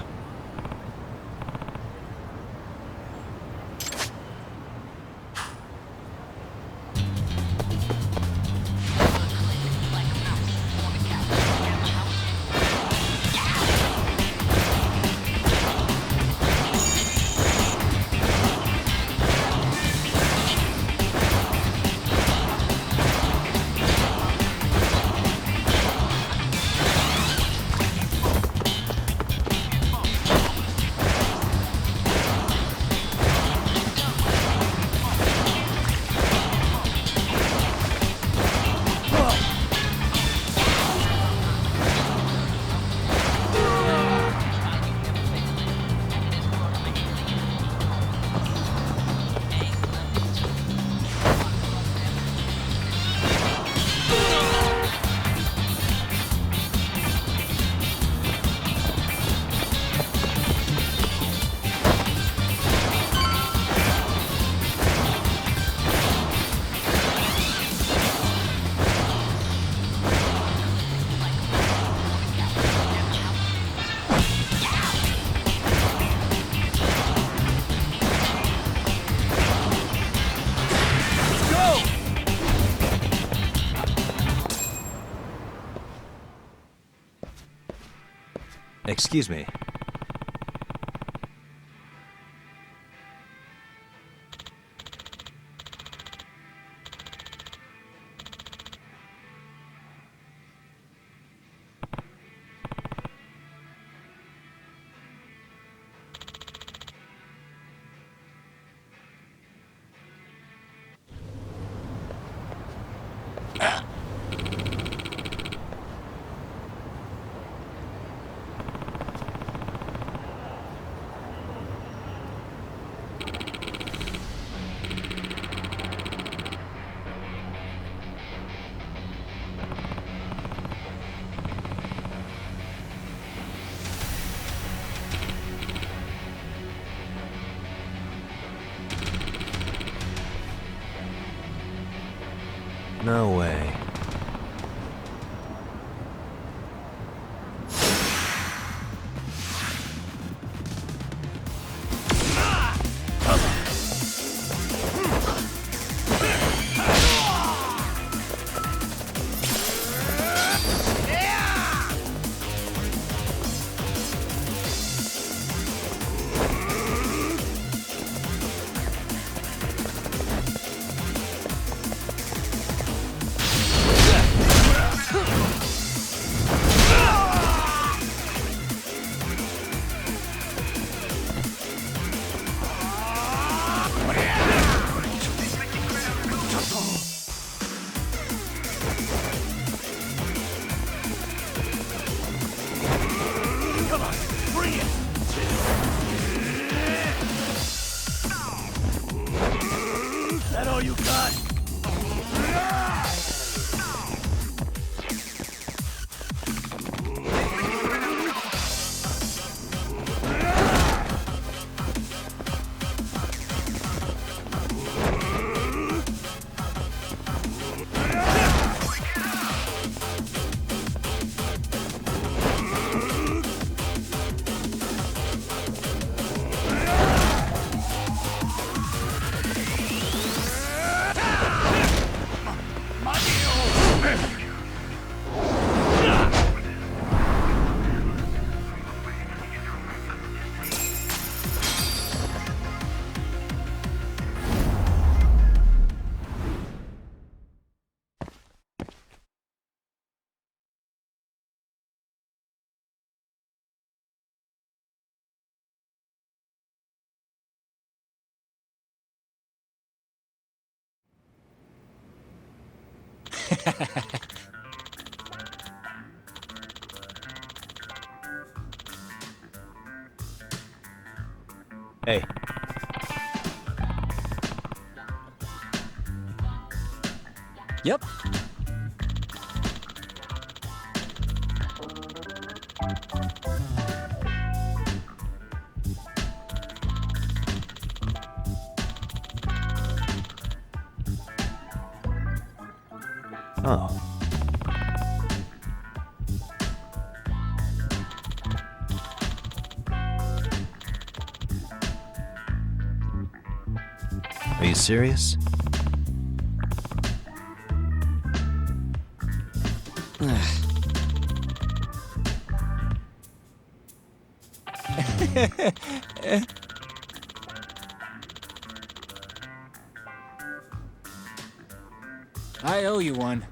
Excuse me. No way. Hey. Yep. Oh. Are you serious? I owe you one.